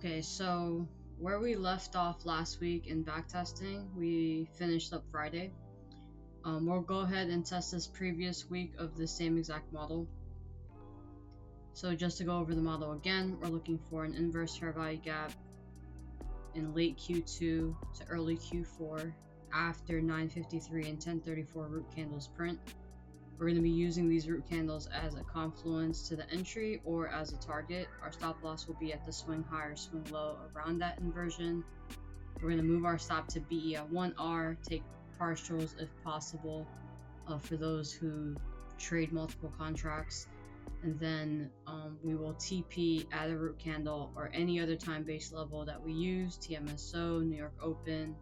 Okay, so where we left off last week in backtesting, we finished up Friday. We'll go ahead and test this previous week of the same exact model. So just to go over the model again, we're looking for an inverse fair value gap in late Q2 to early Q4 after 953 and 1034 root candles print. We're going to be using these root candles as a confluence to the entry or as a target. Our stop loss will be at the swing high or swing low around that inversion. We're going to move our stop to BE at 1R, take partials if possible for those who trade multiple contracts. And then we will TP at a root candle or any other time-based level that we use, TMSO, New York Open,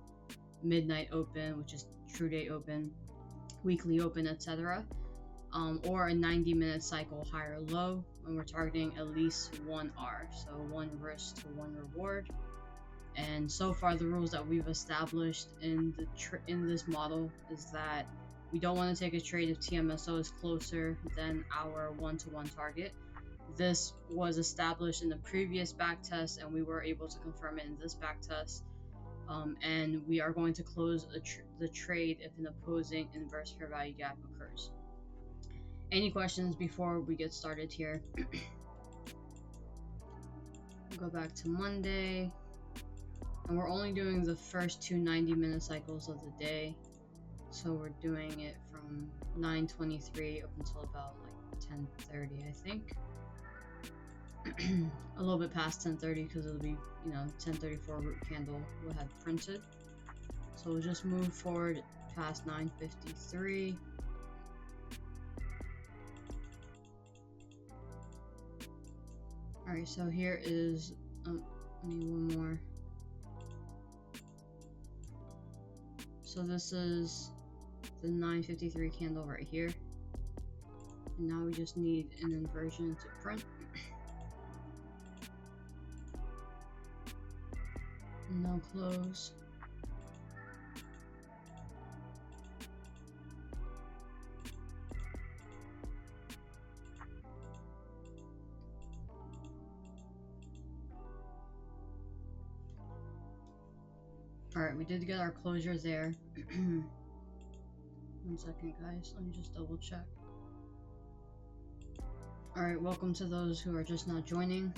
Midnight Open, which is True Day Open, Weekly Open, etc. Or a 90-minute cycle high or low when we're targeting at least 1R, so 1 risk to 1 reward. And so far the rules that we've established in this model is that we don't want to take a trade if TMSO is closer than our 1-to-1 target. This was established in the previous backtest and we were able to confirm it in this backtest. And we are going to close the trade if an opposing inverse fair value gap occurs. Any questions before we get started here? Go back to Monday, and we're only doing the first two 90-minute cycles of the day. So we're doing it from 9:23 up until about like 10:30, I think. A little bit past 10:30 because it'll be, 10:34 root candle will have printed. So we'll just move forward past 9:53. Alright, so here is, I need one more. So this is the 9:53 candle right here. And now we just need an inversion to print. No close. Alright, we did get our closure there. 1 second, guys. Let me just double check. Alright, welcome to those who are just now joining.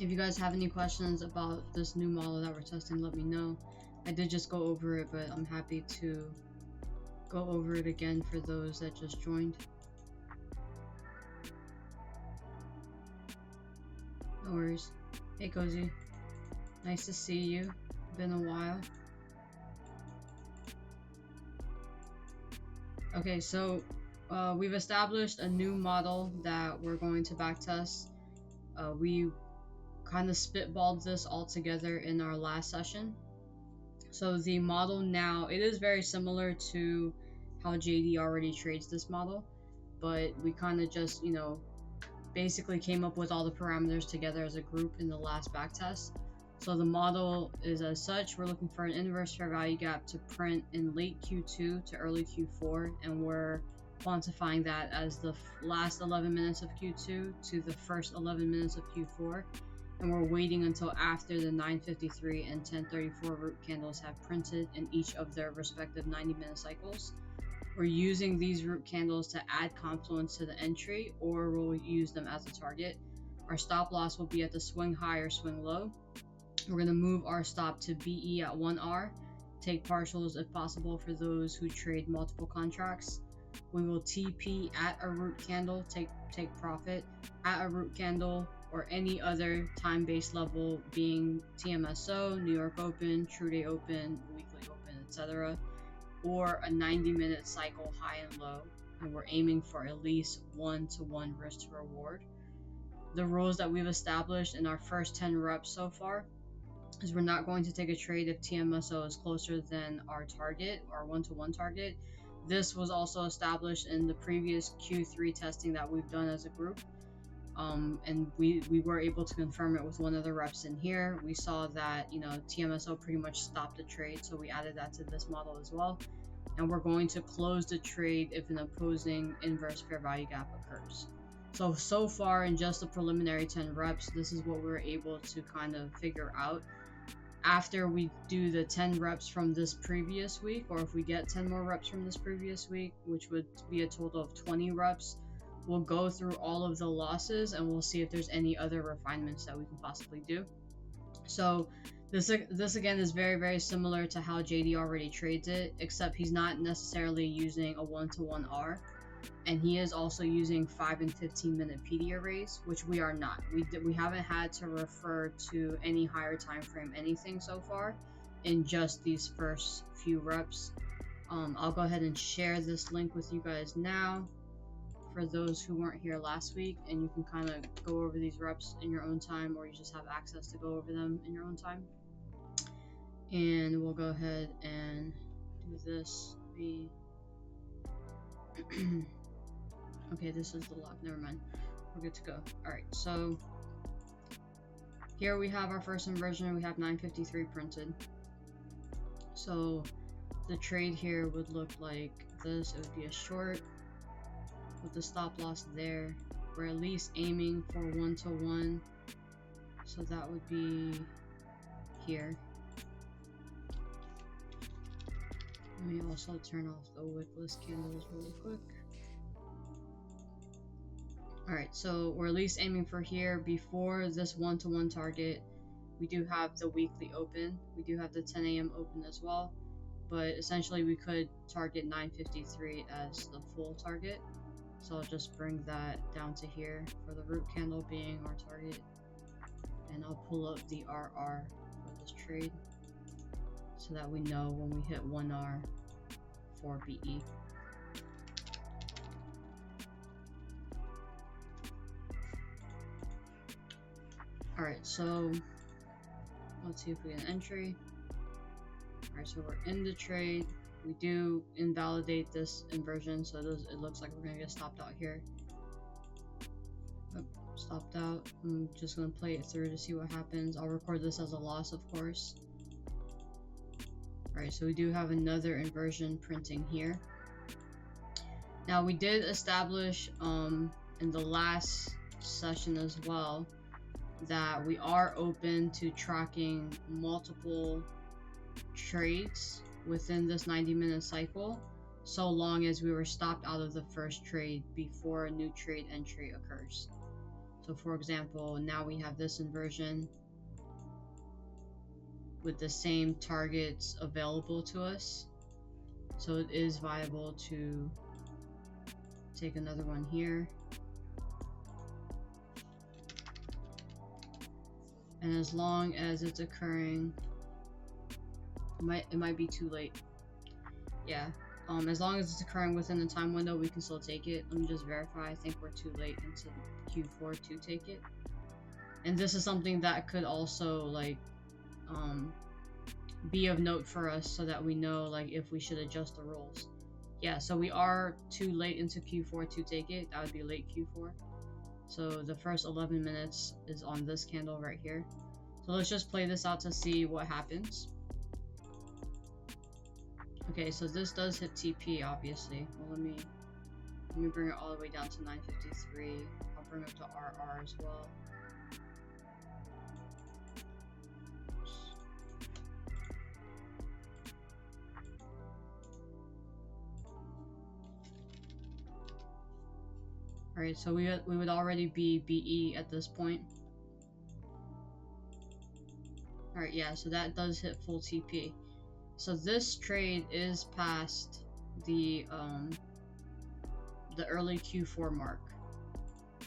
If you guys have any questions about this new model that we're testing, let me know. I did just go over it, but I'm happy to go over it again for those that just joined. No worries. Hey, Cozy. Nice to see you. Been a while. Okay, so we've established a new model that we're going to backtest. We kind of spitballed this all together in our last session. So the model now, it is very similar to how JD already trades this model, but we kind of just, basically came up with all the parameters together as a group in the last backtest. So the model is as such. We're looking for an inverse fair value gap to print in late Q2 to early Q4, and we're quantifying that as the last 11 minutes of Q2 to the first 11 minutes of Q4, and we're waiting until after the 9:53 and 10:34 root candles have printed in each of their respective 90-minute cycles. We're using these root candles to add confluence to the entry, or we'll use them as a target. Our stop loss will be at the swing high or swing low. We're going to move our stop to BE at 1R, take partials if possible for those who trade multiple contracts. We will TP at a root candle, take profit at a root candle or any other time-based level, being TMSO, New York Open, True Day Open, Weekly Open, etc. or a 90-minute cycle high and low, and we're aiming for at least 1-to-1 risk to reward. The rules that we've established in our first 10 reps so far is we're not going to take a trade if TMSO is closer than our target, our 1-to-1 target. This was also established in the previous Q3 testing that we've done as a group. And we were able to confirm it with one of the reps in here. We saw that, TMSO pretty much stopped the trade, so we added that to this model as well. And we're going to close the trade if an opposing inverse fair value gap occurs. So far in just the preliminary 10 reps, this is what we're able to kind of figure out. After we do the 10 reps from this previous week, or if we get 10 more reps from this previous week, which would be a total of 20 reps, we'll go through all of the losses and we'll see if there's any other refinements that we can possibly do. So this again is very, very similar to how JD already trades it, except he's not necessarily using a 1-to-1 R, and he is also using 5 and 15 minute PD arrays, which we are not. We haven't had to refer to any higher time frame anything so far in just these first few reps. I'll go ahead and share this link with you guys now for those who weren't here last week, and you can kind of go over these reps in your own time, or you just have access to go over them in your own time. And we'll go ahead and do this. Okay, this is the lock. Never mind. We're good to go. Alright, so here we have our first inversion. We have 953 printed. So the trade here would look like this. It would be a short with the stop loss there. We're at least aiming for 1-to-1, so that would be here. Let me also turn off the wickless candles really quick. Alright, so we're at least aiming for here. Before this 1-to-1 target, we do have the weekly open. We do have the 10 a.m. open as well, but essentially we could target 953 as the full target. So I'll just bring that down to here for the root candle being our target, and I'll pull up the RR for this trade so that we know when we hit 1R for BE. Alright, so let's see if we get an entry. Alright, so we're in the trade. We do invalidate this inversion, so it looks like we're gonna get stopped out here. Oh, stopped out. I'm just gonna play it through to see what happens. I'll record this as a loss, of course. Alright, so we do have another inversion printing here. Now we did establish in the last session as well that we are open to tracking multiple trades within this 90-minute cycle, so long as we were stopped out of the first trade before a new trade entry occurs. So for example, now we have this inversion with the same targets available to us, so it is viable to take another one here. And as long as it's occurring, it might be too late. Yeah, as long as it's occurring within the time window, we can still take it. Let me just verify. I think we're too late into Q4 to take it. And this is something that could also like be of note for us, so that we know like if we should adjust the rules. Yeah, so we are too late into Q4 to take it. That would be late Q4. So the first 11 minutes is on this candle right here. So let's just play this out to see what happens. Okay, so this does hit TP, obviously. Well, let me bring it all the way down to 953. I'll bring up to RR as well. Alright, so we would already be BE at this point. Alright, yeah, so that does hit full TP. So this trade is past the early Q4 mark.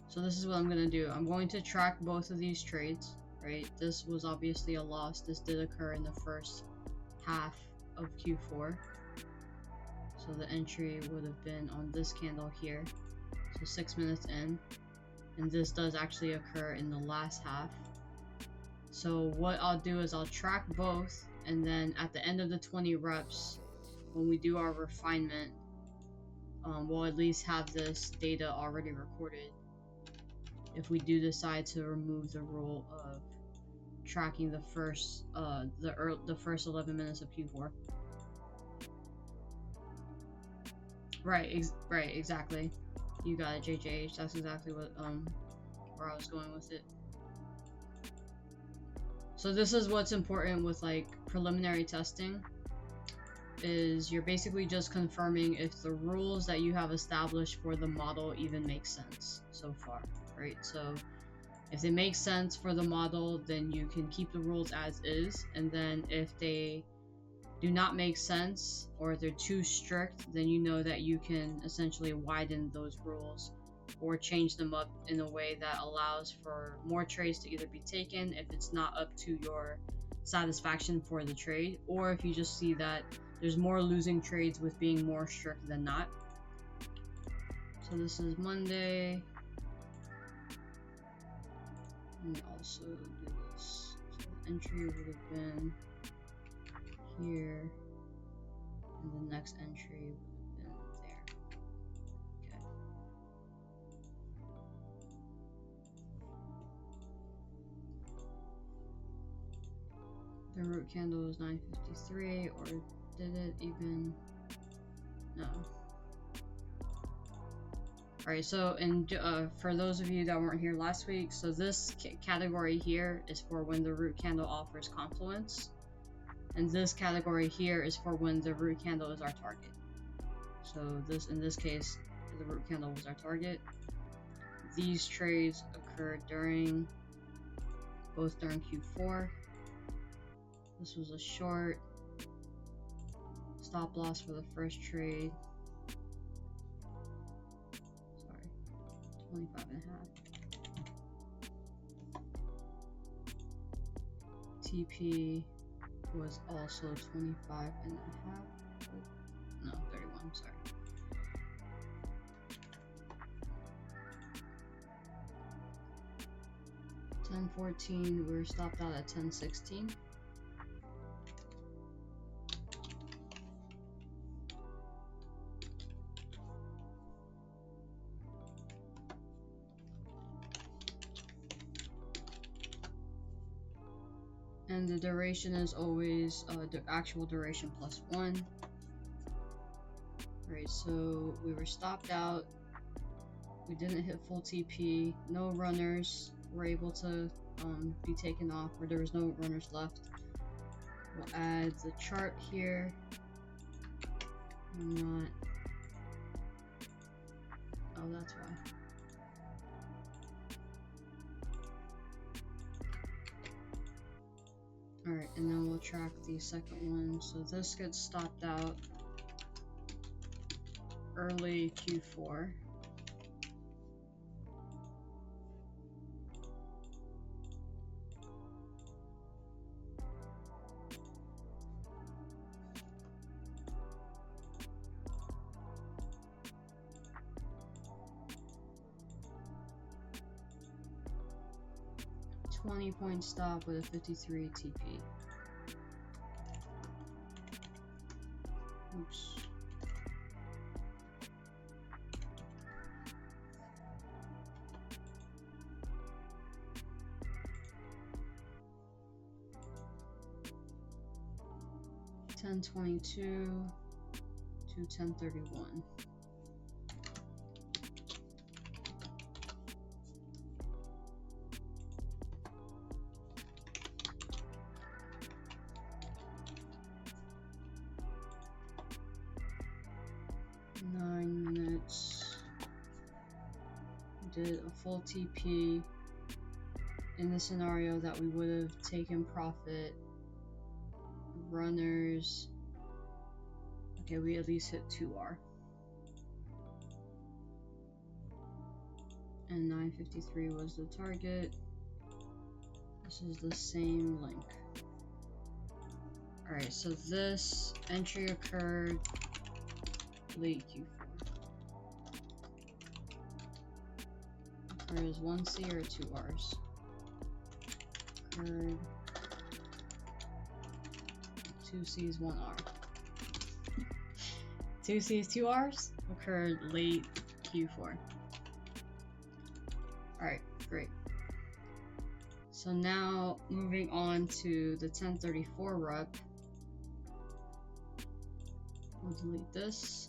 So this is what I'm going to do. I'm going to track both of these trades, right? This was obviously a loss. This did occur in the first half of Q4. So the entry would have been on this candle here. So 6 minutes in. And this does actually occur in the last half. So what I'll do is I'll track both, and then at the end of the 20 reps, when we do our refinement, we'll at least have this data already recorded if we do decide to remove the rule of tracking the first the first 11 minutes of Q4. Right, exactly. You got it, JJH. That's exactly what where I was going with it. So this is what's important with like preliminary testing, is you're basically just confirming if the rules that you have established for the model even make sense so far, right? So if they make sense for the model, then you can keep the rules as is, and then if they do not make sense or they're too strict, then you know that you can essentially widen those rules or change them up in a way that allows for more trades to either be taken if it's not up to your satisfaction for the trade, or if you just see that there's more losing trades with being more strict than not. So this is Monday. Let me also do this. So the entry would have been here, and the next entry would have been there. Okay. The root candle is 953, or did it even? No. Alright, so for those of you that weren't here last week, so this category here is for when the root candle offers confluence, and this category here is for when the root candle is our target. So this, in this case, the root candle was our target. These trades occurred both during Q4. This was a short. Stop loss for the first trade. Sorry, 25 and a half. TP was also 25 and a half. Oh, no, 31, sorry. $10.14, we were stopped out at $10.16. And the duration is always the actual duration plus 1. Right, so we were stopped out. We didn't hit full TP. No runners were able to be taken off, or there was no runners left. We'll add the chart here. Oh, that's why. Alright, and then we'll track the second one. So this gets stopped out early Q4. $20-point stop with a 53 TP. Oops. $10.22 to $10.31. Did a full TP in the scenario that we would have taken profit. Runners. Okay, we at least hit 2R. And 953 was the target. This is the same link. Alright, so this entry occurred late Q4. Occurs 1C or 2Rs? Occurred 2Cs, 1R. 2Cs, 2Rs? Occurred late Q4. Alright, great. So now moving on to the 1034 rep. We'll delete this.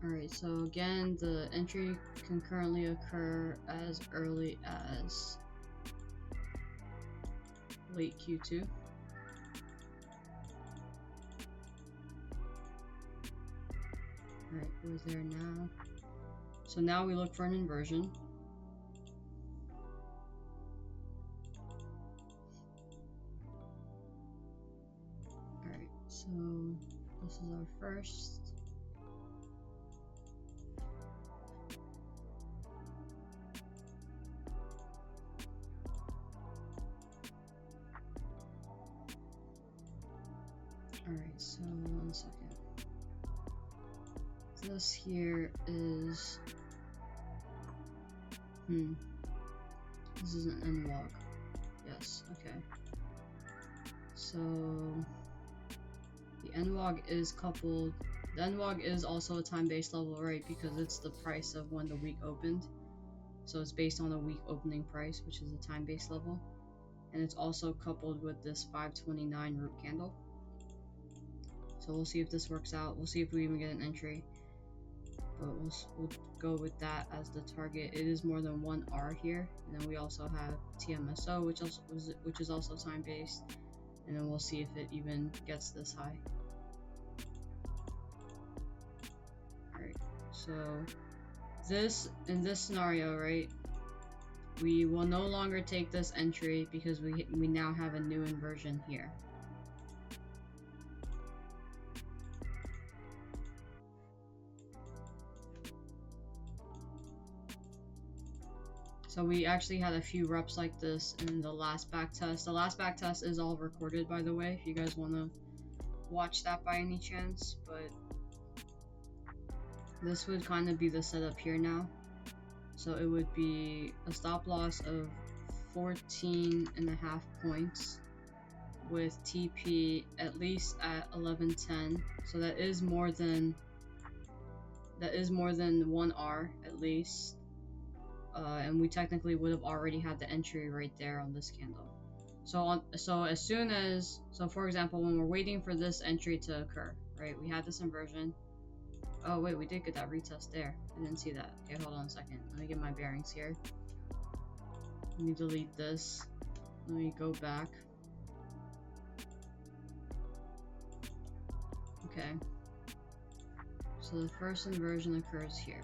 Alright, so again, the entry can currently occur as early as late Q2. Alright, we're there now. So now we look for an inversion. Alright, so this is our first. Alright, so 1 second. This here is this is an end log. Yes, okay. So the end log is coupled. The end log is also a time-based level, right? Because it's the price of when the week opened. So it's based on the week opening price, which is a time-based level. And it's also coupled with this 529 root candle. So we'll see if this works out. We'll see if we even get an entry. But we'll go with that as the target. It is more than one R here, and then we also have TMSO, which is also time based, and then we'll see if it even gets this high. All right, so in this scenario, right, we will no longer take this entry because we now have a new inversion here. So we actually had a few reps like this in the last back test. The last back test is all recorded, by the way, if you guys want to watch that by any chance. But this would kind of be the setup here now. So it would be a stop loss of 14.5 points with TP at least at 1110. So that is more than 1 R at least. And we technically would have already had the entry right there on this candle. So for example, when we're waiting for this entry to occur, right, we had this inversion. Oh wait, we did get that retest there. I didn't see that. Okay, hold on a second. Let me get my bearings here. Let me delete this. Let me go back. Okay. So the first inversion occurs here.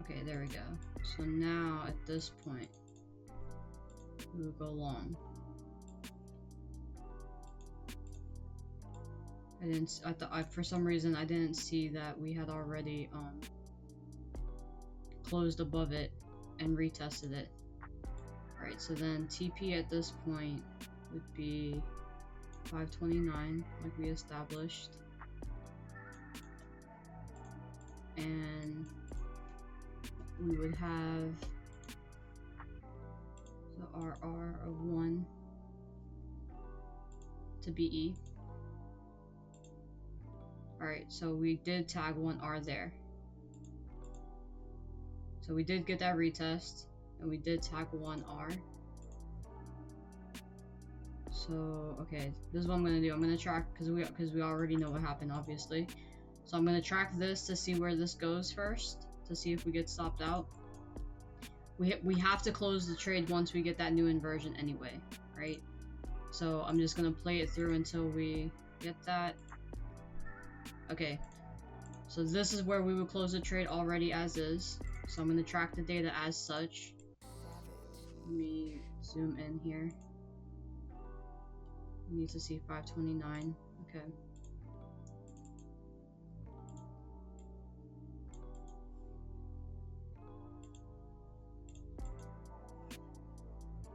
Okay, there we go. So now at this point, we will go long. For some reason I didn't see that we had already closed above it and retested it. Alright, so then TP at this point would be 529 like we established. And we would have the RR of 1 to BE. Alright, so we did tag 1 R there. So we did get that retest, and we did tag 1 R. So, okay, this is what I'm going to do. I'm going to track, because we already know what happened, obviously. So I'm going to track this to see where this goes first, to see if we get stopped out. We have to close the trade once we get that new inversion anyway, right? So I'm just going to play it through until we get that. Okay, so this is where we would close the trade already as is. So I'm going to track the data as such. Let me zoom in here. We need to see 529. Okay.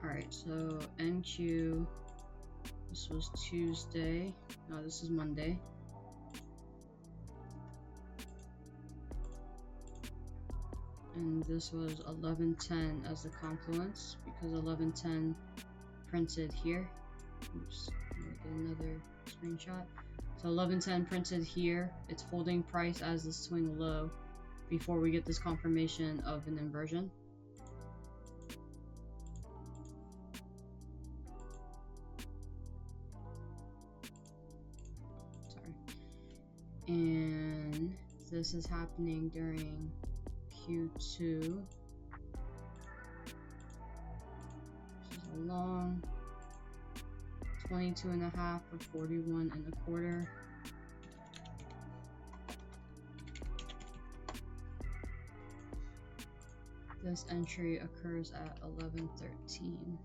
Alright, so NQ, this was Tuesday. No, this is Monday. And this was 1110 as the confluence, because 1110 printed here. Oops, let me get another screenshot. So 1110 printed here. It's holding price as the swing low before we get this confirmation of an inversion. and this is happening during Q2. This is a long 22.5 or 41.25. This entry occurs at 11:13.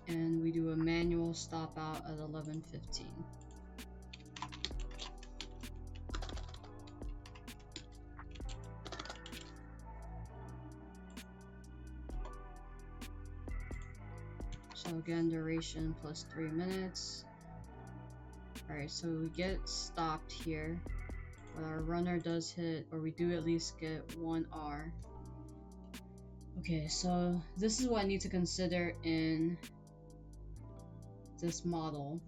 And we do a manual stop out at 11:15. So again, duration plus 3 minutes. Alright, so we get stopped here, but our runner does hit, or we do at least get 1 R. Okay, so this is what I need to consider in this model.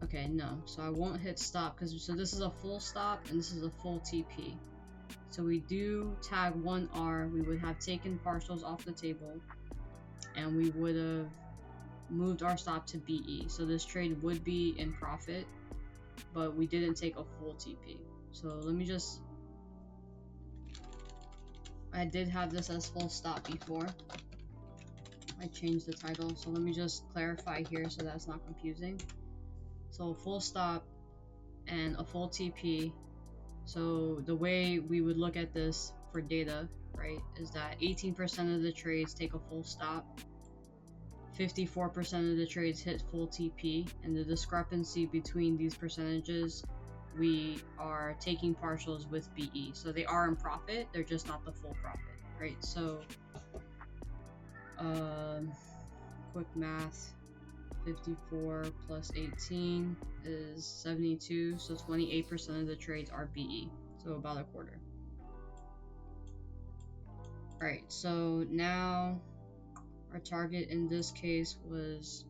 Okay, no, so I won't hit stop because so this is a full stop and this is a full TP. So we do tag 1 R, we would have taken partials off the table and we would have moved our stop to BE. So this trade would be in profit, but we didn't take a full TP. So let me just, I did have this as full stop before. I changed the title, so let me just clarify here so that's not confusing. So full stop and a full TP. So the way we would look at this for data, right, is that 18% of the trades take a full stop, 54% of the trades hit full TP, and the discrepancy between these percentages, we are taking partials with BE. So they are in profit, they're just not the full profit, right? So quick math, 54 plus 18 is 72, so 28% of the trades are BE, so about a quarter. Alright, so now our target in this case was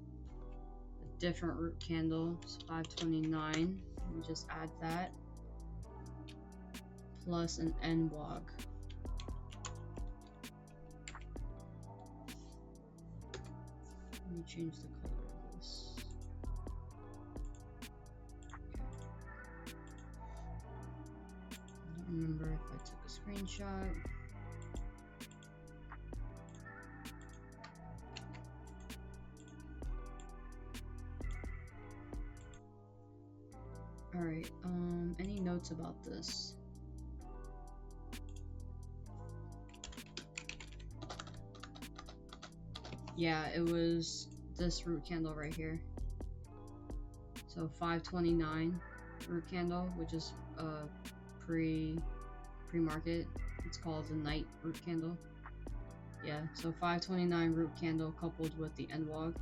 a different root candle, it's 529. Let me just add that, plus an NWOG. Let me change the color of this. Okay. I don't remember if I took a screenshot. Alright, any notes about this? Yeah, it was this root candle right here. So 529 root candle, which is pre-market. It's called the night root candle. Yeah, so 529 root candle coupled with the NWOG.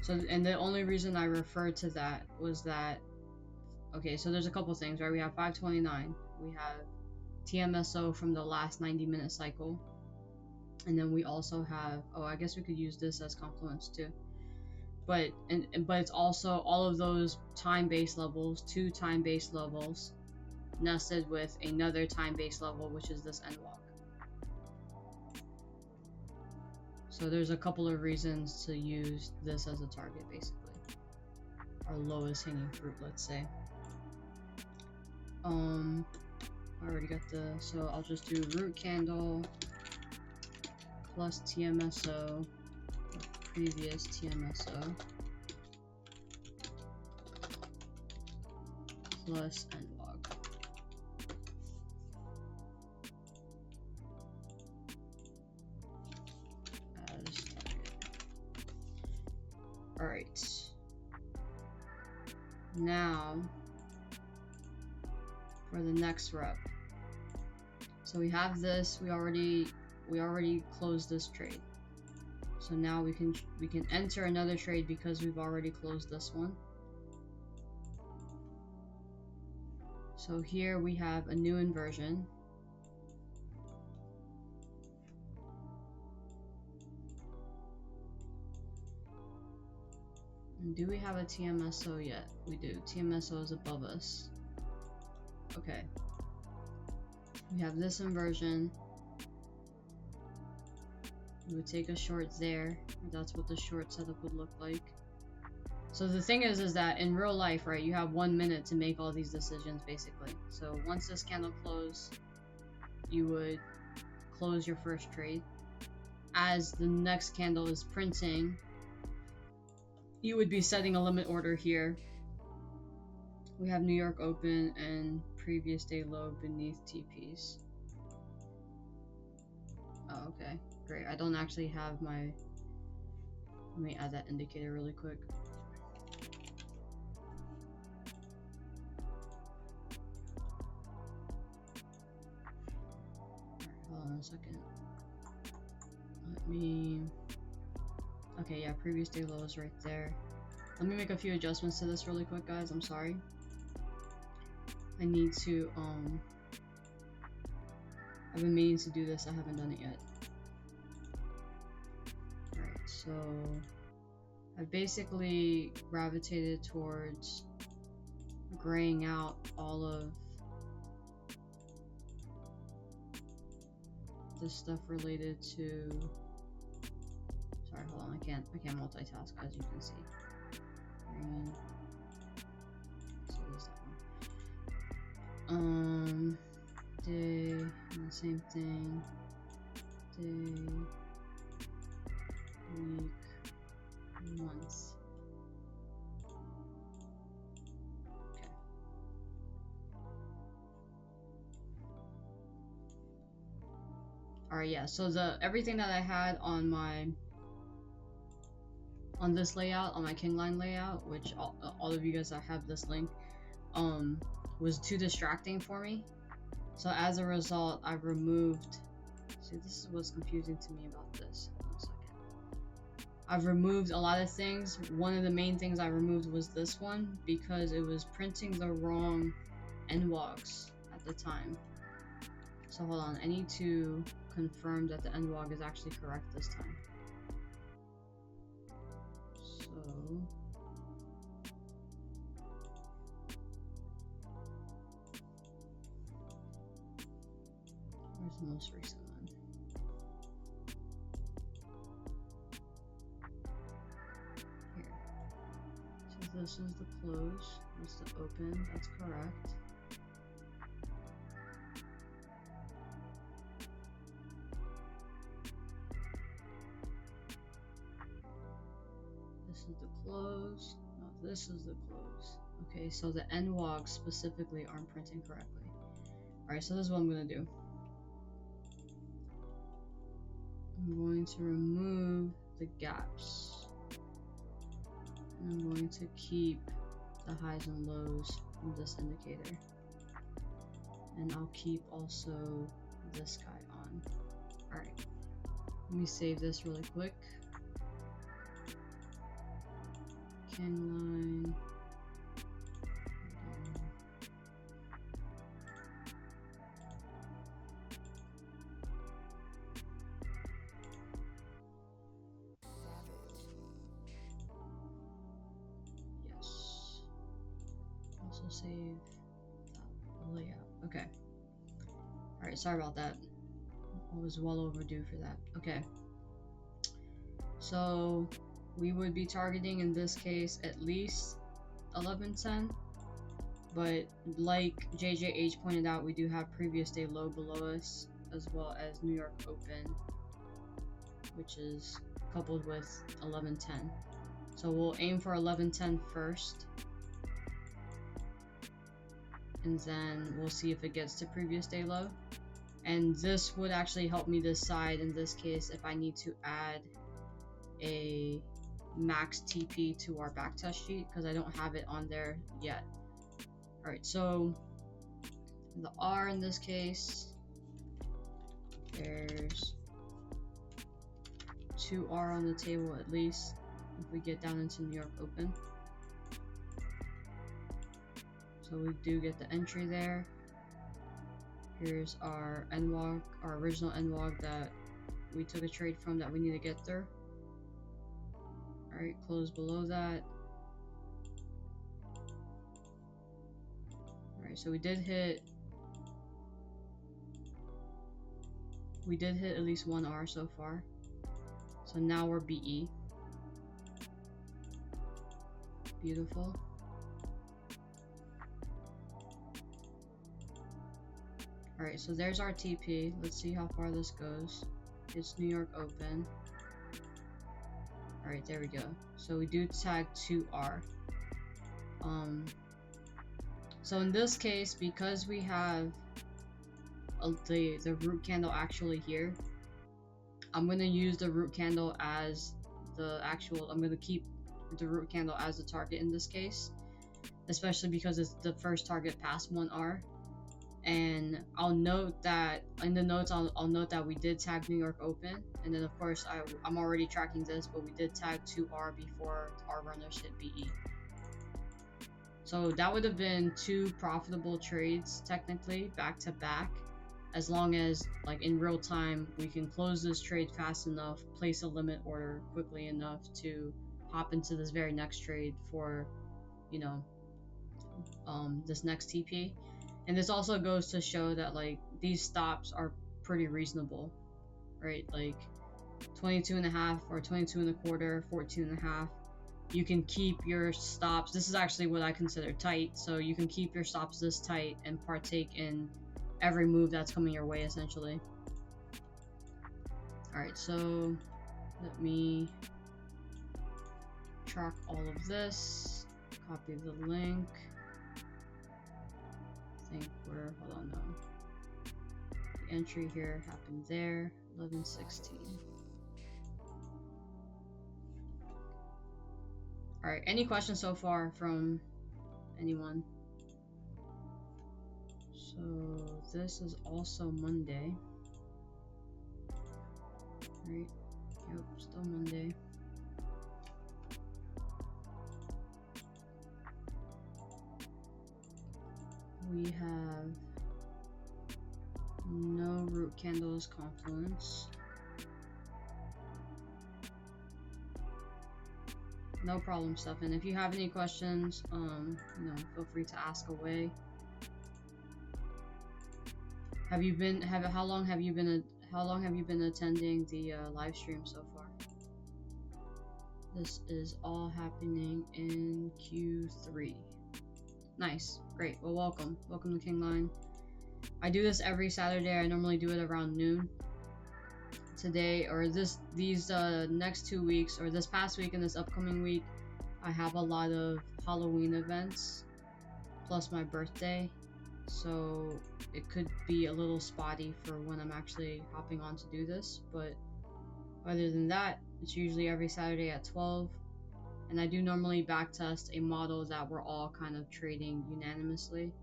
So, and the only reason I referred to that was that, okay, so there's a couple things, right? We have 529, we have TMSO from the last 90-minute cycle, and then we also have, oh, I guess we could use this as complements too. But it's also all of those time-based levels, 2 time-based levels, nested with another time-based level, which is this NWOG. So there's a couple of reasons to use this as a target, basically. Our lowest hanging fruit, let's say. I already got the, so I'll just do root candle plus TMSO, previous TMSO, plus NWOG. As target. Alright. Now, for the next rep. So we have this, we already closed this trade. So now we can enter another trade because we've already closed this one. So here we have a new inversion. And do we have a TMSO yet? We do. TMSO is above us. Okay. We have this inversion. We would take a short there. That's what the short setup would look like. So the thing is that in real life, right, you have 1 minute to make all these decisions, basically. So once this candle closed, you would close your first trade. As the next candle is printing, you would be setting a limit order here. We have New York open and previous day low beneath TPs. Oh, okay, great. I don't actually have my... Let me add that indicator really quick. Hold on a second. Let me... Okay, yeah, previous day low is right there. Let me make a few adjustments to this really quick, guys. I'm sorry. I need to, I've been meaning to do this. I haven't done it yet. Alright, so I've basically gravitated towards graying out all of the stuff related to... Sorry, hold on. I can't multitask, as you can see. Green. So there's that one. Day, and the same thing. Day, week, month. Okay. Alright, yeah, so everything that I had on this layout, on my Kingline layout, which all of you guys that have this link, was too distracting for me. So as a result, I've removed... See, this is what's confusing to me about this. Hold on a second. I've removed a lot of things. One of the main things I removed was this one, because it was printing the wrong NWOGs at the time. So hold on, I need to confirm that the NWOG is actually correct this time. So... Where's the most recent one? Here. So this is the close, this is the open, that's correct. This is the close, no, this is the close. Okay, so the NWOGs specifically aren't printing correctly. Alright, so this is what I'm gonna do. I'm going to remove the gaps. And I'm going to keep the highs and lows from this indicator. And I'll keep also this guy on. Alright. Let me save this really quick. Kingline. Save that layout. Okay. Alright, sorry about that. I was well overdue for that. Okay. So we would be targeting in this case at least 1110. But like JJH pointed out, we do have previous day low below us, as well as New York open, which is coupled with 1110. So we'll aim for 1110 first. And then we'll see if it gets to previous day low. And this would actually help me decide in this case if I need to add a max TP to our backtest sheet, because I don't have it on there yet. Alright, so the R in this case, there's 2R on the table at least if we get down into New York open. So we do get the entry there. Here's our NWOG, our original NWOG that we took a trade from that we need to get through. Alright, close below that. Alright, so we did hit at least one R so far. So now we're BE. Beautiful. Alright, so there's our TP. Let's see how far this goes. It's New York Open. Alright, there we go. So we do tag 2R. So in this case, because we have the root candle actually here, I'm going to use the root candle as the actual, I'm going to keep the root candle as the target in this case, especially because it's the first target past 1R. And I'll note that in the notes, I'll note that we did tag New York Open, and then of course I'm already tracking this, but we did tag 2R before our runners hit BE. So that would have been 2 profitable trades technically back to back, as long as like in real time we can close this trade fast enough, place a limit order quickly enough to hop into this very next trade for, you know, this next TP. And this also goes to show that like these stops are pretty reasonable, right? Like 22.5 or 22.25, 14.5. You can keep your stops. This is actually what I consider tight. So you can keep your stops this tight and partake in every move that's coming your way essentially. Alright, so let me track all of this, copy the link. I think we're, hold on, no. The entry here happened there, 11:16. Alright, any questions so far from anyone? So this is also Monday. Right? Yep, still Monday. We have no root candles confluence. No problem, Stefan. If you have any questions, you know, feel free to ask away. Have you been? How long have you been attending the live stream so far? This is all happening in Q3. Nice, great. Well, welcome to Kingline. I do this every Saturday. I normally do it around noon. Today, or these next 2 weeks, or this past week and this upcoming week, I have a lot of Halloween events plus my birthday, so it could be a little spotty for when I'm actually hopping on to do this, but other than that, it's usually every Saturday at 12, and I do normally backtest a model that we're all kind of trading unanimously.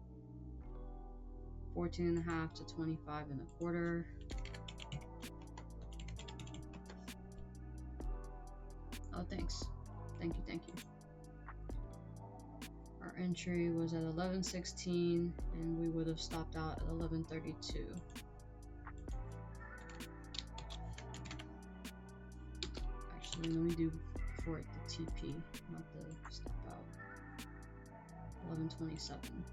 14.5 to 25.25. Oh, thanks. Thank you. Our entry was at 11:16, and we would have stopped out at 11:32. Actually, let me do for it the TP, not the stop out. 11:27.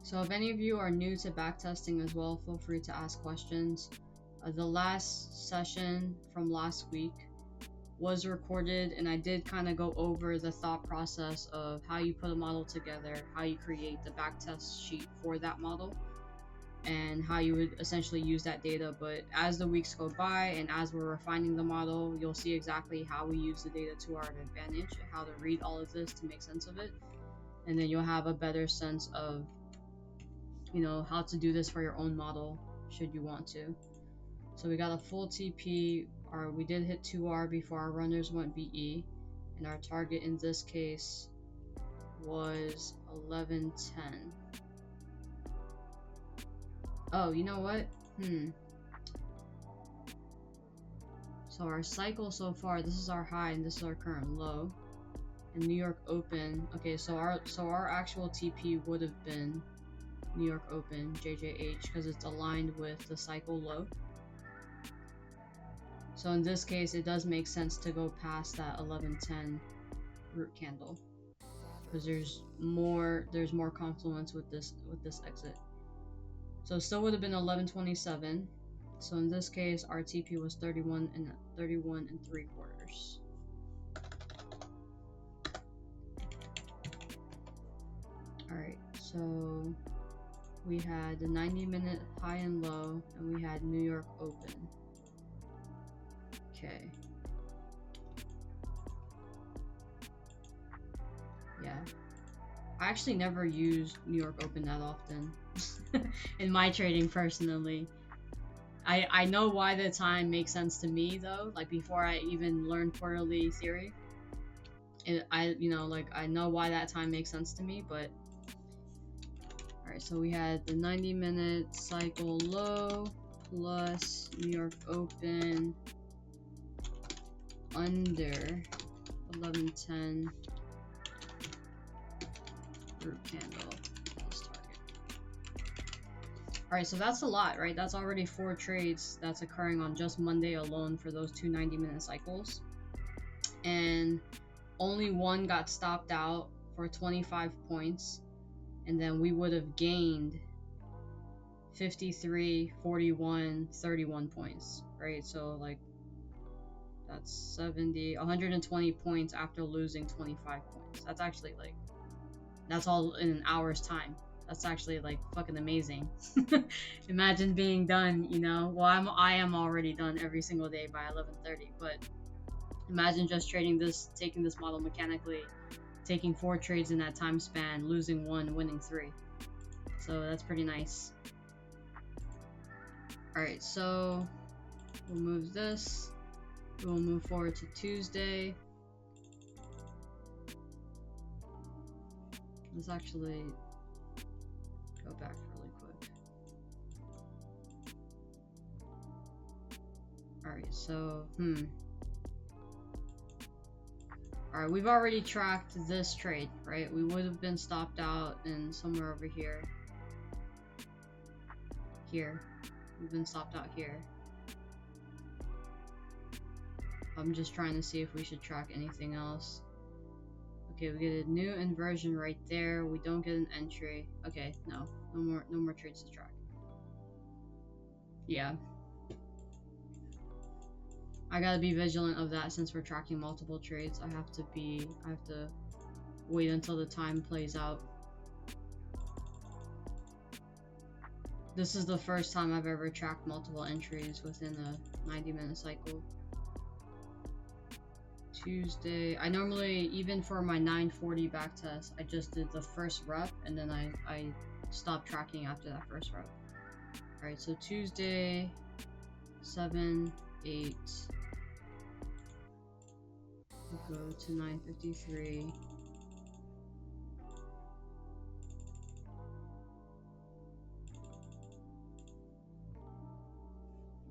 So if any of you are new to backtesting as well, feel free to ask questions. The last session from last week was recorded, and I did kind of go over the thought process of how you put a model together, how you create the backtest sheet for that model, and how you would essentially use that data. But as the weeks go by and as we're refining the model, you'll see exactly how we use the data to our advantage, how to read all of this to make sense of it, and then you'll have a better sense of, you know, how to do this for your own model should you want to. So we got a full TP, or we did hit 2R before our runners went BE, and our target in this case was 11:10. Oh, you know what? So our cycle so far, this is our high and this is our current low. And New York Open, okay, so our actual TP would have been New York Open JJH because it's aligned with the cycle low. So in this case, it does make sense to go past that 1110 root candle because there's more confluence with this exit. So it still would have been 1127. So in this case, our TP was 31 and 3/4. All right, so we had the 90-minute high and low, and we had New York open. Okay. Yeah. I actually never used New York open that often in my trading personally. I know why the time makes sense to me though, like before I even learned quarterly theory. I know why that time makes sense to me, but alright, so we had the 90-minute cycle low plus New York open under 1110 root candle plus target. Alright, so that's a lot, right? That's already 4 trades that's occurring on just Monday alone for those 2 90-minute cycles. And only one got stopped out for 25 points. And then we would have gained 53, 41, 31 points, right? So like that's 70, 120 points after losing 25 points. That's actually like, that's all in an hour's time. That's actually like fucking amazing. Imagine being done, you know? Well, I am already done every single day by 11:30, but imagine just trading this, taking this model mechanically, taking 4 trades in that time span, losing 1, winning 3. So that's pretty nice. Alright, so we'll move this. We'll move forward to Tuesday. Let's actually go back really quick. Alright, so, Alright, we've already tracked this trade, right? We would have been stopped out in somewhere over here. Here. We've been stopped out here. I'm just trying to see if we should track anything else. Okay, we get a new inversion right there. We don't get an entry. Okay, no more trades to track. Yeah. I gotta be vigilant of that since we're tracking multiple trades. I have to wait until the time plays out. This is the first time I've ever tracked multiple entries within a 90-minute cycle. Tuesday, I normally, even for my 940 backtest, I just did the first rep and then I stopped tracking after that first rep. Alright, so Tuesday, 7, 8. We'll go to 953.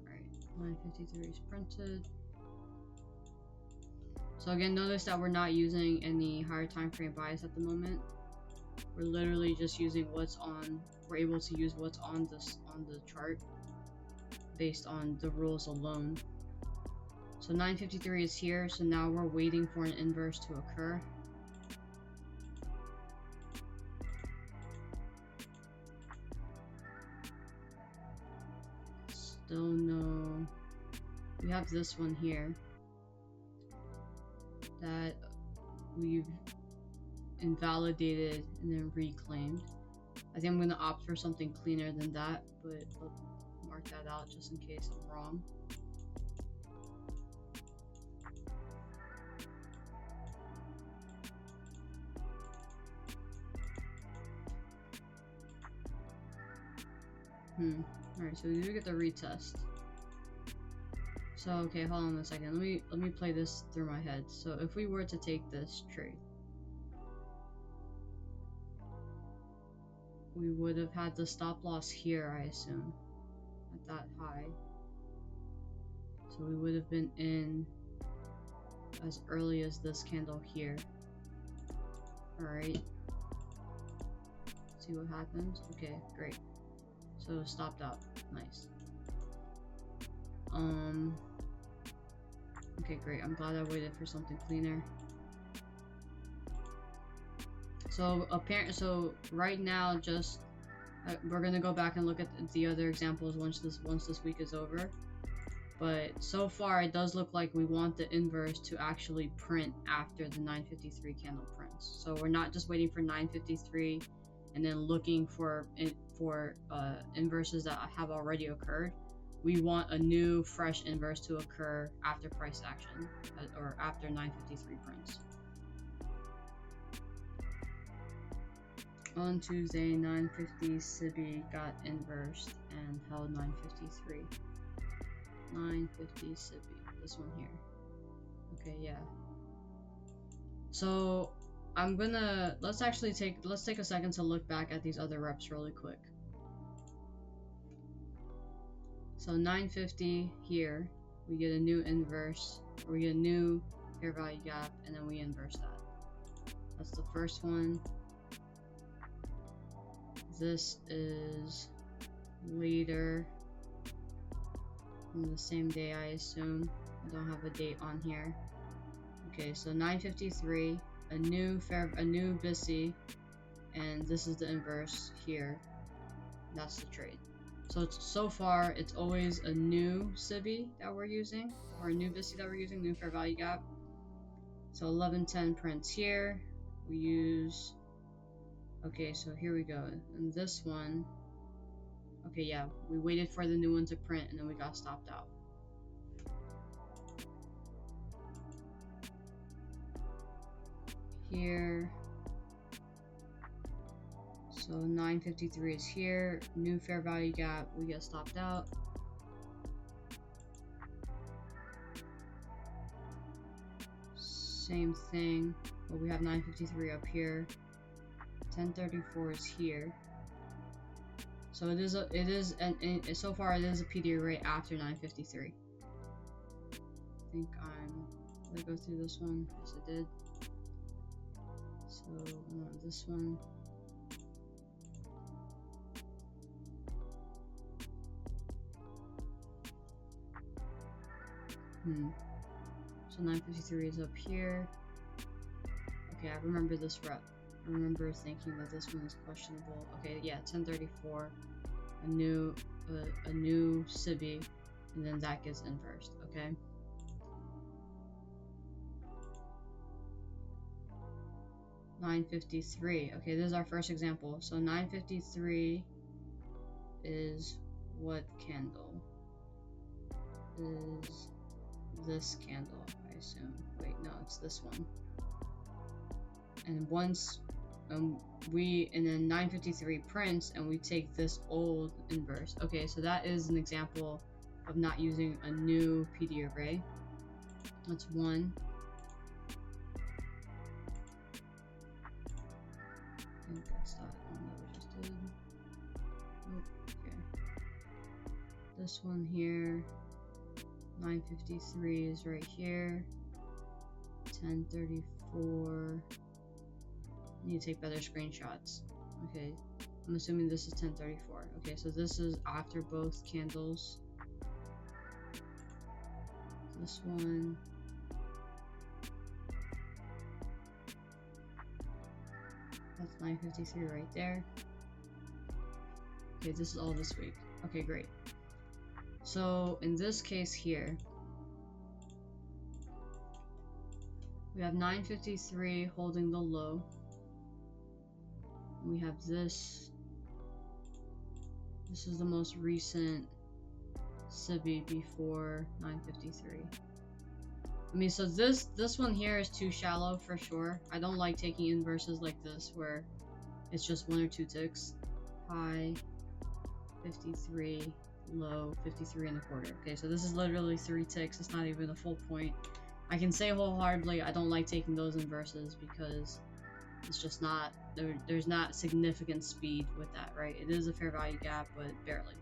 Alright, 953 is printed. So again, notice that we're not using any higher time frame bias at the moment. We're literally just using we're able to use what's on the chart based on the rules alone. So 953 is here, so now we're waiting for an inverse to occur. Still no. We have this one here that we've invalidated and then reclaimed. I think I'm going to opt for something cleaner than that, but I'll mark that out just in case I'm wrong. Alright, so we do get the retest. So okay, hold on a second. Let me play this through my head. So if we were to take this trade, we would have had the stop loss here, I assume, at that high. So we would have been in as early as this candle here. Alright. See what happens. Okay, great. So stopped out. Nice. Okay, great. I'm glad I waited for something cleaner. So right now, just we're gonna go back and look at the other examples once this week is over. But so far, it does look like we want the inverse to actually print after the 953 candle prints. So we're not just waiting for 953 and then looking for inverses that have already occurred. We want a new, fresh inverse to occur after price action or after 953 prints. On Tuesday, 950 SIBI got inversed and held 953. 950 SIBI, this one here. Okay, yeah. So let's take a second to look back at these other reps really quick. So 950 here, we get a new inverse, or we get a new fair value gap, and then we inverse that. That's the first one. This is later on the same day, I assume. I don't have a date on here. Okay, so 953, a new BISI, and this is the inverse here. That's the trade. So far, it's always a new SIBI that we're using, or a new BISI that we're using, new fair value gap. So 1110 prints here. We use. Okay, so here we go. And this one. Okay, yeah, we waited for the new one to print, and then we got stopped out. Here. So 953 is here, new fair value gap, we get stopped out. Same thing, but we have 953 up here. 1034 is here. So so far it is a PD array after 953. Did I go through this one? Yes, I did. So we want this one. So 953 is up here. Okay, I remember this rep. I remember thinking that this one is questionable. Okay, yeah, 1034, a new SIBI, and then that gets inversed. Okay. $9.53. Okay, this is our first example. So $9.53 is what candle? Is this candle, I assume. Wait, no, it's this one. And once and then 953 prints, and we take this old inverse. Okay, so that is an example of not using a new PD array. That's one. I think that's that one that we just did. Oh, okay. This one here, 953 is right here. 1034. I need to take better screenshots. Okay, I'm assuming this is 1034. Okay, so this is after both candles. This one. That's 953 right there. Okay, this is all this week. Okay, great. So in this case here, we have 953 holding the low. We have this. This is the most recent SIBI before 953. I mean, so this one here is too shallow for sure. I don't like taking inverses like this where it's just one or two ticks. High, 53, low, 53 and a quarter. Okay, so this is literally 3 ticks. It's not even a full point. I can say wholeheartedly I don't like taking those inverses because it's just not, there's not significant speed with that, right? It is a fair value gap, but barely.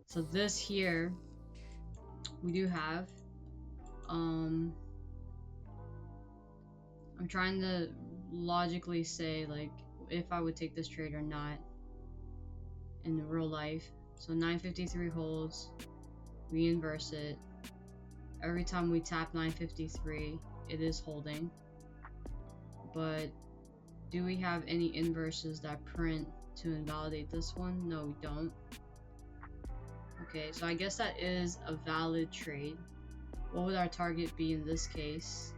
So this here, we do have, I'm trying to logically say, like, if I would take this trade or not in real life. So 953 holds, we inverse it, Every time we tap 953, it is holding. But do we have any inverses that print to invalidate this one? No, we don't. Okay, so I guess that is a valid trade. What would our target be in this case?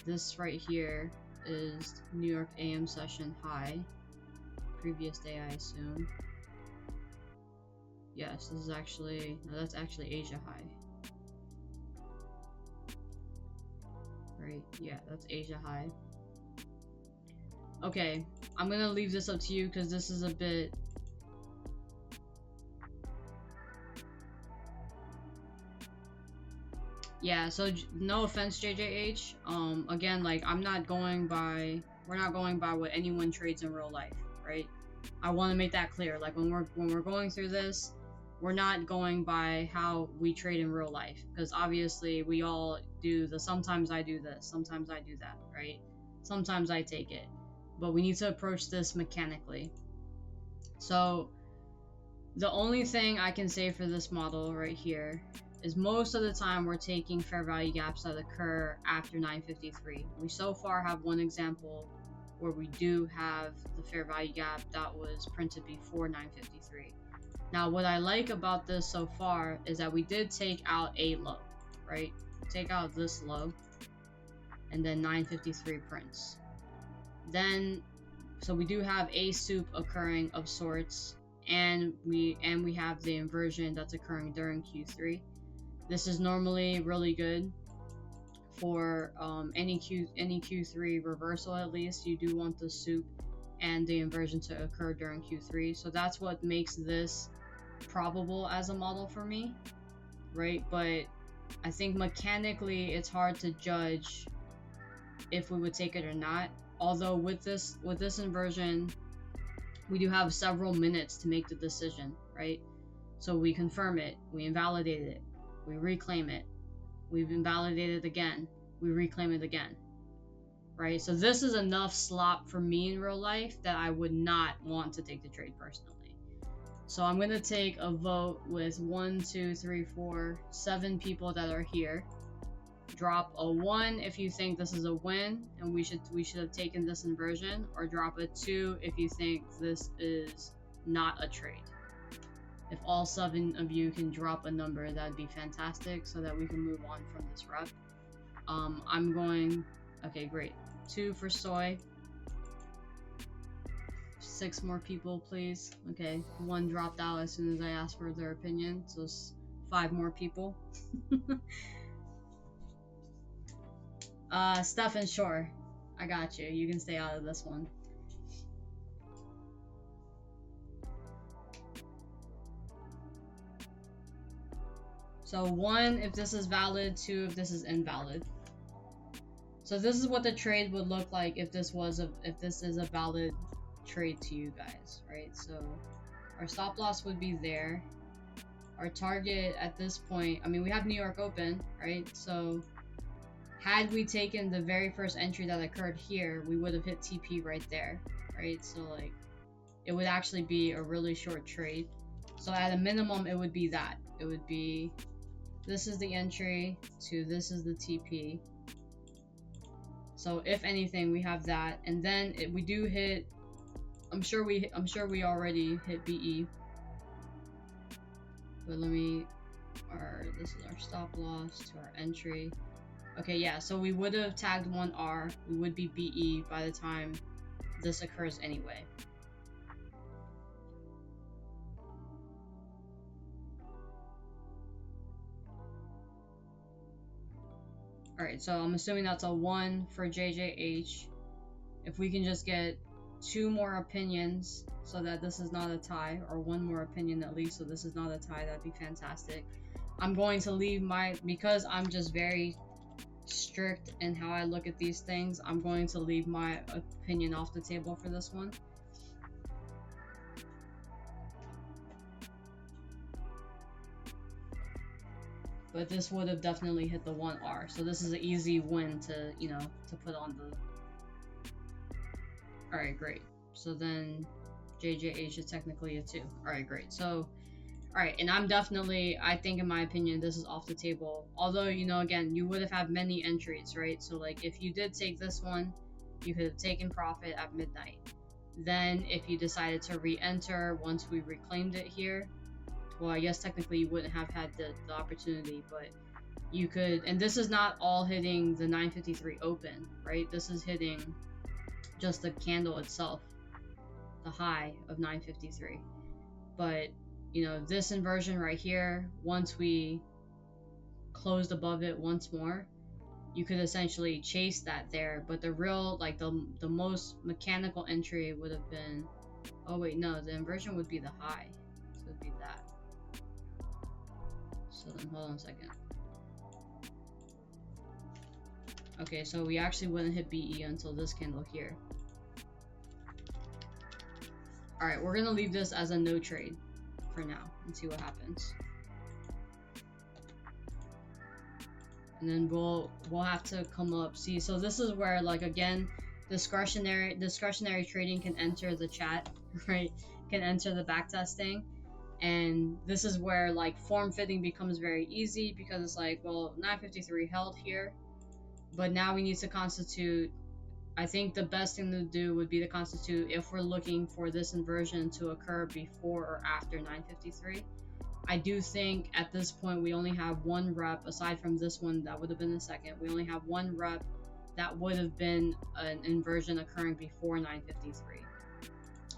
This right here is New York AM session high. Previous day, I assume. Yes, this is actually, no, that's actually Asia high. Right, yeah, that's Asia high. Okay, I'm gonna leave this up to you because this is a bit... Yeah, so no offense, JJH. Again, like, we're not going by what anyone trades in real life, right? I want to make that clear. Like, when we're going through this, we're not going by how we trade in real life, because obviously we all do the sometimes I do this, sometimes I do that, right? Sometimes I take it, but we need to approach this mechanically. So the only thing I can say for this model right here is most of the time we're taking fair value gaps that occur after 953. We so far have one example where we do have the fair value gap that was printed before 953. Now, what I like about this so far is that we did take out a low, right? Take out this low, and then 953 prints. Then, so we do have a soup occurring of sorts, and we have the inversion that's occurring during Q3. This is normally really good for any Q3 reversal. At least you do want the soup and the inversion to occur during Q3, so that's what makes this probable as a model for me, right? But I think mechanically it's hard to judge if we would take it or not. Although with this inversion, we do have several minutes to make the decision, right? So we confirm it, we invalidate it, we reclaim it, we've invalidated it again, we reclaim it again, right? So this is enough slop for me in real life that I would not want to take the trade personally. So I'm going to take a vote with 1, 2, 3, 4, 7 people that are here. Drop a 1 if you think this is a win and we should have taken this inversion, or drop a 2 if you think this is not a trade. If all 7 of you can drop a number, that'd be fantastic so that we can move on from this rep. I'm going... Okay, great. 2 for soy. 6 more people, please. Okay, 1 dropped out as soon as I asked for their opinion, so it's 5 more people. Stefan, sure. I got you. You can stay out of this one. So 1 if this is valid, 2 if this is invalid. So this is what the trade would look like if this is a valid trade to you guys, right? So our stop loss would be there. Our target at this point, I mean, we have New York open, right? So had we taken the very first entry that occurred here, we would have hit TP right there, right? So like, it would actually be a really short trade. So at a minimum, it would be that. It would be, this is the entry to this is the TP. So if anything, we have that, and then we do hit. I'm sure we already hit BE. But let me. This is our stop loss to our entry. Okay, yeah. So we would have tagged 1R. We would be BE by the time this occurs anyway. Alright, so I'm assuming that's a 1 for JJH. If we can just get 2 more opinions so that this is not a tie, or 1 more opinion at least so this is not a tie, that'd be fantastic. I'm going to leave because I'm just very strict in how I look at these things, I'm going to leave my opinion off the table for this one. But this would have definitely hit the 1R. So this is an easy win to, to put on the... Alright, great. So then JJH is technically a 2. Alright, great. So Alright, and I think in my opinion, this is off the table. Although, you know, again, you would have had many entries, right? So, like, if you did take this one, you could have taken profit at midnight. Then, if you decided to re-enter once we reclaimed it here, well, I guess technically you wouldn't have had the opportunity, but you could, and this is not all hitting the 953 open, right? This is hitting just the candle itself, the high of 953. But you know, this inversion right here, once we closed above it once more, you could essentially chase that there. But the real, like the most mechanical entry would have been, oh wait, no, the inversion would be the high, so it would be that. So then hold on a second. Okay, so we actually wouldn't hit BE until this candle here. Alright, we're gonna leave this as a no trade for now and see what happens. And then we'll have to come up. See, so this is where, like, again, discretionary trading can enter the chat, right? Can enter the backtesting. And this is where, like, form fitting becomes very easy, because it's like, well, 953 held here, but now we need to constitute. I think the best thing to do would be to constitute if we're looking for this inversion to occur before or after 953. I do think at this point we only have one rep, aside from this one that would have been the second. We only have one rep that would have been an inversion occurring before 953.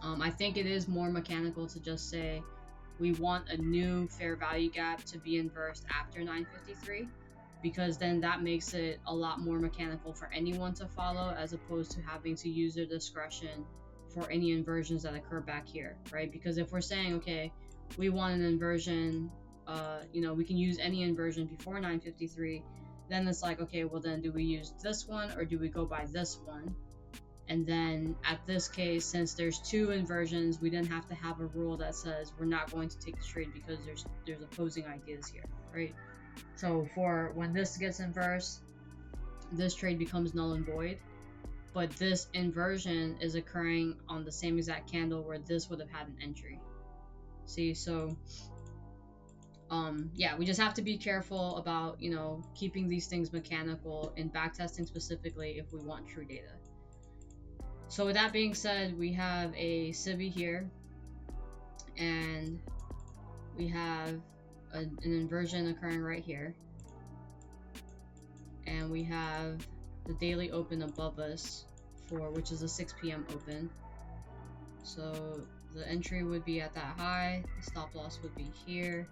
I think it is more mechanical to just say we want a new fair value gap to be inversed after 953, because then that makes it a lot more mechanical for anyone to follow, as opposed to having to use their discretion for any inversions that occur back here, right? Because if we're saying, okay, we want an inversion, you know, we can use any inversion before 953, then it's like, okay, well then do we use this one or do we go by this one? And then at this case, since there's two inversions, we didn't have to have a rule that says we're not going to take the trade because there's opposing ideas here, right? So for when this gets inversed, this trade becomes null and void, but this inversion is occurring on the same exact candle where this would have had an entry. See, so yeah, we just have to be careful about, you know, keeping these things mechanical in backtesting specifically if we want true data. So with that being said, we have a SIBI here, and we have an inversion occurring right here, and we have the daily open above us, for which is a 6 p.m. open. So the entry would be at that high, the stop loss would be here.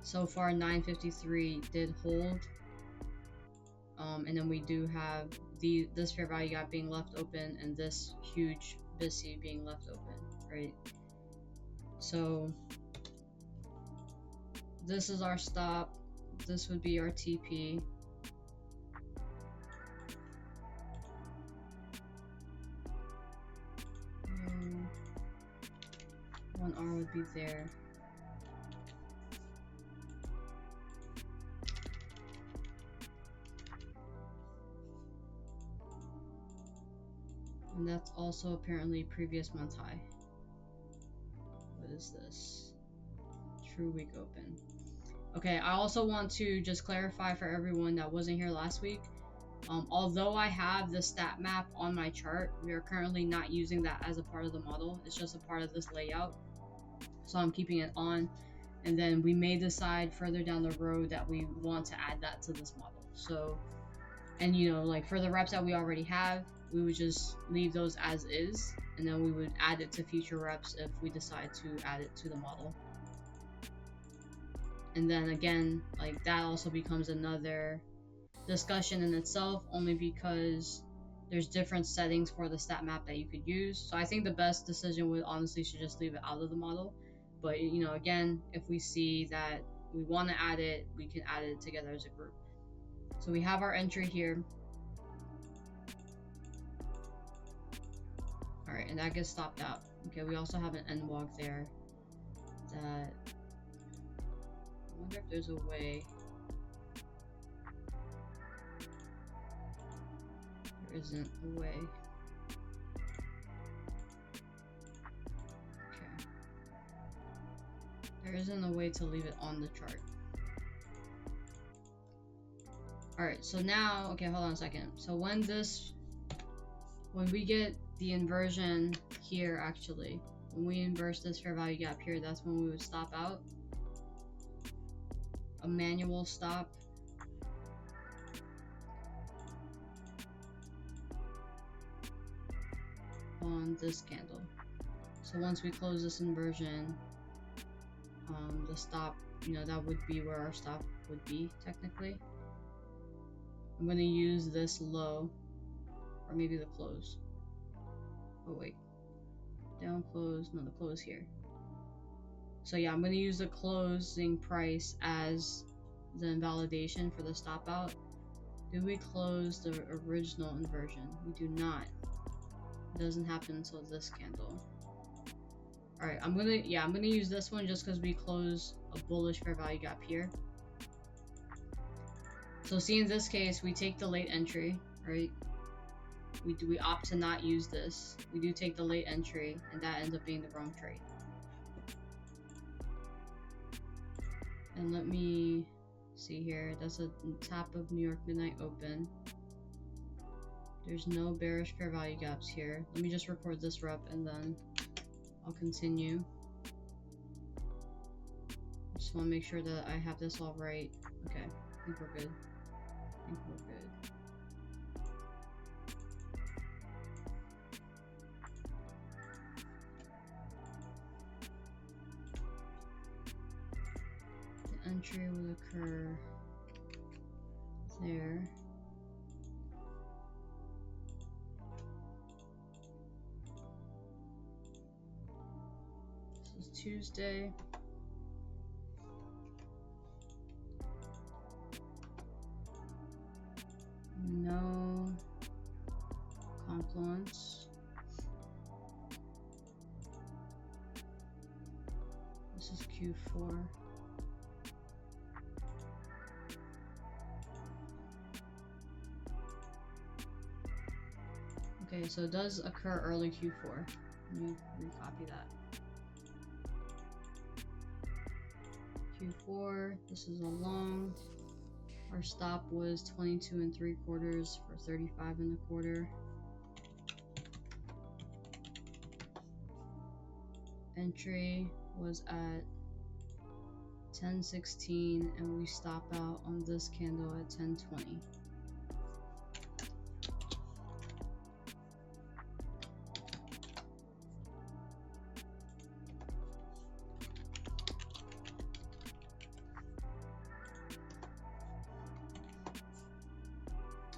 So far 953 did hold, and then we do have this fair value gap being left open and this huge BISI being left open, right? So this is our stop, this would be our TP. One R would be there. And that's also apparently previous month high. What is this? True week open. Okay, I also want to just clarify for everyone that wasn't here last week. Although I have the stat map on my chart, we are currently not using that as a part of the model. It's just a part of this layout. So I'm keeping it on. And then we may decide further down the road that we want to add that to this model. So, and you know, like for the reps that we already have, we would just leave those as is, and then we would add it to future reps if we decide to add it to the model. And then again, like that also becomes another discussion in itself, only because there's different settings for the stat map that you could use. So I think the best decision would honestly should just leave it out of the model. But you know, again, if we see that we want to add it, we can add it together as a group. So we have our entry here. Alright, and that gets stopped out. Okay, we also have an end walk there that, I wonder if there's a way. There isn't a way. There isn't a way to leave it on the chart. Alright, so now, okay, hold on a second. So when we get the inversion here, actually, when we inverse this fair value gap here, that's when we would stop out. A manual stop. On this candle. So once we close this inversion, the stop, that would be where our stop would be technically. I'm going to use this low, or maybe the close. Oh wait, down close, no, the close here. So yeah, I'm going to use the closing price as the invalidation for the stop out. Do we close the original inversion? We do not. It doesn't happen until this candle. Alright, I'm gonna use this one just because we close a bullish fair value gap here. So see, in this case, we take the late entry, right? We opt to not use this. We do take the late entry, and that ends up being the wrong trade. And let me see here. That's a tap of New York Midnight Open. There's no bearish fair value gaps here. Let me just record this rep and then I'll continue. Just want to make sure that I have this all right. Okay, I think we're good. The entry will occur there. This is Tuesday. No confluence. This is Q4. Okay, so it does occur early Q4. Let me recopy that. Q4, this is a long. Our stop was 22 3/4 for 35 1/4. Entry was at 10:16 and we stop out on this candle at 10:20.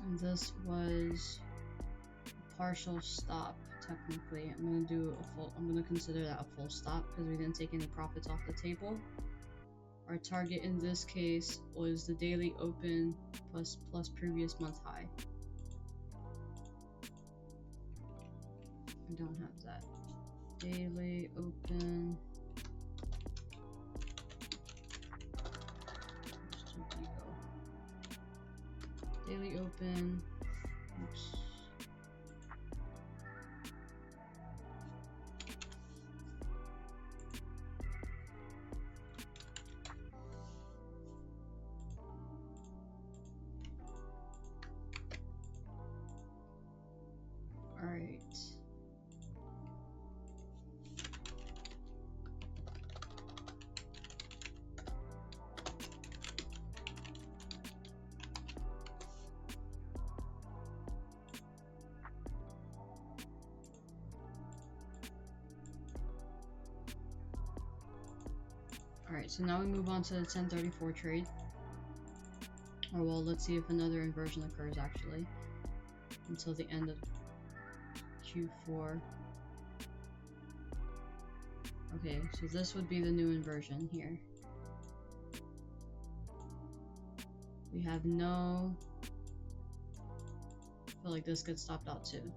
And this was a partial stop. Technically, I'm gonna consider that a full stop because we didn't take any profits off the table. Our target in this case was the daily open plus previous month high. I don't have that. Daily open. Daily open. Oops. All right. Alright, so now we move on to the 1034 trade. Or well, let's see if another inversion occurs actually. Until the end of Q4. Okay, so this would be the new inversion here. We have no... I feel like this gets stopped out too.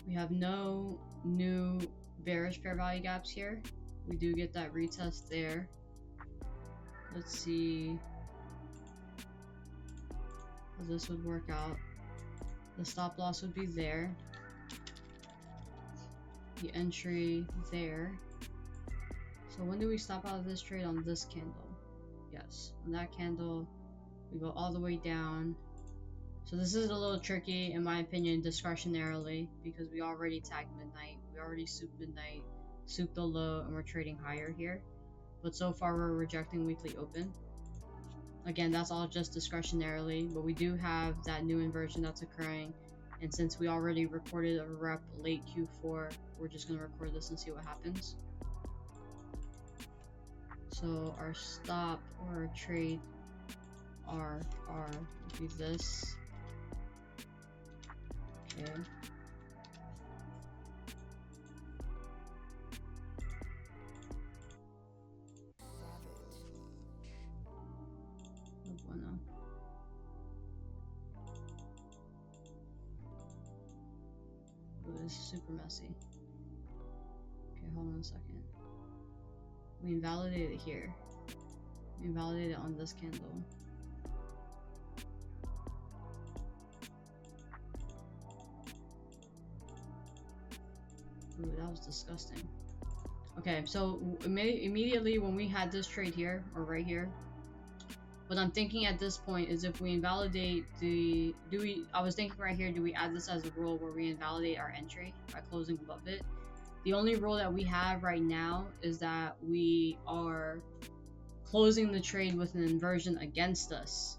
We have no new bearish fair value gaps here. We do get that retest there. Let's see how this would work out. The stop loss would be there. The entry there. So when do we stop out of this trade? On this candle. Yes, on that candle, we go all the way down. So this is a little tricky, in my opinion, discretionarily, because we already tagged midnight, we already souped midnight, souped the low, and we're trading higher here. But so far we're rejecting weekly open. Again, that's all just discretionarily, but we do have that new inversion that's occurring. And since we already recorded a rep late Q4, we're just going to record this and see what happens. So our stop or our trade R would be this. Okay. No bueno. Ooh, this is super messy. Okay, hold on a second. We invalidate it here. We invalidate it on this candle. Ooh, that was disgusting. Okay, so immediately when we had this trade here, or right here, what I'm thinking at this point is if we invalidate the, I was thinking right here, do we add this as a rule where we invalidate our entry by closing above it? The only rule that we have right now is that we are closing the trade with an inversion against us.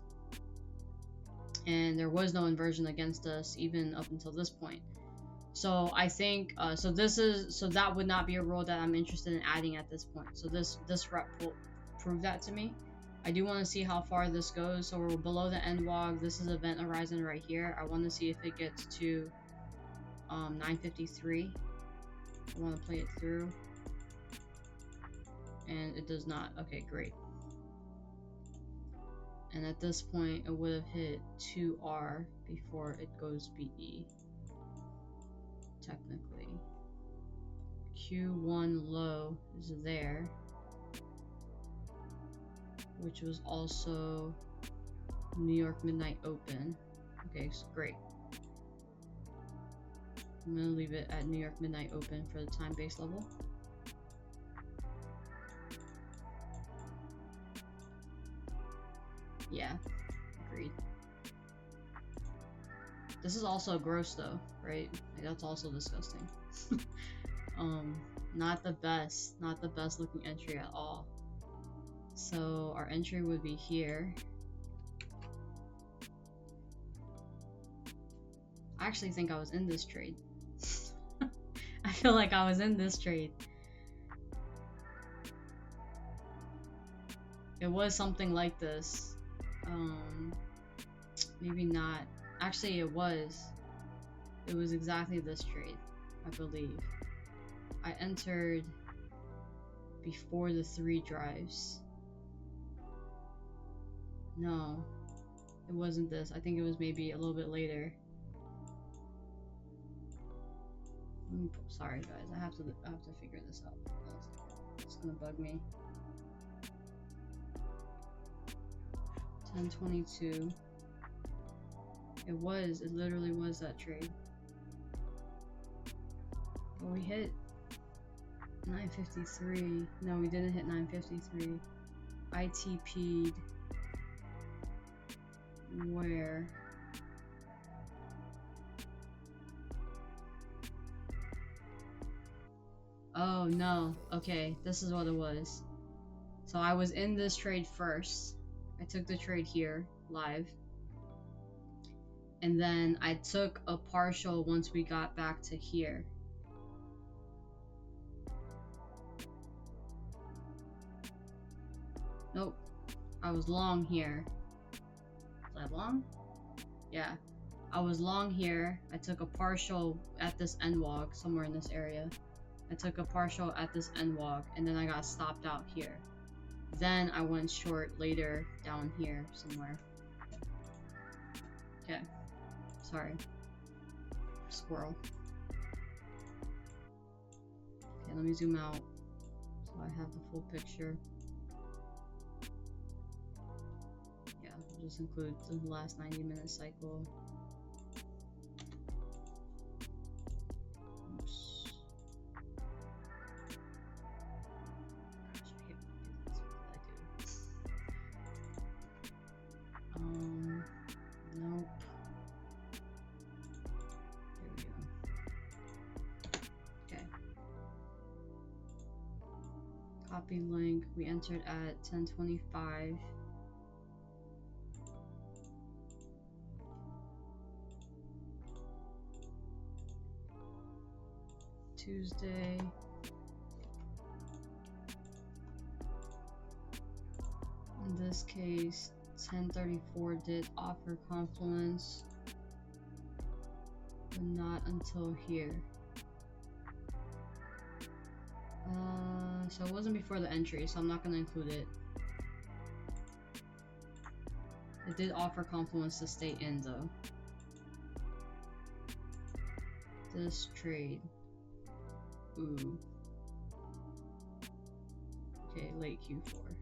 And there was no inversion against us even up until this point. So I think, so that would not be a rule that I'm interested in adding at this point. So this rep will prove that to me. I do want to see how far this goes. So we're below the end log. This is event horizon right here. I want to see if it gets to 953. I want to play it through. And it does not. Okay, great. And at this point, it would have hit 2R before it goes BE. Technically. Q1 low is there, which was also New York Midnight Open. Okay, so great. I'm gonna leave it at New York Midnight Open for the time base level. Yeah, agreed. This is also gross though, right? Like, that's also disgusting. Not the best looking entry at all. So our entry would be here. I actually think I was in this trade. I feel like I was in this trade. It was something like this. Maybe not. Actually, it was. It was exactly this trade, I believe. I entered before the 3 drives. No, it wasn't this. I think it was maybe a little bit later. Sorry guys, I have to figure this out. It's gonna bug me. 1022. It literally was that trade. But we hit 953. No, we didn't hit 953. ITP'd where? Oh no, okay, this is what it was. So I was in this trade first. I took the trade here, live. And then I took a partial once we got back to here. Nope, I was long here. Was I long? Yeah, I was long here. I took a partial at this end log, somewhere in this area. I took a partial at this end log, and then I got stopped out here. Then I went short later down here somewhere. Okay, sorry. Squirrel. Okay, let me zoom out so I have the full picture. Yeah, we'll just include the last 90-minute cycle. Oops. Copy link. We entered at 10:25. Tuesday. In this case, 10:34 did offer confluence, but not until here. So it wasn't before the entry, so I'm not going to include it. It did offer confluence to stay in though. This trade. Ooh. Okay, late Q4.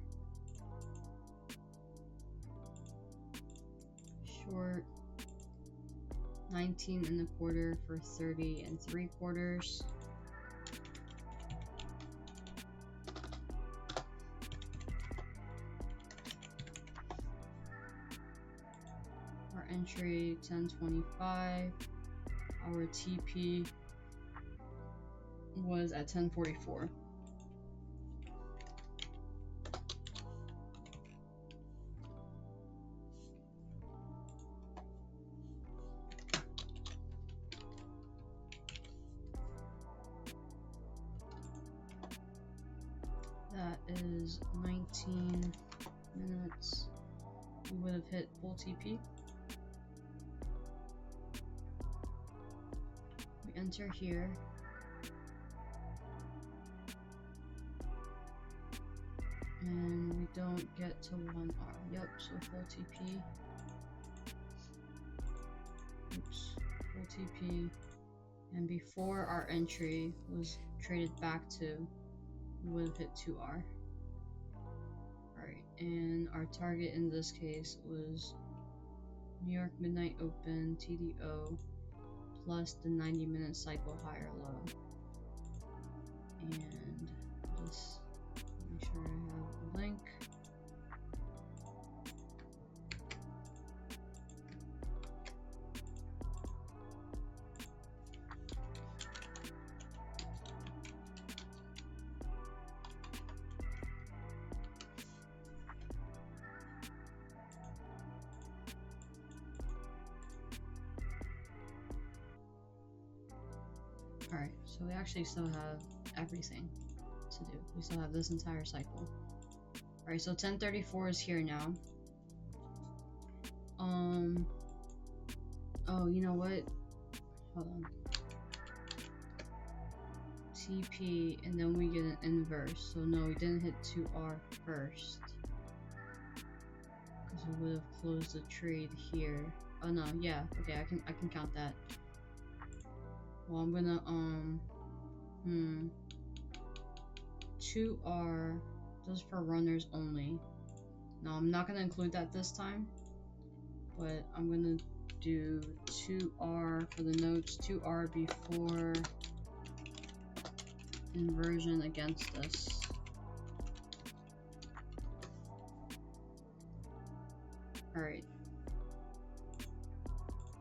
Short. 19 and a quarter for 30 and 3/4. Our entry 10:25. Our TP was at 10:44. That is 19 minutes. We would have hit full TP. We enter here. And we don't get to 1R. Yep, so full TP. Oops, full TP. And before our entry was traded back to, we would have hit 2R. Alright, and our target in this case was New York Midnight Open, TDO, plus the 90-minute cycle high or low. And just make sure I have a link. Alright, so we actually still have everything to do. We still have this entire cycle. Alright, so 10:34 is here now. Oh, you know what? Hold on. TP, and then we get an inverse. So no, we didn't hit 2R first. Because we would have closed the trade here. Oh no, yeah, okay, I can count that. Well, I'm gonna 2R, those for runners only. No, I'm not gonna include that this time, but I'm gonna do 2R for the notes, 2R before inversion against us. Alright.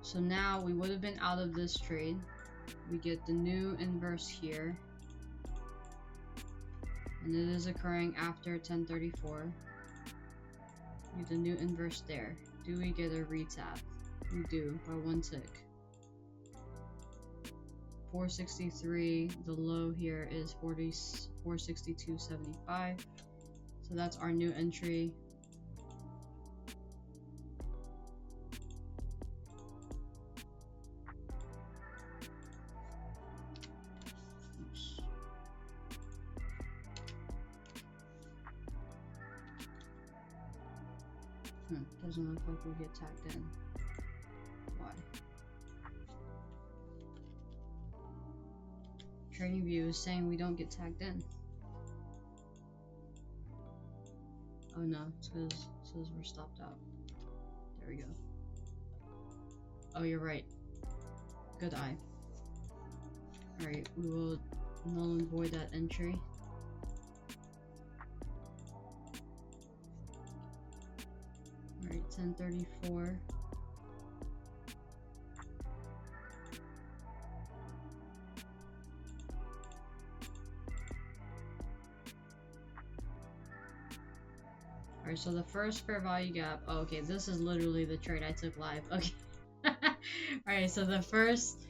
So now we would have been out of this trade. We get the new inverse here. And it is occurring after 10:34. We get the new inverse there. Do we get a retap? We do, by 1 tick. 463, the low here is 462.75. So that's our new entry. Doesn't look like we get tagged in. Why? Trading View is saying we don't get tagged in. Oh no, it's because it says we're stopped out. There we go. Oh, you're right. Good eye. Alright, we will null and void that entry. Alright, 10:34. Alright, so the first fair value gap. Oh, okay, this is literally the trade I took live. Okay. Alright, so the first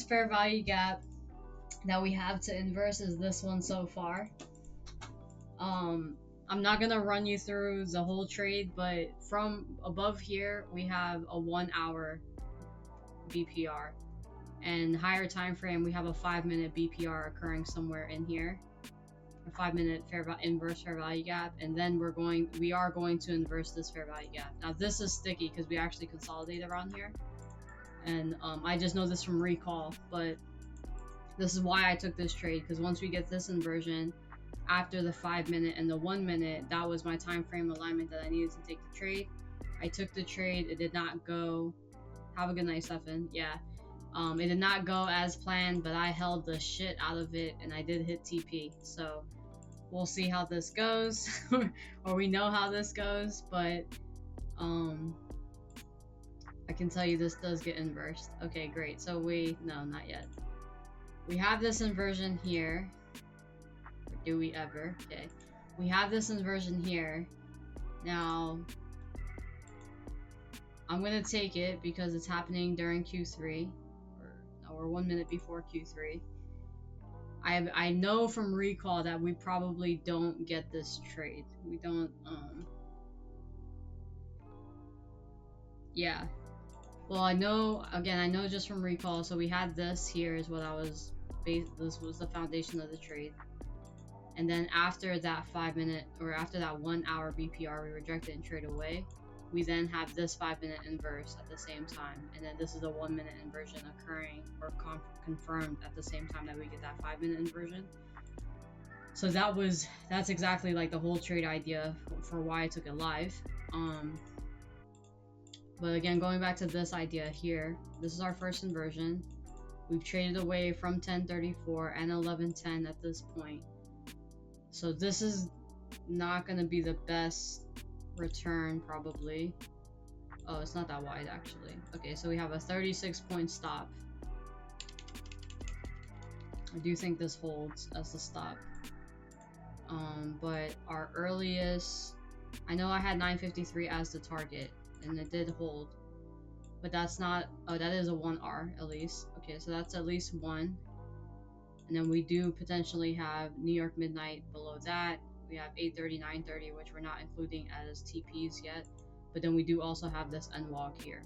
fair value gap that we have to inverse is this one so far. I'm not gonna run you through the whole trade, but from above here we have a 1 hour BPR, and higher time frame we have a 5-minute BPR occurring somewhere in here, a 5-minute inverse fair value gap, and then we are going to inverse this fair value gap. Now this is sticky because we actually consolidate around here, and I just know this from recall, but this is why I took this trade, because once we get this inversion after the 5-minute and the 1 minute, that was my time frame alignment that I needed to take the trade. I took the trade. It did not go. Have a good night, Stefan. Yeah. It did not go as planned, but I held the shit out of it, and I did hit TP. So we'll see how this goes, or we know how this goes, but I can tell you this does get inversed. Okay, great. So no, not yet. We have this inversion here. Or do we ever? Okay. We have this inversion here. Now, I'm going to take it because it's happening during Q3. Or 1 minute before Q3. I know from recall that we probably don't get this trade. We don't, yeah. Well, I know just from recall, so we had this here is what this was the foundation of the trade. And then after that 5-minute, or after that 1 hour BPR, we rejected and trade away. We then have this 5-minute inverse at the same time, and then this is a 1-minute inversion occurring or confirmed at the same time that we get that 5-minute inversion. So that's exactly like the whole trade idea for why I took it live. But again, going back to this idea here, this is our first inversion. We've traded away from 1034 and 1110 at this point. So this is not going to be the best return, probably. Oh, it's not that wide, actually. Okay, so we have a 36-point stop. I do think this holds as the stop. But our earliest... I know I had 953 as the target, and it did hold. But that's not... Oh, that is a 1R, at least. Okay, so that's at least 1. And then we do potentially have New York Midnight below that. We have 830, 930, which we're not including as TPs yet. But then we do also have this NWOG here.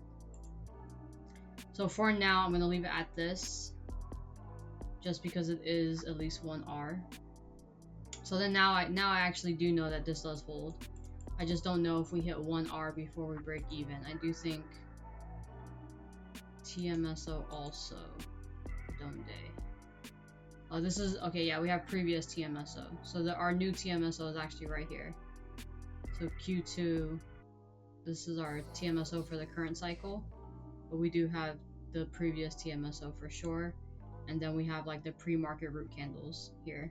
So for now, I'm going to leave it at this, just because it is at least 1R. So then now I actually do know that this does hold. I just don't know if we hit 1R before we break even. I do think TMSO also. Donde. Oh, this is, okay, yeah, we have previous TMSO. So our new TMSO is actually right here. So Q2, this is our TMSO for the current cycle. But we do have the previous TMSO for sure. And then we have like the pre-market root candles here.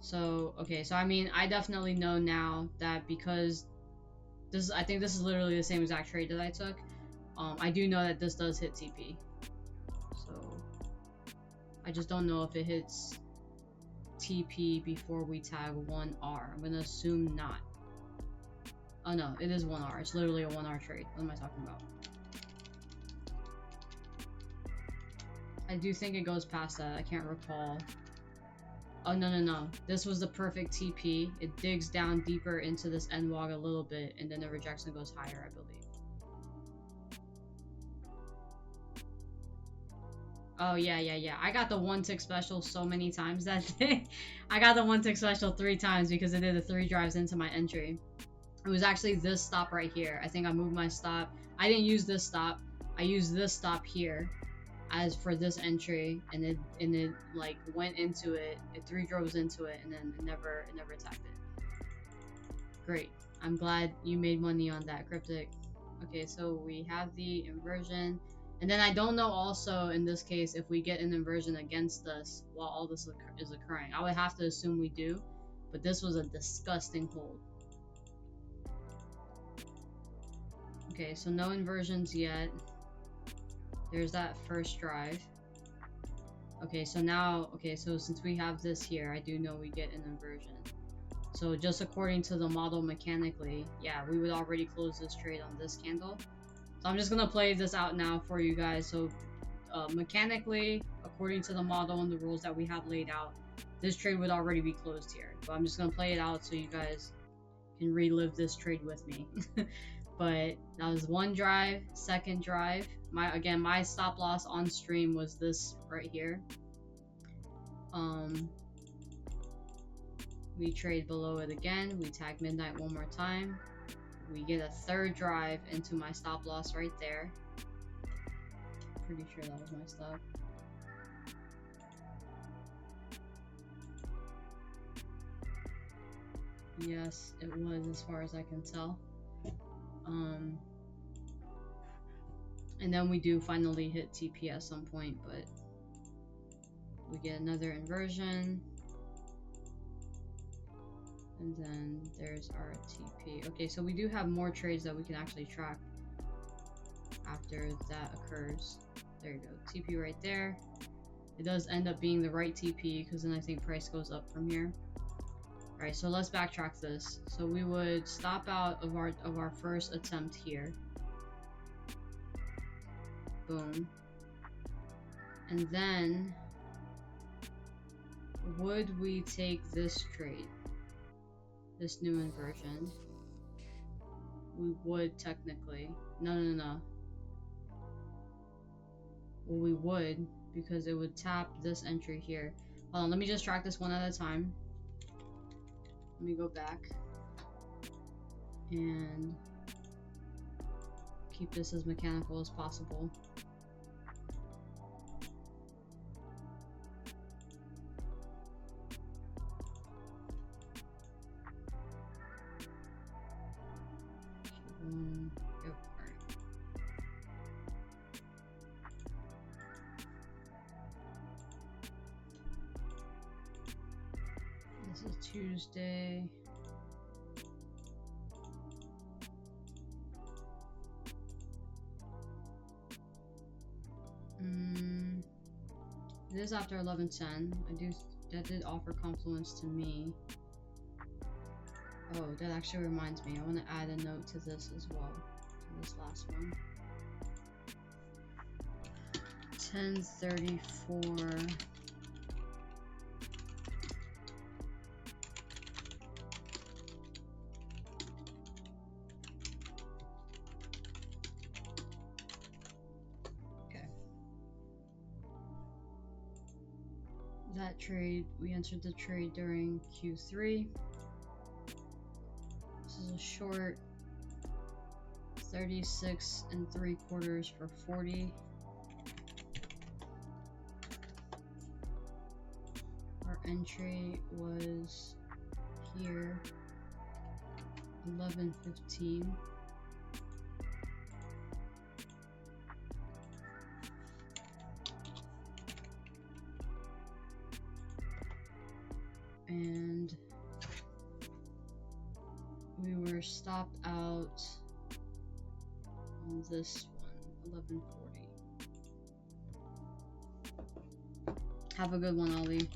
So, okay, so I mean, I definitely know now that because I think this is literally the same exact trade that I took. I do know that this does hit TP. So, I just don't know if it hits TP before we tag 1R. I'm gonna assume not. Oh no, it is 1R. It's literally a 1R trade. What am I talking about? I do think it goes past that. I can't recall. Oh, no. This was the perfect TP. It digs down deeper into this NWOG a little bit, and then the rejection goes higher, I believe. Oh, yeah. I got the 1-tick special so many times that day. I got the 1-tick special 3 times because it did the 3 drives into my entry. It was actually this stop right here. I think I moved my stop. I didn't use this stop. I used this stop here as for this entry, and it like went into it. It 3 droves into it, and then it never attacked it. Great. I'm glad you made money on that, Cryptic. Okay, so we have the inversion. And then I don't know also in this case if we get an inversion against us while all this is occurring. I would have to assume we do, but this was a disgusting hold. Okay, so no inversions yet. There's that first drive. Okay, so now, so since we have this here, I do know we get an inversion. So just according to the model mechanically, yeah, we would already close this trade on this candle. So I'm just gonna play this out now for you guys. So mechanically, according to the model and the rules that we have laid out, this trade would already be closed here. But I'm just gonna play it out so you guys can relive this trade with me. But that was one drive, second drive. My stop loss on stream was this right here. We trade below it again. We tag midnight one more time. We get a third drive into my stop loss right there. Pretty sure that was my stop. Yes, it was, as far as I can tell. And then we do finally hit TP at some point, but we get another inversion. And then there's our TP. Okay, so we do have more trades that we can actually track after that occurs. There you go, TP right there. It does end up being the right TP because then I think price goes up from here. Alright, so let's backtrack this. So we would stop out of our first attempt here. Boom. And then would we take this trade? This new inversion? We would technically. No. Well, we would, because it would tap this entry here. Hold on, let me just track this one at a time. Let me go back and keep this as mechanical as possible. Yep, alright. This is Tuesday. It is after 11:10. That did offer confluence to me. Oh, that actually reminds me. I want to add a note to this as well. To this last one. 10:34. Okay. That trade, we entered the trade during Q3. This is a short 36 3/4 for 40. Our entry was here 11:15. And we were stopped out on this one, 11:40. Have a good one, Ollie.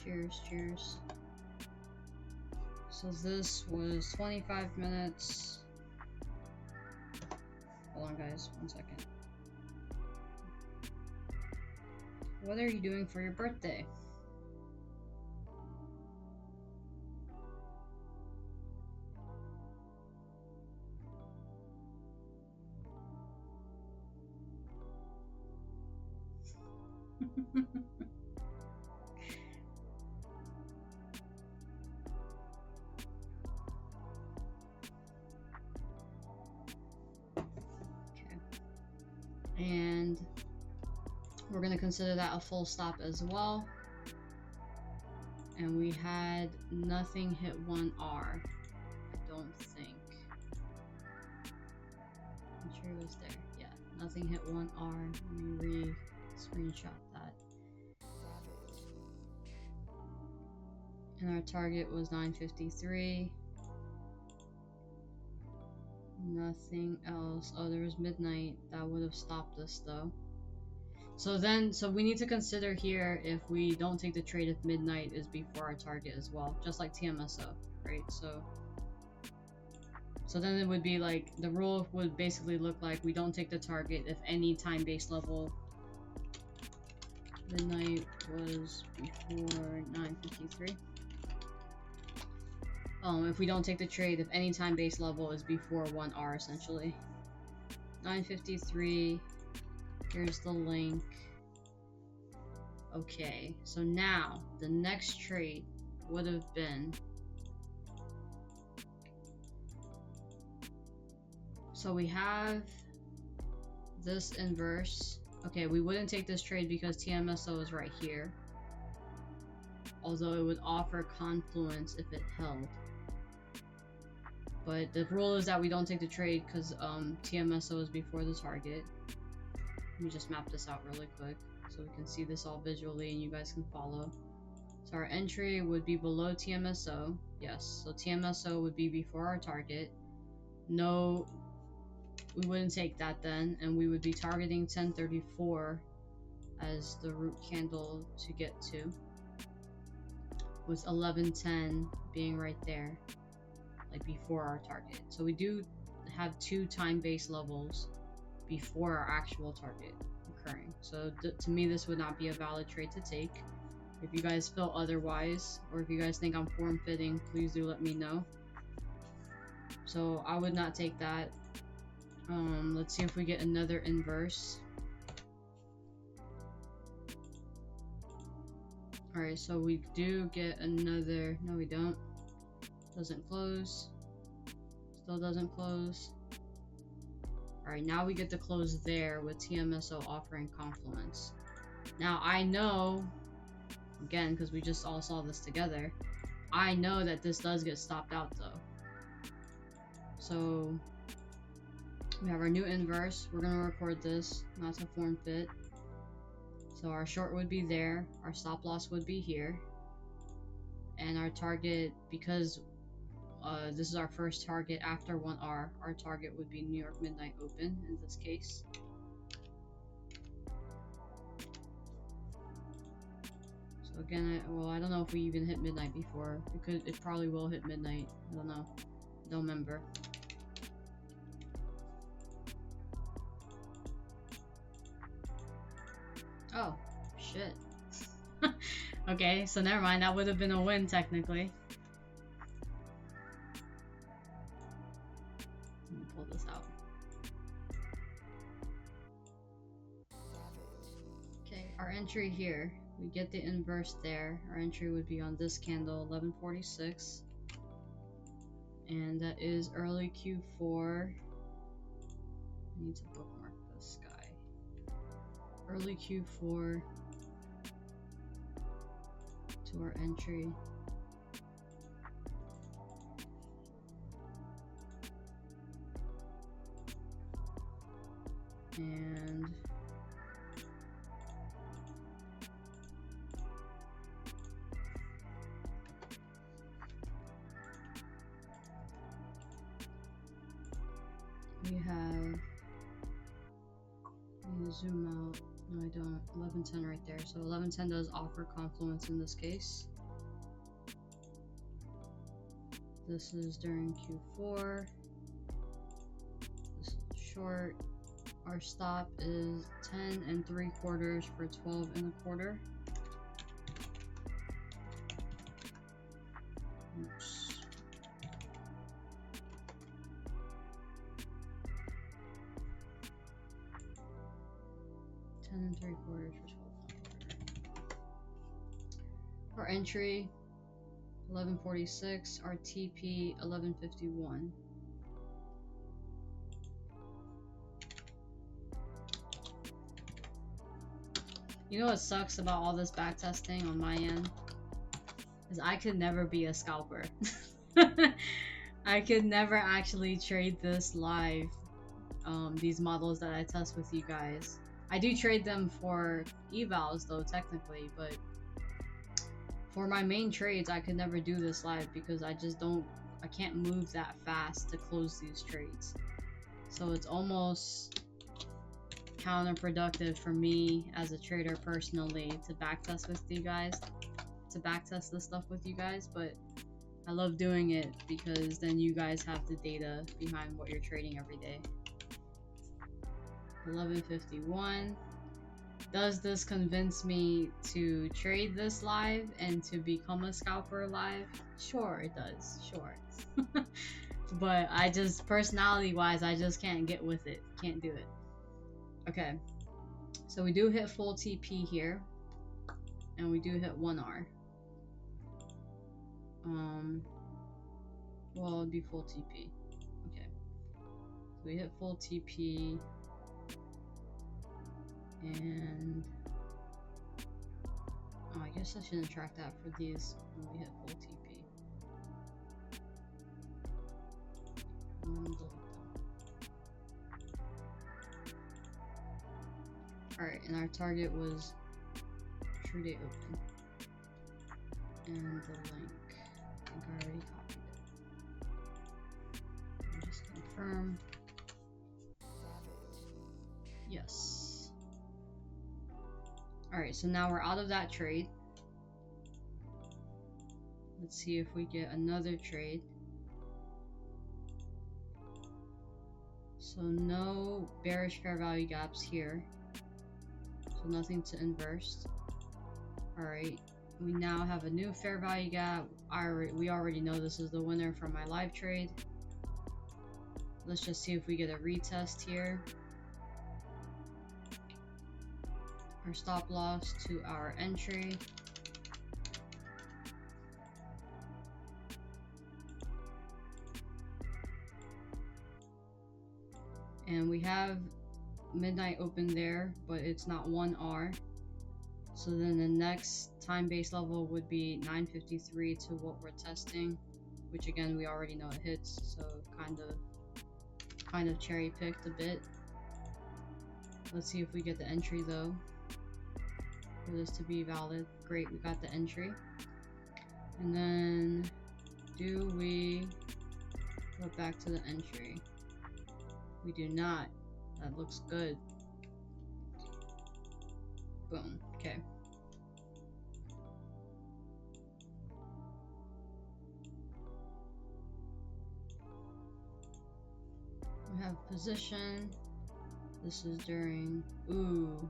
Cheers, cheers. So this was 25 minutes. Hold on, guys, 1 second. What are you doing for your birthday? And we're going to consider that a full stop as well. And we had nothing hit 1R. I don't think. I'm sure it was there. Yeah, nothing hit 1R. Let me re-screenshot that. And our target was 953. Nothing else. Oh, there was midnight. That would have stopped us though. So we need to consider here if we don't take the trade if midnight is before our target as well, just like TMSO, right? So then it would be like, the rule would basically look like we don't take the target if any time-based level midnight was before 9:53. If we don't take the trade if any time-based level is before 1R, essentially. 9:53. Here's the link. Okay, so now the next trade would have been, so we have this inverse. Okay, we wouldn't take this trade because TMSO is right here, although it would offer confluence if it held. But the rule is that we don't take the trade because TMSO is before the target. Let me just map this out really quick so we can see this all visually and you guys can follow. So our entry would be below TMSO. Yes, so TMSO would be before our target. No, we wouldn't take that then, and we would be targeting 1034 as the root candle to get to, with 1110 being right there, like before our target. So we do have two time-based levels before our actual target occurring. So to me, this would not be a valid trade to take. If you guys feel otherwise, or if you guys think I'm form-fitting, please do let me know. So I would not take that. Let's see if we get another inverse. Alright, so we do get another, no we don't. Doesn't close. Still doesn't close. Alright, now we get to close there with TMSO offering confluence. Now I know, again, because we just all saw this together, I know that this does get stopped out though. So we have our new inverse. We're going to record this, not to form fit. So our short would be there, our stop loss would be here, and our target, because this is our first target after 1R, our target would be New York Midnight Open in this case. So again, I don't know if we even hit midnight before. It probably will hit midnight. I don't know. Don't remember. Oh, shit. Okay, so never mind. That would have been a win, technically. Let me pull this out. Okay, our entry here. We get the inverse there. Our entry would be on this candle, 1146. And that is early Q4. I need to bookmark this guy. Early Q4 to our entry. And we have, let me zoom out. No, I don't. 1110 right there. So 1110 does offer confluence in this case. This is during Q4. This is short. Our stop is 10 3/4 for 12 1/4. Oops. And 3/4 for 12 1/4. Our entry 1146, our TP 1151. You know what sucks about all this backtesting on my end? Is I could never be a scalper. I could never actually trade this live, these models that I test with you guys. I do trade them for evals though, technically, but for my main trades, I could never do this live because I can't move that fast to close these trades. So it's almost counterproductive for me as a trader personally to backtest with you guys, to backtest this stuff with you guys, but I love doing it because then you guys have the data behind what you're trading every day. 11:51. Does this convince me to trade this live and to become a scalper live? Sure, it does. Sure. But I just, personality wise, I just can't get with it. Can't do it. Okay. So we do hit full TP here. And we do hit 1R. Well, it'd be full TP. Okay. So we hit full TP. And oh, I guess I shouldn't track that for these when we hit full TP. Alright, and our target was true day open. And the link, I think I already copied it. I'll just confirm. Yes. Alright, so now we're out of that trade. Let's see if we get another trade. So no bearish fair value gaps here. So nothing to inverse. Alright, we now have a new fair value gap. We already know this is the winner from my live trade. Let's just see if we get a retest here. Our stop loss to our entry. And we have midnight open there, but it's not 1R. So then the next time-based level would be 953 to what we're testing, which again we already know it hits, so kind of cherry-picked a bit. Let's see if we get the entry though. For this to be valid. Great, we got the entry. And then do we go back to the entry? We do not. That looks good. Boom. Okay. We have position. This is during. Ooh.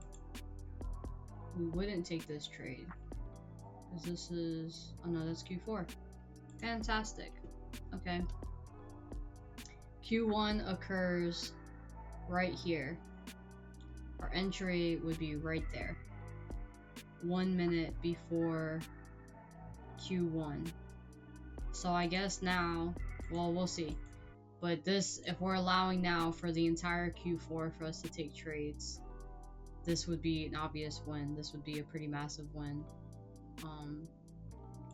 We wouldn't take this trade. Because this is. Oh no, that's Q4. Fantastic. Okay. Q1 occurs right here. Our entry would be right there. 1 minute before Q1. So I guess now, well, we'll see. But this, if we're allowing now for the entire Q4 for us to take trades, this would be an obvious win. This would be a pretty massive win.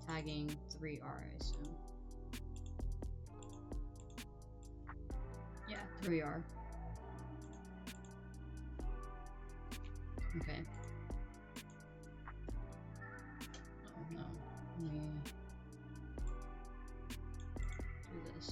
Tagging 3R, I assume. Yeah, 3R. Okay. Oh no. Let me do this.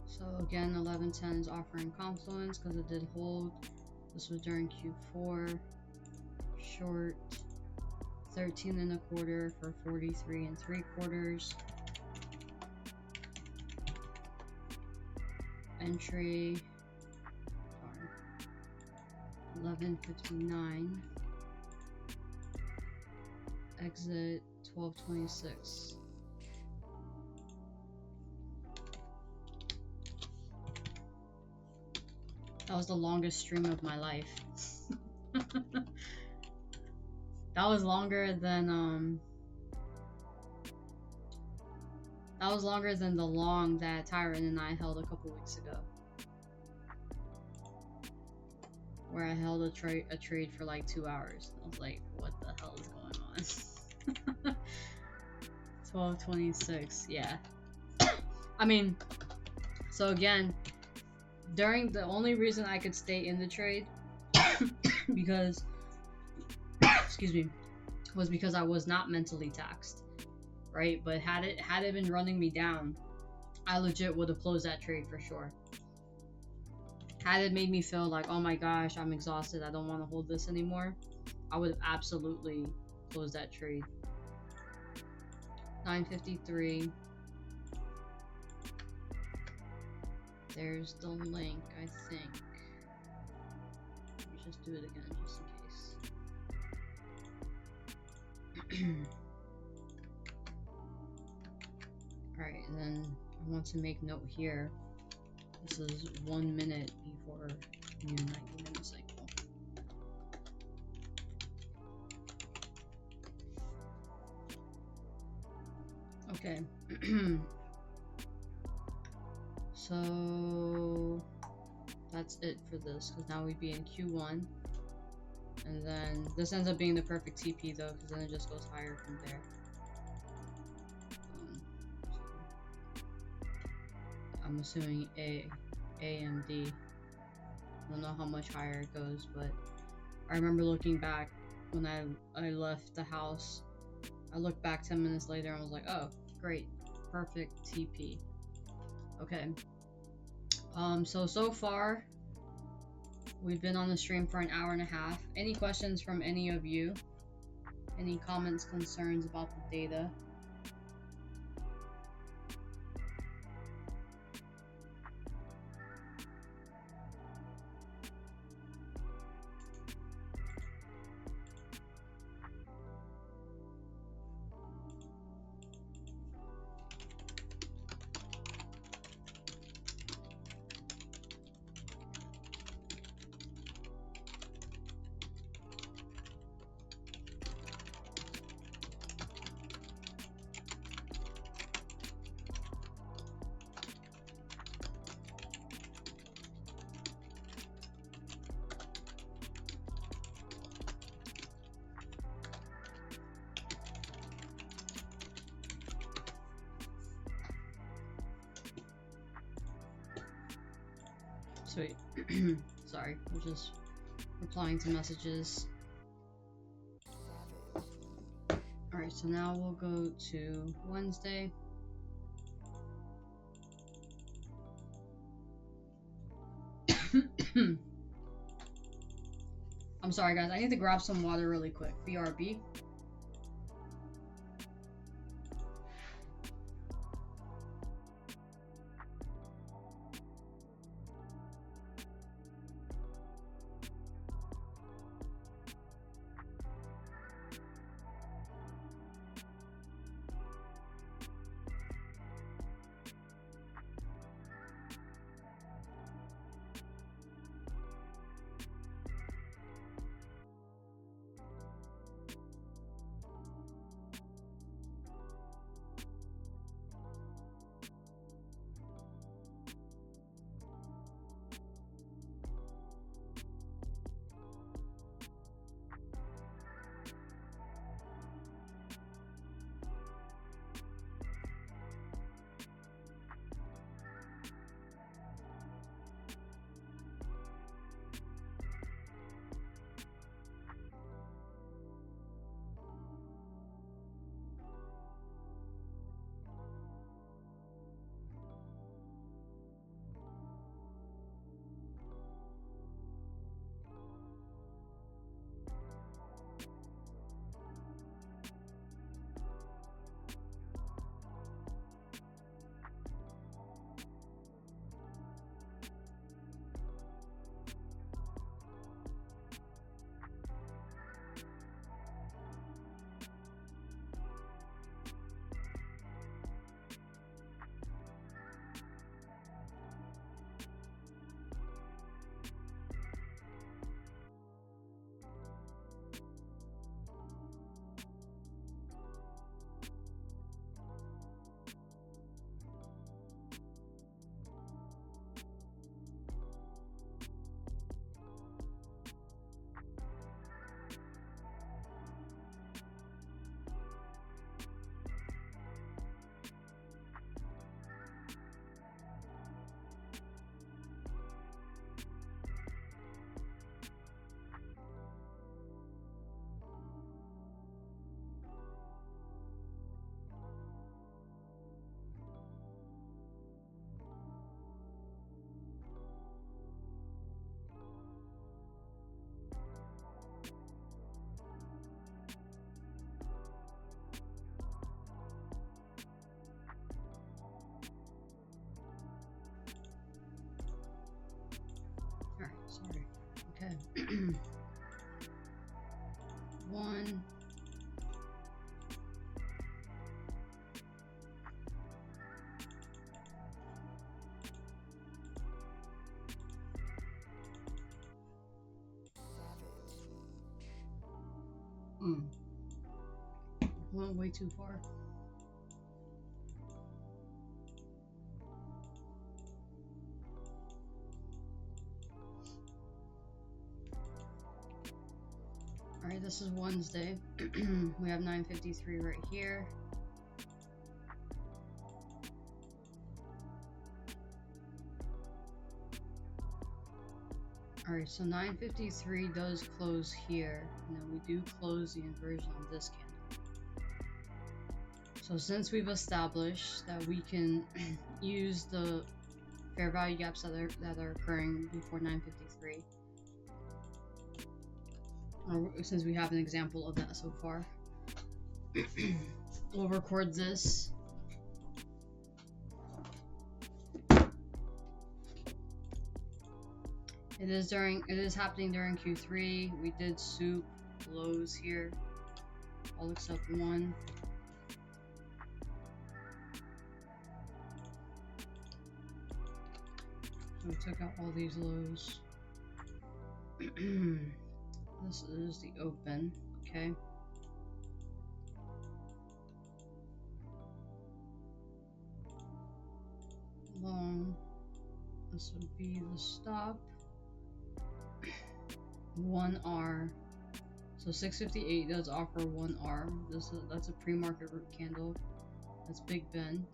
So again, 1110 is offering confluence because it did hold. This was during Q4. Short 13 and a quarter for 43 and 3/4. Entry 11:59. Exit 12:26. That was the longest stream of my life. That was longer than the long that Tyron and I held a couple weeks ago. Where I held a trade for like 2 hours. I was like, what the hell is going on? 12:26, yeah. I mean, So again, during the only reason I could stay in the trade because excuse me, was because I was not mentally taxed, right? But had it been running me down, I legit would have closed that trade for sure. Had it made me feel like, oh my gosh, I'm exhausted, I don't want to hold this anymore, I would have absolutely closed that trade. 953. There's the link, I think. Let me just do it again, just in case. Alright, and then I want to make note here. This is 1 minute before new 90-minute cycle. Okay. So that's it for this, because now we'd be in Q1. And then this ends up being the perfect TP though, because then it just goes higher from there. I'm assuming A and D. I don't know how much higher it goes, but I remember looking back when I left the house. I looked back 10 minutes later and was like, oh, great, perfect TP. Okay. So far, we've been on the stream for an hour and a half. Any questions from any of you? Any comments, concerns about the data? Sweet. Sorry, I'm just replying to messages. Alright, so now we'll go to Wednesday. I'm sorry guys, I need to grab some water really quick. BRB. Sorry. Okay. 1. Went way too far. Alright, this is Wednesday. We have 9:53 right here. Alright, so 9:53 does close here. And then we do close the inversion on this candle. So since we've established that we can use the fair value gaps that are occurring before 9:53, since we have an example of that so far, we'll record this. It is happening during Q3. We did soup lows here, all except one. So we took out all these lows. This is the open, okay? Long. This would be the stop. 1R. So 658 does offer 1R. That's a pre-market root candle. That's Big Ben.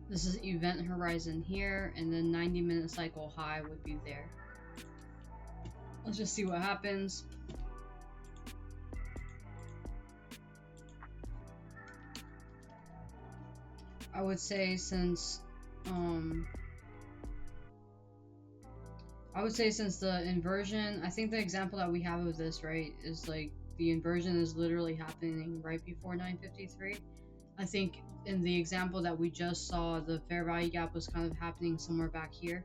This is event horizon here, and then 90-minute cycle high would be there. Let's just see what happens. I would say since the inversion, I think the example that we have of this, right, is like the inversion is literally happening right before 9:53. I think in the example that we just saw, the fair value gap was kind of happening somewhere back here.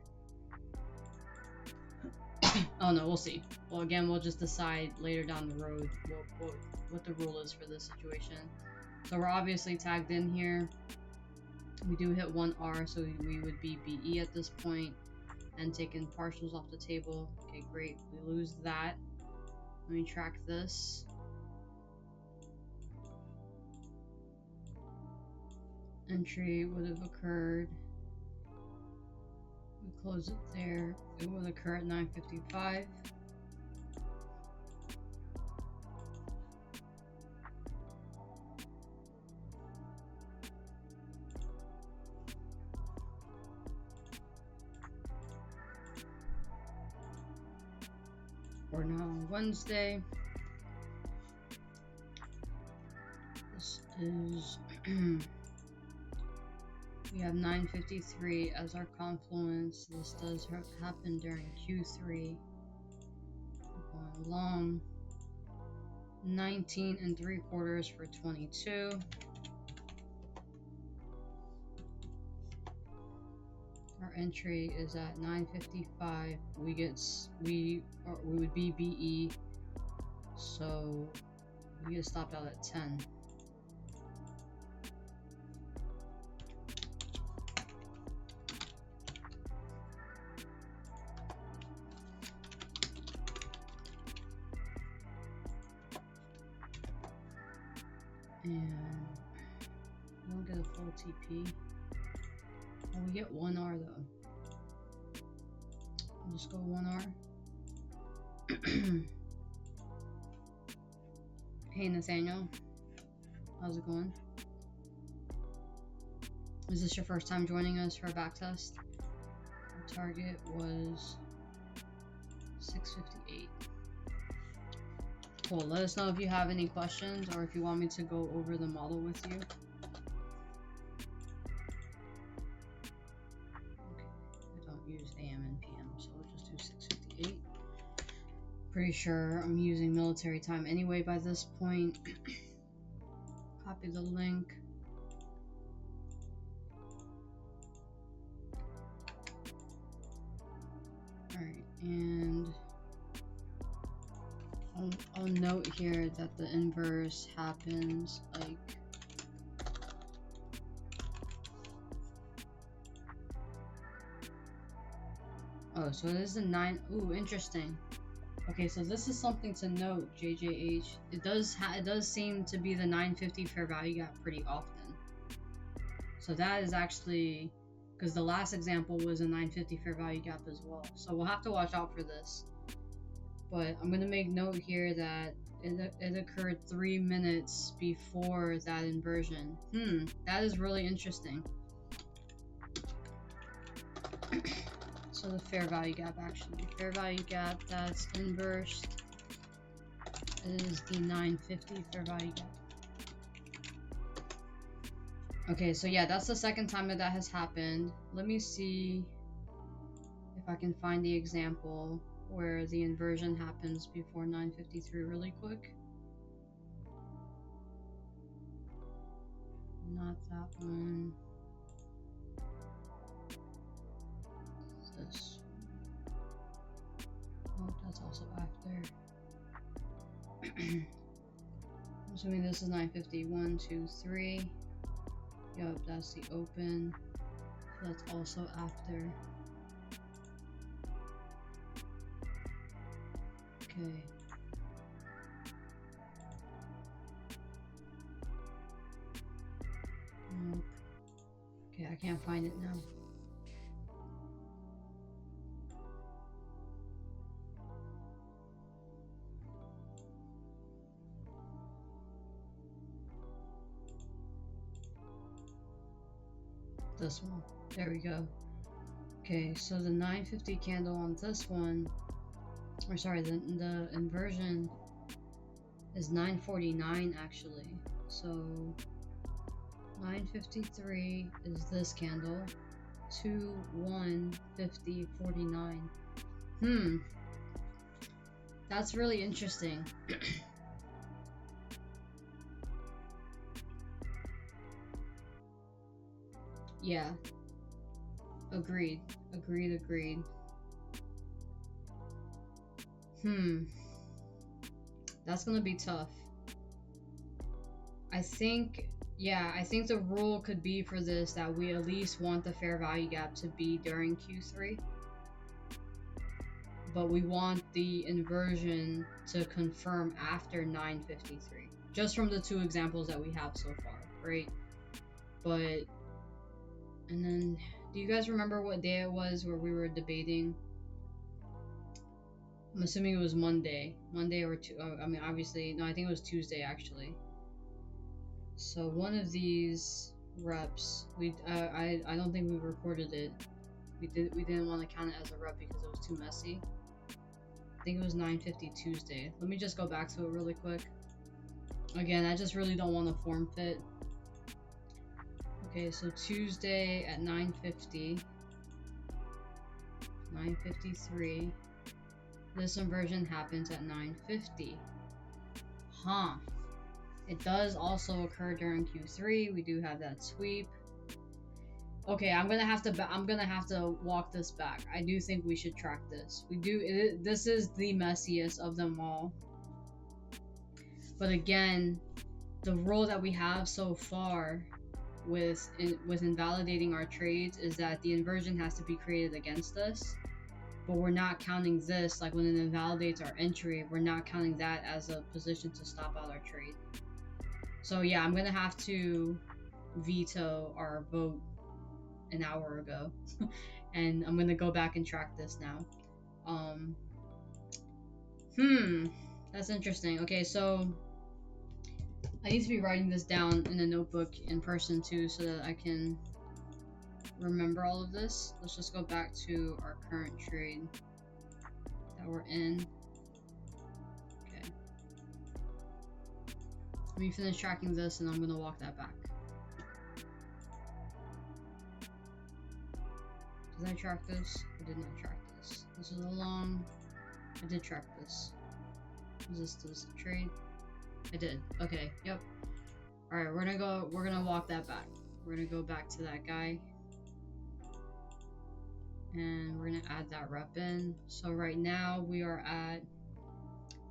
Oh no, we'll see. Well, again, we'll just decide later down the road what the rule is for this situation. So we're obviously tagged in here. We do hit 1R, so we would be BE at this point and taking partials off the table. Okay, great. We lose that. Let me track this. Entry would have occurred. We close it there. It would occur at 9:55. We're now on Wednesday. This is we have 9:53 as our confluence. This does happen during Q3. Going long. 19 3/4 for 22. Our entry is at 9:55. We would be BE, so we get stopped out at 10. And we don't get a full TP. Oh, we get 1R though. I'll just go 1R. Hey Nathaniel, how's it going? Is this your first time joining us for a backtest? Our target was 658. Cool. Let us know if you have any questions or if you want me to go over the model with you. Use AM and PM, so we'll just do 658. Pretty sure I'm using military time anyway by this point. Copy the link. Alright, and I'll note here that the inverse happens like oh, so it is the 9. Ooh, interesting. Okay, so this is something to note, JJH. It does seem to be the 950 fair value gap pretty often. So that is actually because the last example was a 950 fair value gap as well. So we'll have to watch out for this. But I'm gonna make note here that it occurred 3 minutes before that inversion. That is really interesting. So the fair value gap, actually, fair value gap that's inversed is the 950 fair value gap. Okay, so yeah, that's the second time that has happened. Let me see if I can find the example where the inversion happens before 953 really quick. Not that one. This. Oh, that's also after. I'm assuming this is 950. 1, 2, 3. Yup, that's the open. So that's also after. Okay. Nope. Okay, I can't find it now. This one. There we go. Okay, so the 950 candle on this one, or sorry, the inversion is 949 actually. So 953 is this candle. 2, 1, 50, 49. That's really interesting. Yeah. Agreed. That's gonna be tough. I think the rule could be for this that we at least want the fair value gap to be during Q3. But we want the inversion to confirm after 953. Just from the 2 examples that we have so far, right? But, and then, do you guys remember what day it was where we were debating? I'm assuming it was Monday or I mean, obviously, no, I think it was Tuesday actually. So one of these reps, I don't think we recorded it. We didn't want to count it as a rep because it was too messy. I think it was 950 Tuesday. Let me just go back to it really quick. Again, I just really don't want to form fit. Okay, so Tuesday at 950, 953. This inversion happens at 950. Huh. It does also occur during Q3. We do have that sweep. Okay, I'm gonna have to walk this back. I do think we should track this. This is the messiest of them all. But again, the rule that we have so far with invalidating our trades is that the inversion has to be created against us. But we're not counting this, like when it invalidates our entry, we're not counting that as a position to stop out our trade. So yeah, I'm gonna have to veto our vote an hour ago. And I'm gonna go back and track this now. That's interesting. Okay, so I need to be writing this down in a notebook in person too so that I can remember all of this. Let's just go back to our current trade that we're in. Okay. Let me finish tracking this and I'm gonna walk that back. Did I track this? I did not track this. This is a long... I did track this. Is this trade? I did. Okay, yep. Alright, we're gonna walk that back. We're gonna go back to that guy. and we're gonna add that rep in. So right now we are at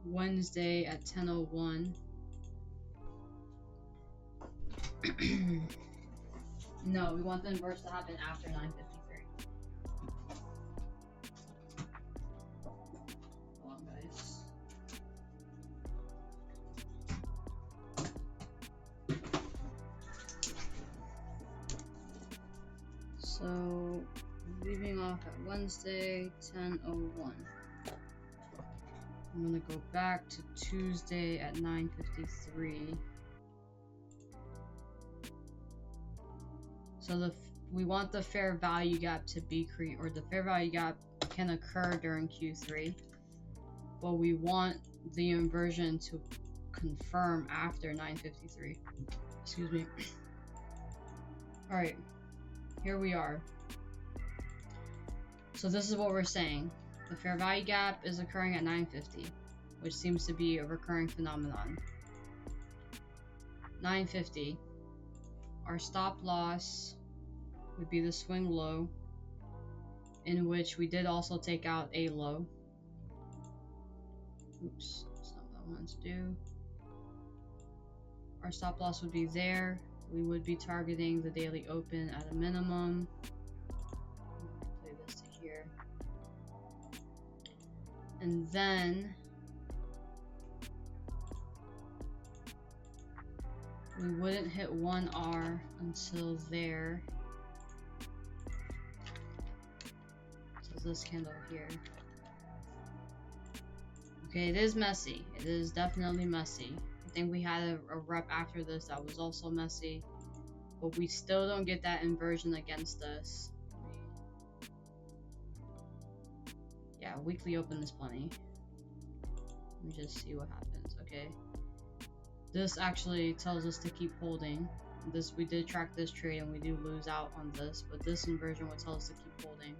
Wednesday at 10:01. No, we want the inverse to happen after 9:53. Hold on, guys. So leaving off at Wednesday 10:01. I'm gonna go back to Tuesday at 9:53. So we want the fair value gap to be or the fair value gap can occur during Q3, but we want the inversion to confirm after 9:53. Excuse me. All right, here we are. So this is what we're saying. The fair value gap is occurring at 9:50, which seems to be a recurring phenomenon. 9:50. Our stop loss would be the swing low, in which we did also take out a low. Oops, that's not what I wanted to do. Our stop loss would be there. We would be targeting the daily open at a minimum. Play this to here. And then we wouldn't hit 1R until there. So this candle here. Okay, it is messy. It is definitely messy. I think we had a rep after this that was also messy, but we still don't get that inversion against us. Yeah, weekly open is plenty. Let me just see what happens. Okay, this actually tells us to keep holding. This, we did track this trade and we do lose out on this, but this inversion would tell us to keep holding.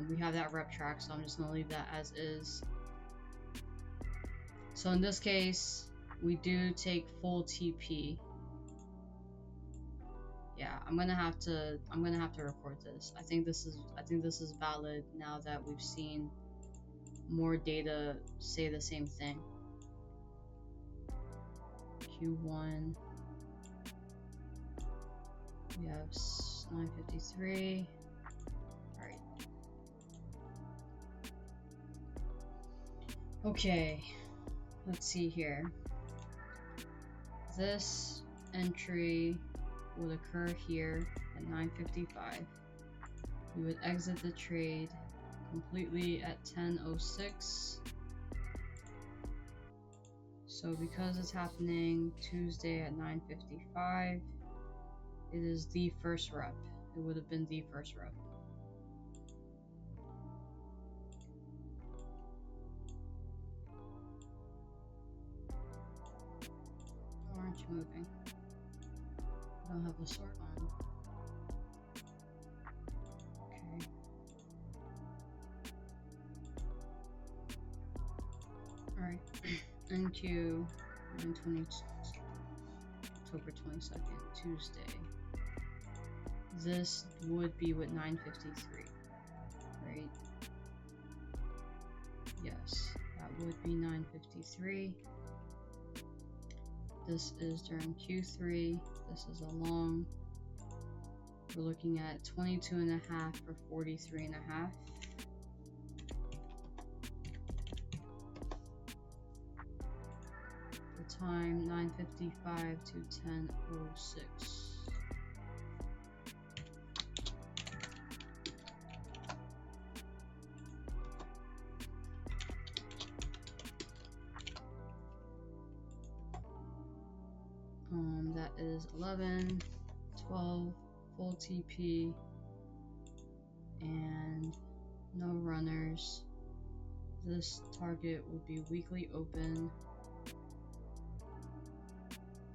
We have that rep track, so I'm just gonna leave that as is. So in this case, we do take full TP. Yeah, I'm gonna have to record this. I think this is valid now that we've seen more data say the same thing. Q1. We have 9:53. All right. Okay. Let's see here. This entry would occur here at 9:55. We would exit the trade completely at 10:06. So because it's happening Tuesday at 9:55, it is the first rep. It would have been the first rep. Why aren't you moving? I don't have the sort on. Okay. Alright. NQ 9/20, October 22nd, Tuesday. This would be with 9:53, right? Yes, that would be 9:53. This is during Q3. This is a long. We're looking at 22.5 for 43.5. The time 9:55 to 10:06. That is 11, 12, full TP, and no runners. This target would be weekly open,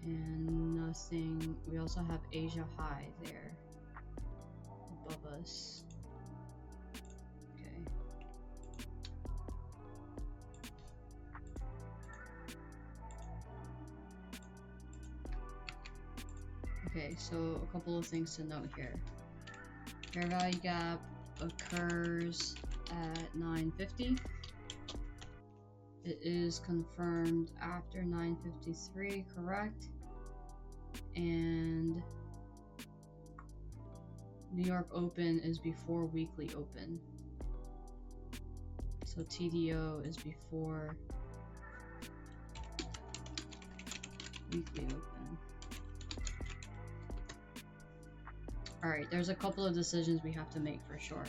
and nothing. We also have Asia high there above us. Okay, so a couple of things to note here. Fair value gap occurs at 9:50. It is confirmed after 9:53, correct? And New York Open is before weekly open. So TDO is before weekly open. Alright, there's a couple of decisions we have to make for sure.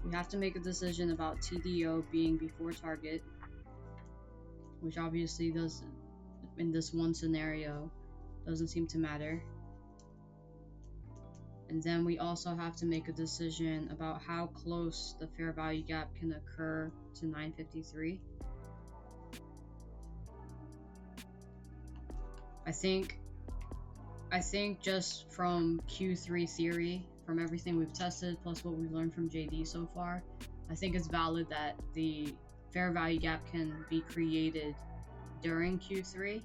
We have to make a decision about TDO being before target, which obviously doesn't, in this one scenario, doesn't seem to matter. And then we also have to make a decision about how close the fair value gap can occur to 9:53. I think just from Q3 theory, from everything we've tested, plus what we've learned from JD so far, I think it's valid that the fair value gap can be created during Q3,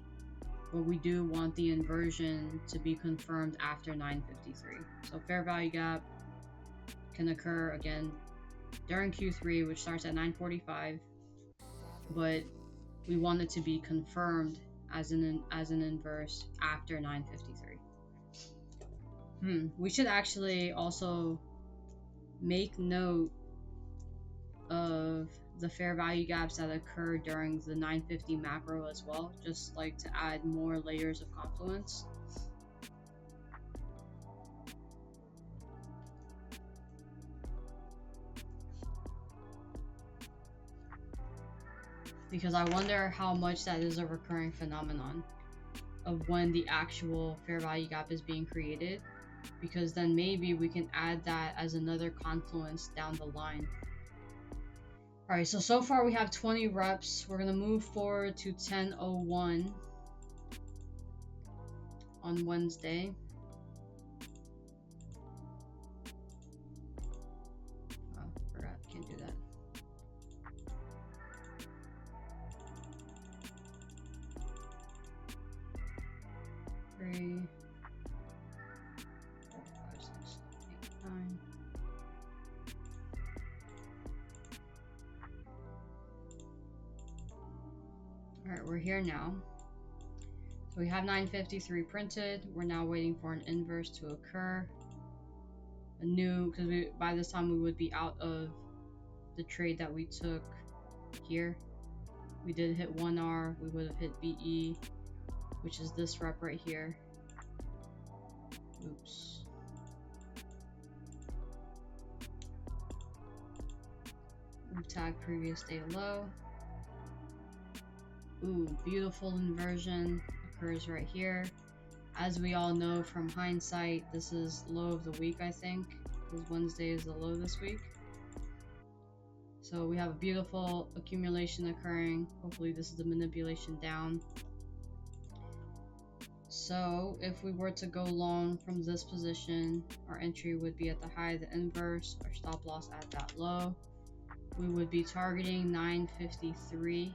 but we do want the inversion to be confirmed after 9:53. So fair value gap can occur again during Q3, which starts at 9:45, but we want it to be confirmed as an inverse after 9:53. We should actually also make note of the fair value gaps that occur during the 9:50 macro as well, just like to add more layers of confluence. Because I wonder how much that is a recurring phenomenon of when the actual fair value gap is being created, because then maybe we can add that as another confluence down the line. Alright, so far we have 20 reps. We're going to move forward to 10:01 on Wednesday. Oh, forgot, can't do that. Three, 4, 5, 6, 8, 9. Alright, we're here now. So we have 9:53 printed. We're now waiting for an inverse to occur. A new, because by this time we would be out of the trade that we took here. We did hit 1R. We would have hit BE, which is this rep right here. Oops. Move tag previous day low. Ooh, beautiful inversion occurs right here. As we all know from hindsight, this is low of the week, I think, because Wednesday is the low this week. So we have a beautiful accumulation occurring. Hopefully this is the manipulation down. So if we were to go long from this position, our entry would be at the high of the inverse, our stop loss at that low. We would be targeting 9:53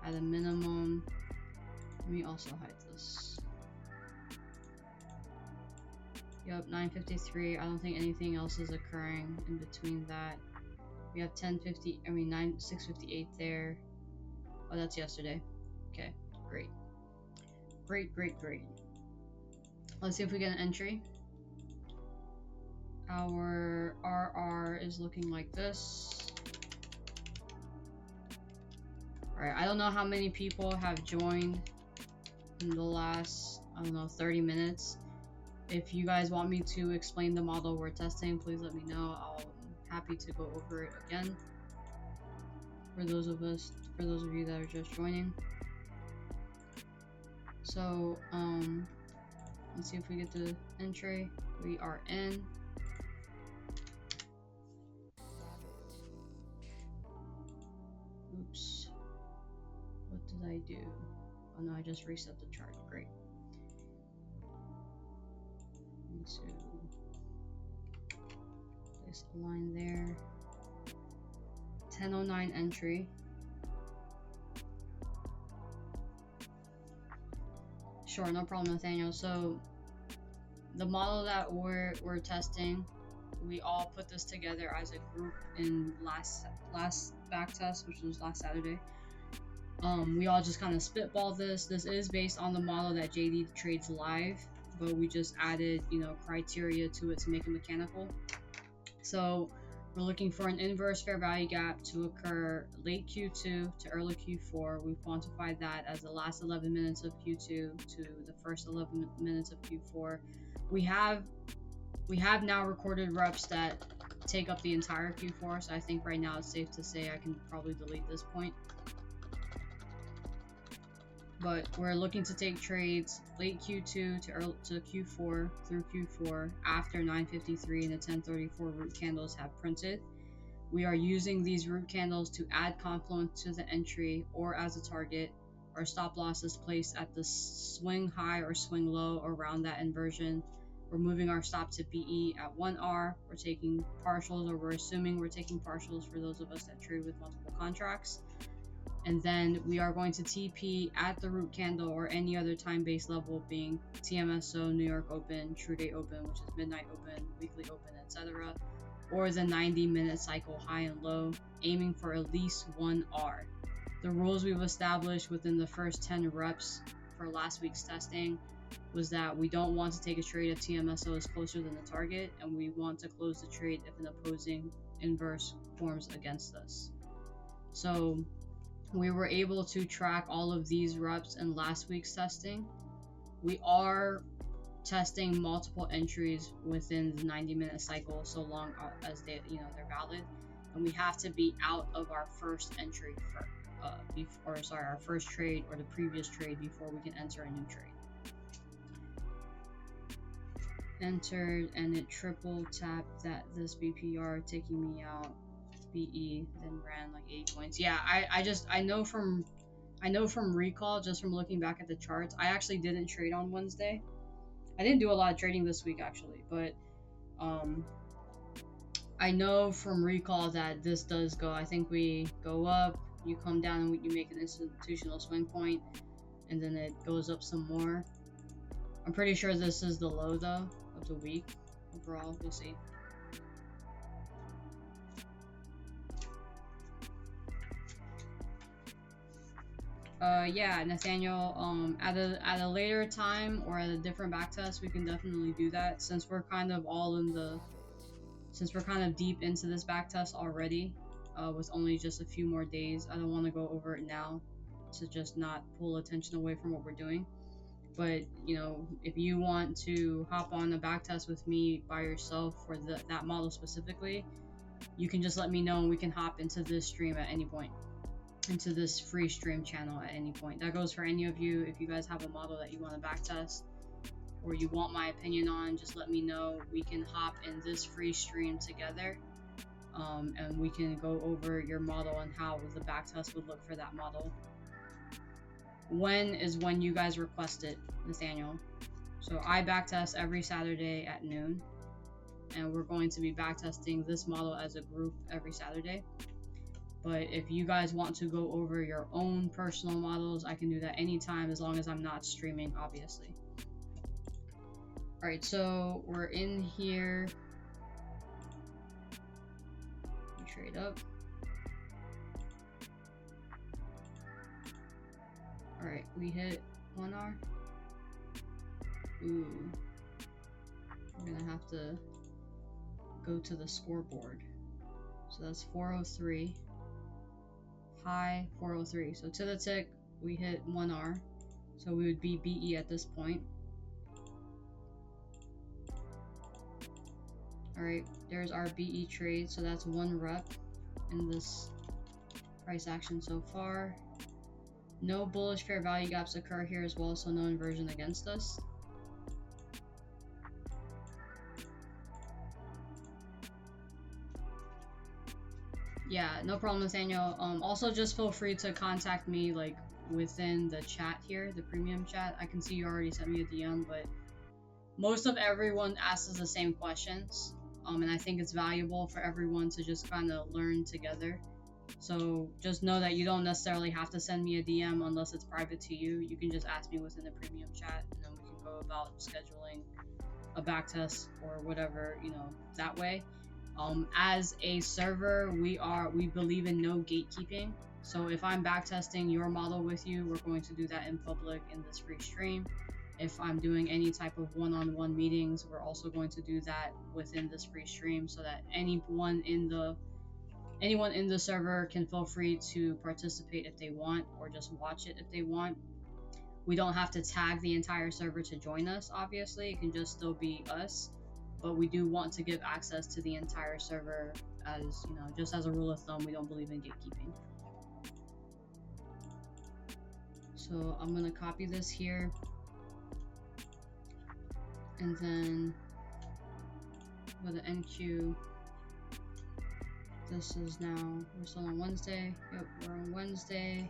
at a minimum. Let me also hide this. Yep, 9:53. I don't think anything else is occurring in between that. We have 6:58 there. Oh, that's yesterday. Okay, great. Great. Let's see if we get an entry. Our RR is looking like this. Alright, I don't know how many people have joined in the last, 30 minutes. If you guys want me to explain the model we're testing, please let me know. I'm happy to go over it again. For those of you that are just joining. So, let's see if we get the entry. We are in. Oops. What did I do? Oh no, I just reset the chart. Great. Need to place a line there. 10:09 entry. Sure, no problem, Nathaniel. So the model that we're testing we all put this together as a group in last backtest, which was last Saturday. We all just kind of spitball this. This is based on the model that JD trades live, but we just added, criteria to it to make it mechanical. So we're looking for an inverse fair value gap to occur late Q2 to early Q4. We've quantified that as the last 11 minutes of Q2 to the first 11 minutes of Q4. We have now recorded reps that take up the entire Q4, so I think right now it's safe to say I can probably delete this point. But we're looking to take trades late Q2 to Q4 through Q4 after 9:53 and the 10:34 root candles have printed. We are using these root candles to add confluence to the entry or as a target. Our stop loss is placed at the swing high or swing low around that inversion. We're moving our stop to BE at 1R. We're taking partials, or we're assuming we're taking partials for those of us that trade with multiple contracts. And then we are going to TP at the root candle or any other time-based level, being TMSO, New York Open, True Day Open, which is midnight open, weekly open, etc., or the 90-minute cycle high and low, aiming for at least 1R. The rules we've established within the first 10 reps for last week's testing was that we don't want to take a trade if TMSO is closer than the target, and we want to close the trade if an opposing inverse forms against us. So we were able to track all of these reps in last week's testing. We are testing multiple entries within the 90-minute cycle, so long as they're valid, and we have to be out of our first entry our first trade or the previous trade before we can enter a new trade. Entered, and it triple tapped this BPR, taking me out. BE, then ran like 8 points. Yeah, I know from recall, just from looking back at the charts. I actually didn't trade on Wednesday. I didn't do a lot of trading this week actually, but I know from recall that this does go. I think we go up, you come down, and you make an institutional swing point, and then it goes up some more. I'm pretty sure this is the low though of the week overall. We'll see. Yeah, Nathaniel, at a later time or at a different backtest, we can definitely do that, since we're kind of deep into this backtest already, with only just a few more days. I don't want to go over it now to just not pull attention away from what we're doing. But, if you want to hop on a backtest with me by yourself for that model specifically, you can just let me know and we can hop into this stream at any point. Into this free stream channel at any point. That goes for any of you. If you guys have a model that you want to backtest or you want my opinion on, just let me know. We can hop in this free stream together, and we can go over your model and how the backtest would look for that model. When you guys request it, Nathaniel. So I backtest every Saturday at noon, and we're going to be backtesting this model as a group every Saturday. But if you guys want to go over your own personal models, I can do that anytime, as long as I'm not streaming, obviously. Alright, so we're in here. We trade up. Alright, we hit 1R. Ooh. We're gonna have to go to the scoreboard. So that's 403. High 403. So to the tick, we hit 1R. So we would be BE at this point. Alright, there's our BE trade. So that's 1 rep in this price action so far. No bullish fair value gaps occur here as well, so no inversion against us. Yeah, no problem, Nathaniel. Also, just feel free to contact me within the chat here, the premium chat. I can see you already sent me a DM, but most of everyone asks the same questions, and I think it's valuable for everyone to just kind of learn together. So just know that you don't necessarily have to send me a DM unless it's private to you. You can just ask me within the premium chat, and then we can go about scheduling a backtest or whatever, that way. As a server, we believe in no gatekeeping. So if I'm backtesting your model with you, we're going to do that in public in this free stream. If I'm doing any type of one-on-one meetings, we're also going to do that within this free stream, so that anyone in the server can feel free to participate if they want, or just watch it if they want. We don't have to tag the entire server to join us, obviously. It can just still be us, but we do want to give access to the entire server, as just as a rule of thumb. We don't believe in gatekeeping. So I'm gonna copy this here, and then with the NQ, this is now, we're still on Wednesday. Yep, we're on Wednesday.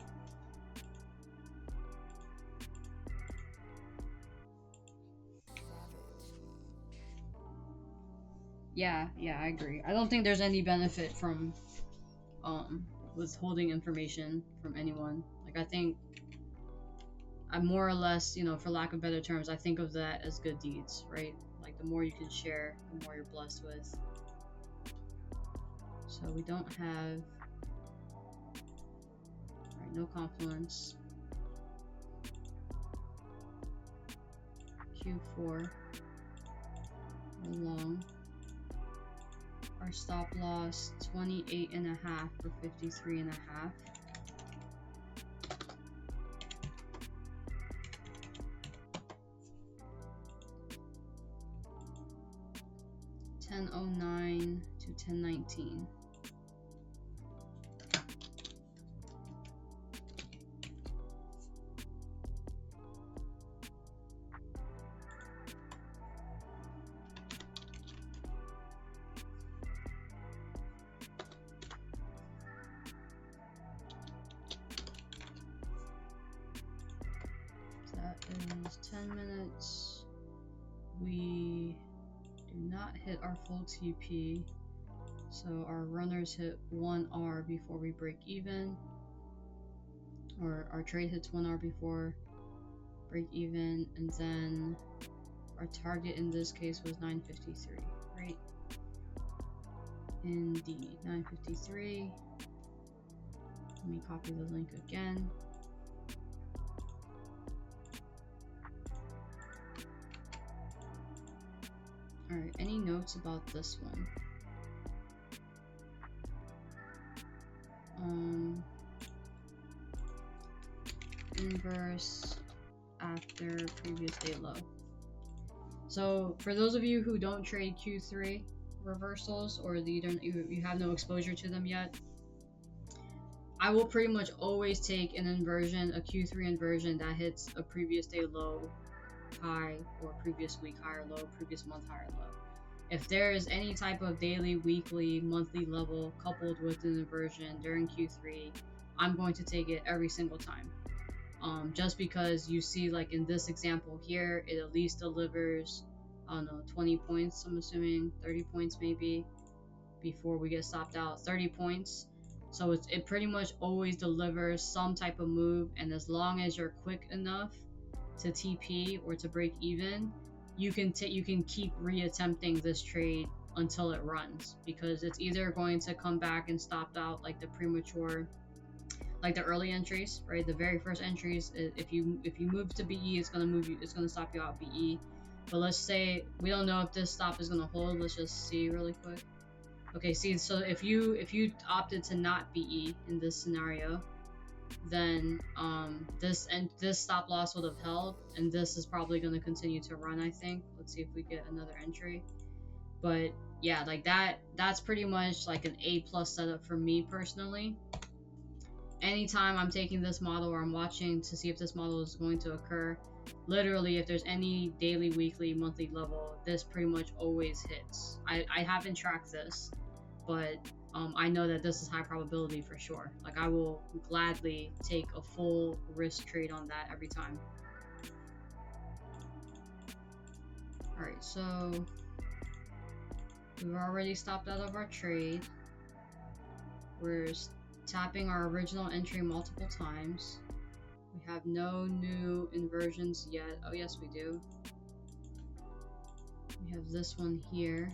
Yeah, I agree. I don't think there's any benefit from withholding information from anyone. Like, I think I more or less, for lack of better terms, I think of that as good deeds, right? Like, the more you can share, the more you're blessed with. So we don't have, alright, no confluence. Q4, long. Our stop loss 28.5 for 53.5. 10:09 to 10:19. That is 10 minutes. We do not hit our full TP, so our runners hit 1 R before we break even, or our trade hits 1 R before break even, and then our target in this case was 953, right? Indeed, 953. Let me copy the link again. Alright, any notes about this one? Inverse after previous day low. So for those of you who don't trade Q3 reversals, or you have no exposure to them yet, I will pretty much always take an inversion, a Q3 inversion that hits a previous day low high, or previous week high or low, previous month high or low. If there is any type of daily, weekly, monthly level coupled with an inversion during Q3, I'm going to take it every single time. Just because you see, like in this example here, it at least delivers, I don't know, 20 points, I'm assuming 30 points maybe, before we get stopped out. 30 points. So it pretty much always delivers some type of move, and as long as you're quick enough to TP or to break even, you can keep reattempting this trade until it runs, because it's either going to come back and stop out like the premature, like the early entries, right? The very first entries, if you move to BE, it's gonna stop you out BE. But let's say we don't know if this stop is gonna hold. Let's just see really quick. Okay, see, so if you opted to not BE in this scenario, then this stop loss would have held, and this is probably going to continue to run, I think. Let's see if we get another entry. But yeah, like that's pretty much like an A+ setup for me personally. Anytime I'm taking this model, or I'm watching to see if this model is going to occur, literally if there's any daily, weekly, monthly level, this pretty much always hits. I haven't tracked this, but I know that this is high probability for sure. Like, I will gladly take a full risk trade on that every time. Alright, so we've already stopped out of our trade. We're tapping our original entry multiple times. We have no new inversions yet. Oh yes, we do. We have this one here.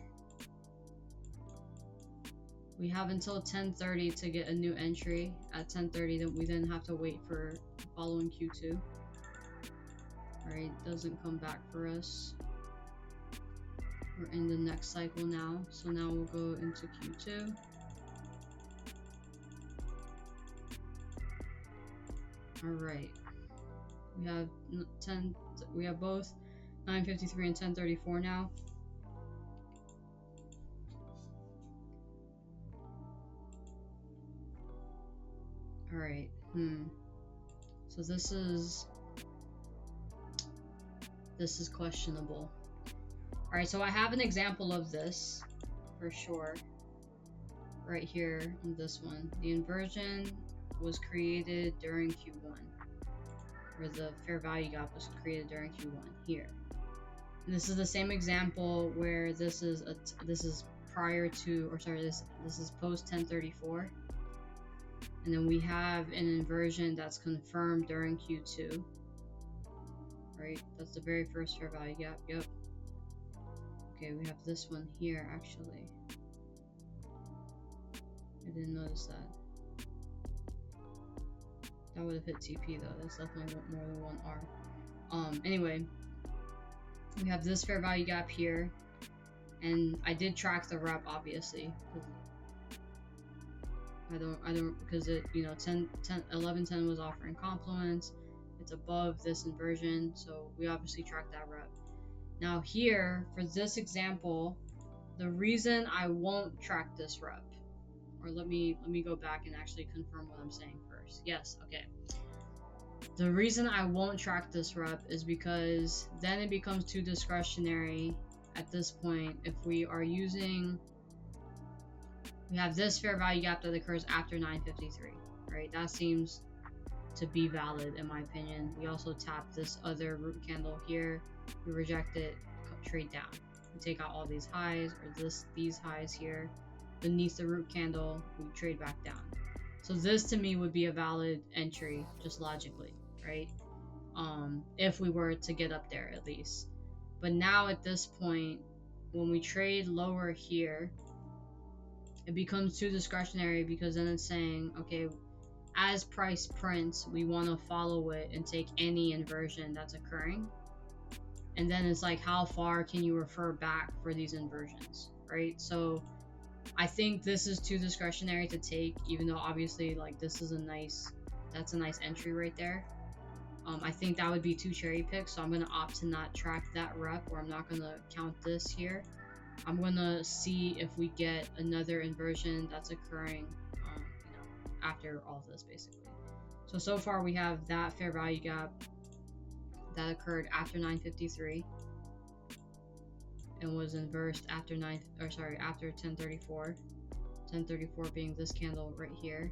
We have until 10:30 to get a new entry. At 10:30, then we then have to wait for the following Q2. Alright, doesn't come back for us. We're in the next cycle now, so now we'll go into Q2. Alright, we have both 9:53 and 10:34 now. Alright, so this is questionable. Alright, so I have an example of this for sure right here in this one. The inversion was created during Q1, or the fair value gap was created during Q1 here. And this is the same example where this is prior to, or sorry, this is post 10:34. And then we have an inversion that's confirmed during Q2. Right? That's the very first fair value gap. Yep. Okay, we have this one here actually. I didn't notice that. That would have hit TP though. That's definitely more than one R. Anyway, we have this fair value gap here. And I did track the rep obviously. Because it, 1110 was offering compliments. It's above this inversion, so we obviously tracked that rep. Now here, for this example, the reason I won't track this rep, or let me go back and actually confirm what I'm saying first. Yes, okay. The reason I won't track this rep is because then it becomes too discretionary at this point if we are using. We have this fair value gap that occurs after 9:53, right? That seems to be valid in my opinion. We also tap this other root candle here. We reject it, trade down. We take out all these highs, or these highs here. Beneath the root candle, we trade back down. So this to me would be a valid entry, just logically, right? If we were to get up there at least. But now at this point, when we trade lower here, it becomes too discretionary because then it's saying, okay, as price prints, we want to follow it and take any inversion that's occurring. And then it's like, how far can you refer back for these inversions, right? So I think this is too discretionary to take, even though obviously like that's a nice entry right there. I think that would be too cherry picked, so I'm going to opt to not track that rep, or I'm not going to count this here. I'm going to see if we get another inversion that's occurring after all of this basically. So far we have that fair value gap that occurred after 9:53 and was inversed after 10:34. 10:34 being this candle right here.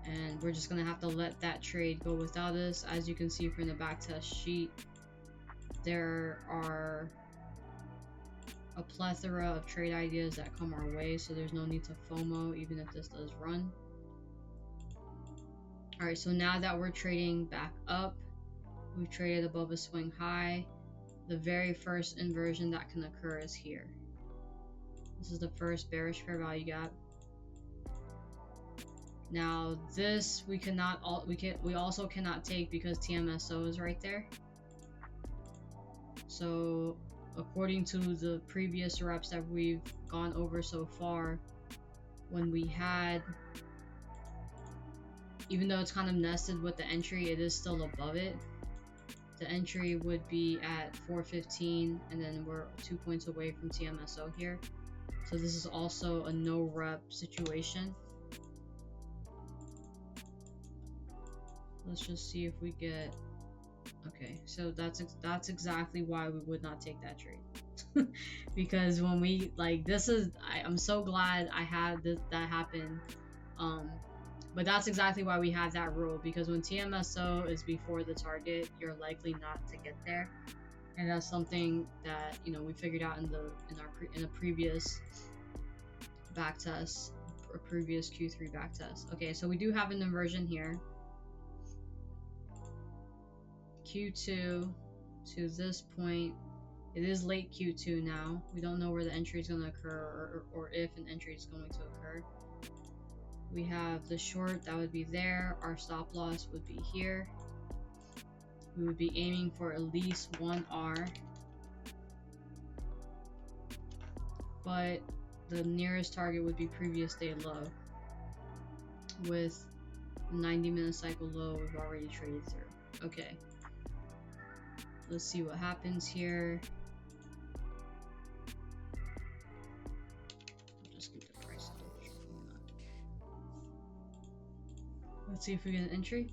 And we're just gonna have to let that trade go without us. As you can see from the backtest sheet, there are a plethora of trade ideas that come our way, so there's no need to FOMO even if this does run. Alright, so now that we're trading back up, we've traded above a swing high. The very first inversion that can occur is here. This is the first bearish fair value gap. Now this we also cannot take because TMSO is right there. So according to the previous reps that we've gone over so far, when we had, even though it's kind of nested with the entry, it is still above it. The entry would be at 415, and then we're 2 points away from TMSO here. So this is also a no rep situation. Let's just see if we get, okay, so that's exactly why we would not take that trade. Because when we, like, I'm so glad I had that happen. But that's exactly why we have that rule, because when TMSO is before the target, you're likely not to get there. And that's something that, we figured out in a previous backtest, or previous Q3 backtest. Okay, so we do have an inversion here. Q2, to this point. It is late Q2 now. We don't know where the entry is going to occur, or if an entry is going to occur. We have the short that would be there. Our stop loss would be here. We would be aiming for at least 1R. But the nearest target would be previous day low. With 90-minute cycle low we've already traded through. Okay. Let's see what happens here. Let's see if we get an entry.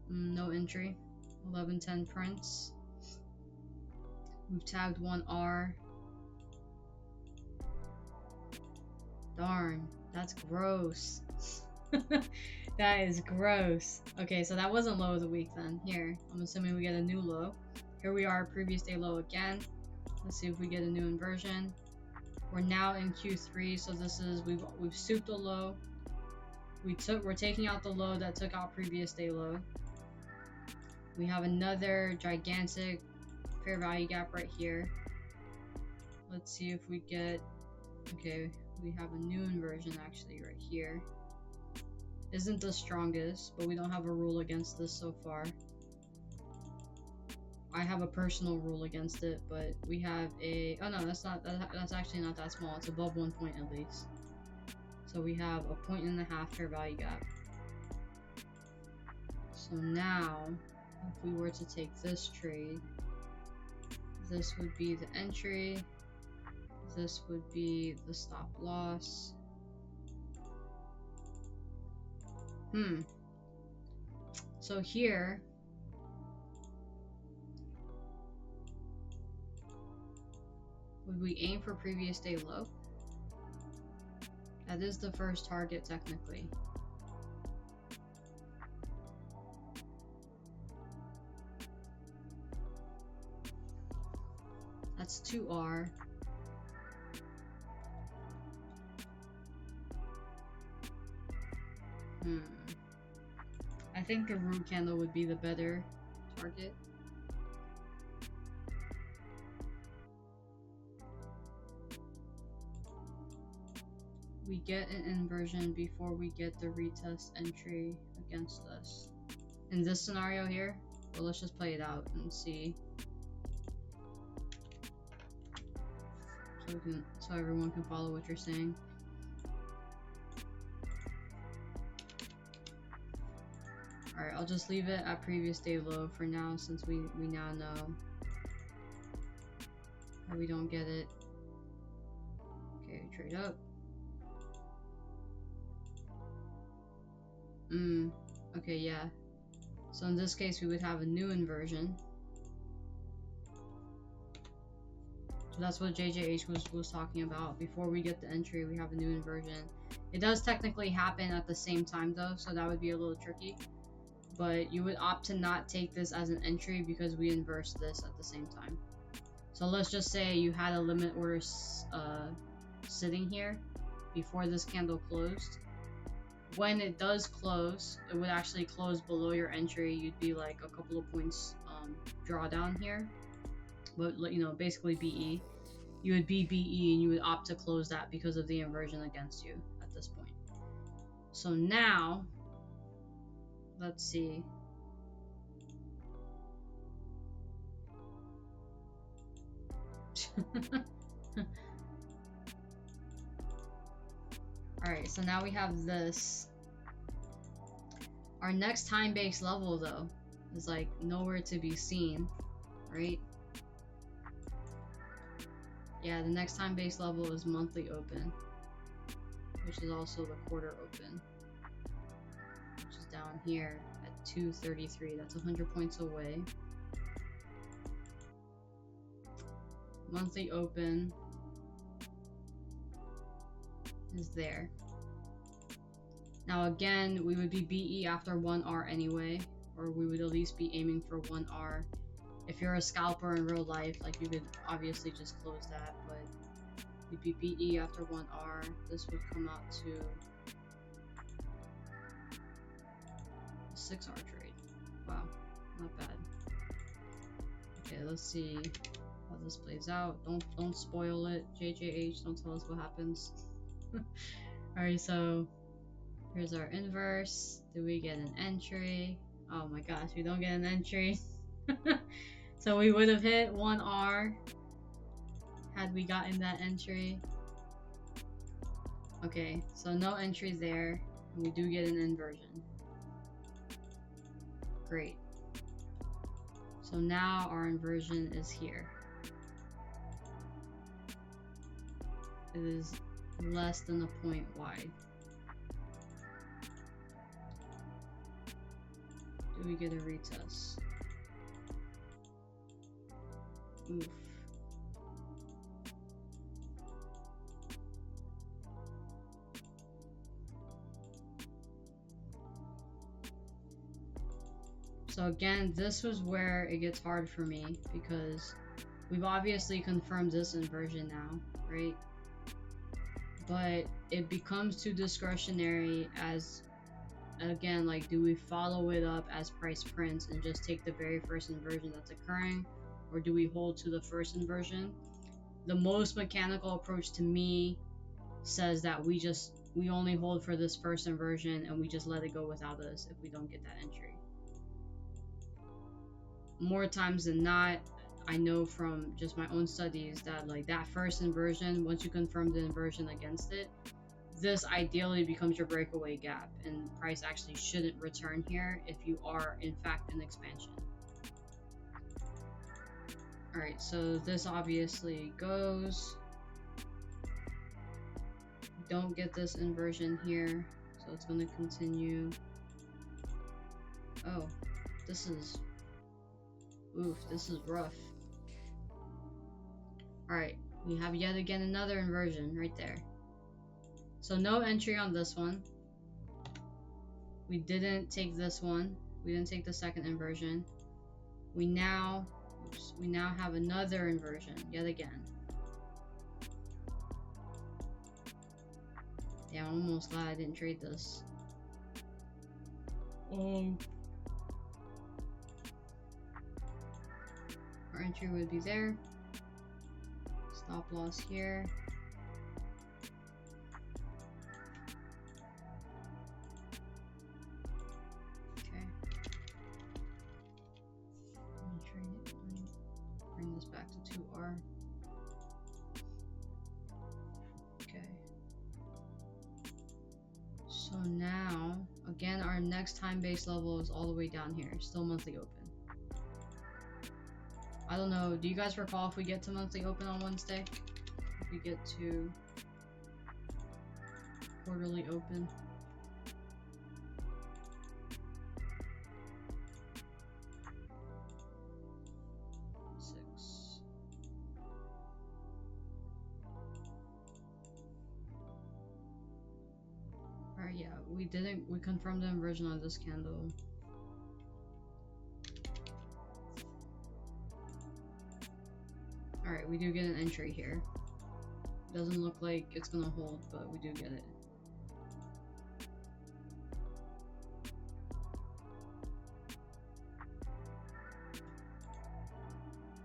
No entry. 1110 prints. We've tagged 1R. Darn, that's gross. That is gross. Okay, so that wasn't low of the week then. Here, I'm assuming we get a new low. Here we are, previous day low again. Let's see if we get a new inversion. We're now in Q3, so this is we've souped a low. We're taking out the low that took out previous day low. We have another gigantic fair value gap right here. Let's see if we get, okay, we have a new inversion actually right here. Isn't the strongest, but we don't have a rule against this so far. I have a personal rule against it, but we have a, oh no, that's actually not that small. It's above 1 point at least. So we have a 1.5 fair value gap. So now, if we were to take this trade, this would be the entry, this would be the stop loss. So here, would we aim for previous day low? That is the first target technically. That's 2R. I think the root candle would be the better target. We get an inversion before we get the retest entry against us. In this scenario here, well, let's just play it out and see. So everyone can follow what you're saying. Alright, I'll just leave it at previous day low for now, since we now know that we don't get it. Okay, trade up. Okay, yeah. So in this case, we would have a new inversion. So that's what JJH was talking about. Before we get the entry, we have a new inversion. It does technically happen at the same time though, so that would be a little tricky. But you would opt to not take this as an entry because we inversed this at the same time. So let's just say you had a limit order sitting here before this candle closed. When it does close, it would actually close below your entry. You'd be like a couple of points drawdown here, but you know, basically BE. You would be BE and you would opt to close that because of the inversion against you at this point. So now, let's see. Alright, so now we have this. Our next time-based level, though, is like nowhere to be seen, right? Yeah, the next time-based level is monthly open, which is also the quarter open, which is down here at 233. That's 100 points away. Monthly open is there. Now again, we would be BE after 1R anyway, or we would at least be aiming for 1R. If you're a scalper in real life, like, you could obviously just close that, but you'd be BE after 1R. This would come out to a 6R trade. Wow, not bad. Okay, let's see how this plays out. Don't spoil it, JJH. Don't tell us what happens. Alright, so here's our inverse. Do we get an entry? Oh my gosh, we don't get an entry. So we would have hit 1R had we gotten that entry. Okay, so no entry there. And we do get an inversion. Great. So now our inversion is here. It is less than a point wide. Do we get a retest? Oof. So again, this was where it gets hard for me because we've obviously confirmed this inversion now, right? But it becomes too discretionary as, again, like, do we follow it up as price prints and just take the very first inversion that's occurring, or do we hold to the first inversion? The most mechanical approach to me says that we only hold for this first inversion and we just let it go without us if we don't get that entry. More times than not, I know from just my own studies that like that first inversion, once you confirm the inversion against it, this ideally becomes your breakaway gap and price actually shouldn't return here if you are in fact in expansion. Alright, so this obviously goes. Don't get this inversion here, so it's going to continue. Oh, this is... Oof, this is rough. Alright, we have yet again another inversion right there. So no entry on this one. We didn't take this one. We didn't take the second inversion. We now have another inversion yet again. Yeah, I'm almost glad I didn't trade this. Our entry would be there. Stop loss here. Okay. Bring this back to 2R. Okay. So now, again, our next time-based level is all the way down here. Still monthly open. I don't know, do you guys recall if we get to monthly open on Wednesday? If we get to quarterly open? Six. Alright, yeah, we confirmed the inversion on this candle. Alright, we do get an entry here. Doesn't look like it's gonna hold, but we do get it.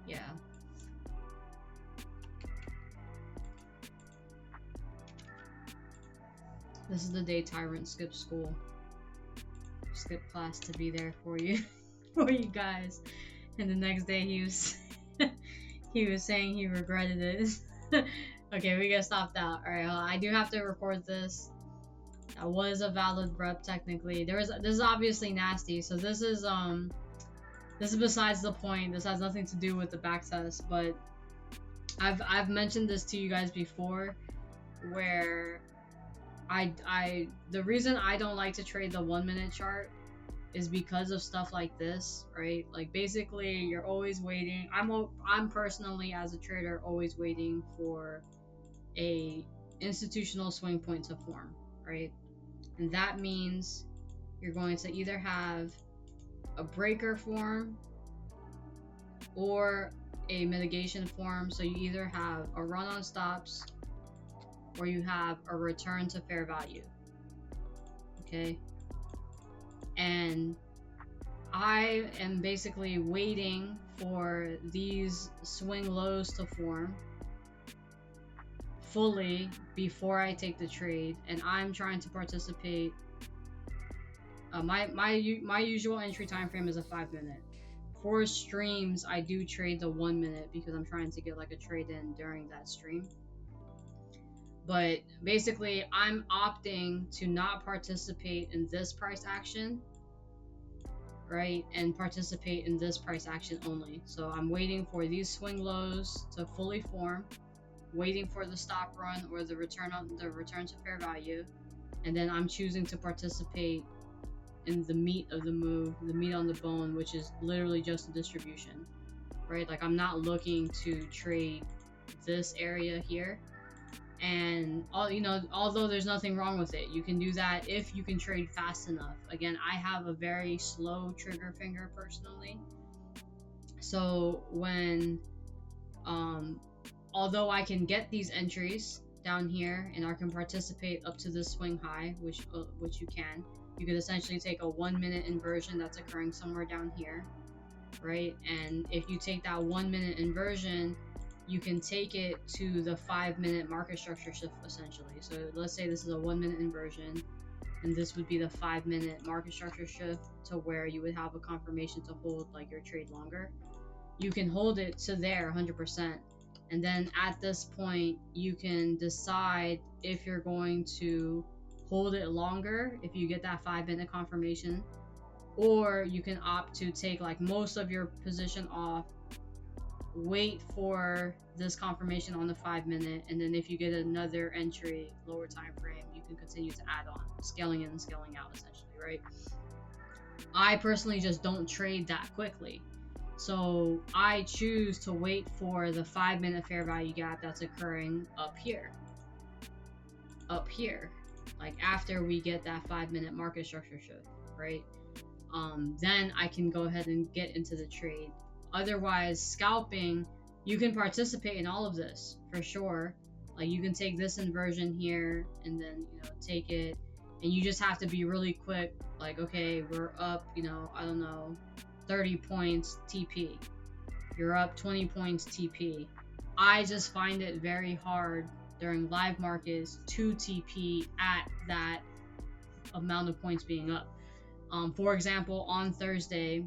Yeah. This is the day Tyrant skipped school. Skip class to be there for you. For you guys. And the next day he was... he was saying he regretted it. Okay, we gotta stop that. Alright, I do have to record this. That was a valid rep technically. This is obviously nasty, so this is besides the point. This has nothing to do with the backtest, but I've mentioned this to you guys before, where the reason I don't like to trade the 1 minute chart is because of stuff like this, right? Like basically you're always waiting. I'm personally as a trader always waiting for a institutional swing point to form, right? And that means you're going to either have a breaker form or a mitigation form. So you either have a run on stops or you have a return to fair value. Okay? And I am basically waiting for these swing lows to form fully before I take the trade, and I'm trying to participate. My usual entry time frame is a 5 minute. For streams, I do trade the 1 minute because I'm trying to get like a trade in during that stream. But basically, I'm opting to not participate in this price action, right? And participate in this price action only. So I'm waiting for these swing lows to fully form, waiting for the stop run or the return to fair value, and then I'm choosing to participate in the meat of the move, the meat on the bone, which is literally just a distribution, right? Like I'm not looking to trade this area here. And although there's nothing wrong with it, you can do that if you can trade fast enough. Again, I have a very slow trigger finger personally, so when although I can get these entries down here and I can participate up to this swing high, which you could essentially take a 1 minute inversion that's occurring somewhere down here, right? And if you take that 1 minute inversion, you can take it to the 5 minute market structure shift essentially. So let's say this is a 1 minute inversion, and this would be the 5 minute market structure shift to where you would have a confirmation to hold like your trade longer. You can hold it to there 100%. And then at this point, you can decide if you're going to hold it longer if you get that 5 minute confirmation, or you can opt to take like most of your position off, wait for this confirmation on the 5 minute, and then if you get another entry lower time frame, you can continue to add on, scaling in and scaling out essentially, right? I personally just don't trade that quickly. So I choose to wait for the 5 minute fair value gap that's occurring up here, like after we get that 5 minute market structure shift, right? Then I can go ahead and get into the trade. Otherwise, scalping, you can participate in all of this for sure. Like you can take this inversion here and then take it, and you just have to be really quick. Like, okay, we're up, I don't know, 30 points TP. You're up 20 points TP. I just find it very hard during live markets to TP at that amount of points being up. For example, on Thursday,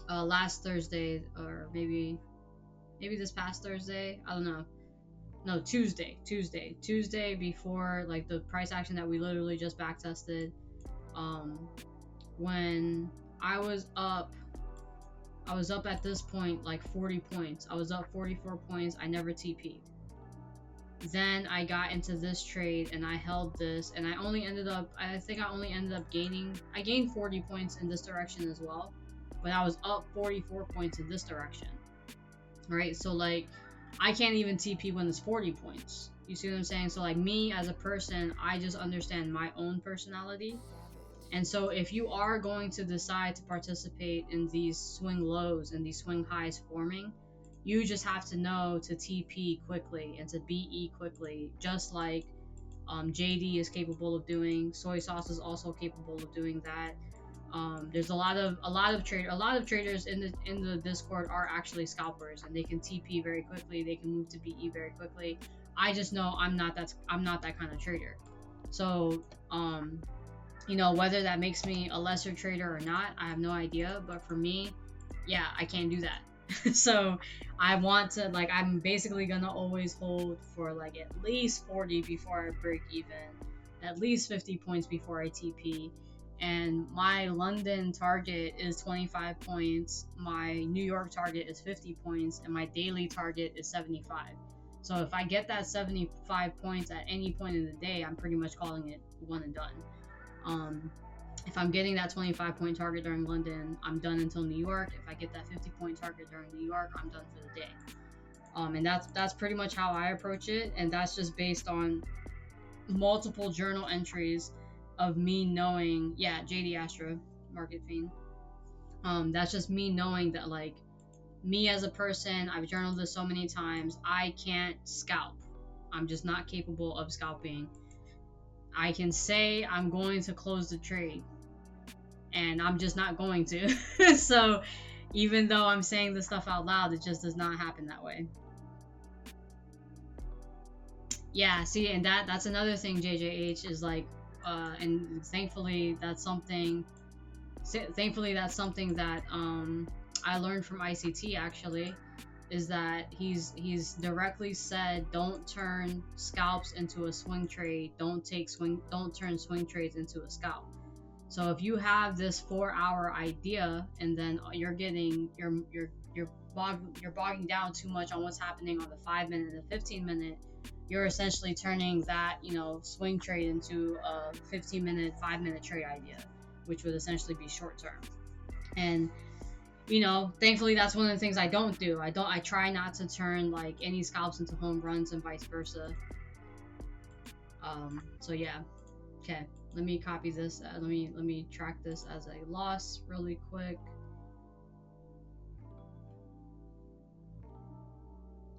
last Thursday, or maybe this past Thursday, I don't know. No, Tuesday before like the price action that we literally just back tested. When I was up at this point like 40 points. I was up 44 points. I never TP'd. Then I got into this trade and I held this, and I think I only ended up gaining. I gained 40 points in this direction as well, but I was up 44 points in this direction, right? So like I can't even TP when it's 40 points. You see what I'm saying? So like me as a person, I just understand my own personality. And so if you are going to decide to participate in these swing lows and these swing highs forming, you just have to know to TP quickly and to BE quickly, just like JD is capable of doing. Soy sauce is also capable of doing that. There's a lot of traders in the Discord are actually scalpers, and they can TP very quickly. They can move to BE very quickly. I just know I'm not that kind of trader. So whether that makes me a lesser trader or not, I have no idea. But for me, yeah, I can't do that. So I want to, like, I'm basically gonna always hold for like at least 40 before I break even, at least 50 points before I TP. And my London target is 25 points, my New York target is 50 points, and my daily target is 75. So if I get that 75 points at any point in the day, I'm pretty much calling it one and done. If I'm getting that 25 point target during London, I'm done until New York. If I get that 50 point target during New York, I'm done for the day. And that's pretty much how I approach it, and that's just based on multiple journal entries of me knowing, yeah, JD Astra, Market Fiend. That's just me knowing that, like, me as a person, I've journaled this so many times, I can't scalp. I'm just not capable of scalping. I can say I'm going to close the trade, and I'm just not going to. So even though I'm saying this stuff out loud, it just does not happen that way. Yeah, see, and that's another thing, JJH, is like, and thankfully that's something that I learned from ICT, actually, is that he's directly said, don't turn scalps into a swing trade, don't turn swing trades into a scalp. So if you have this 4-hour idea, and then you're bogging down too much on what's happening on the 5-minute and the 15-minute, you're essentially turning that, swing trade into a 15-minute, 5-minute trade idea, which would essentially be short term. And thankfully that's one of the things I don't do. I try not to turn like any scalps into home runs and vice versa. So yeah. Okay, let me copy this. Let me track this as a loss really quick.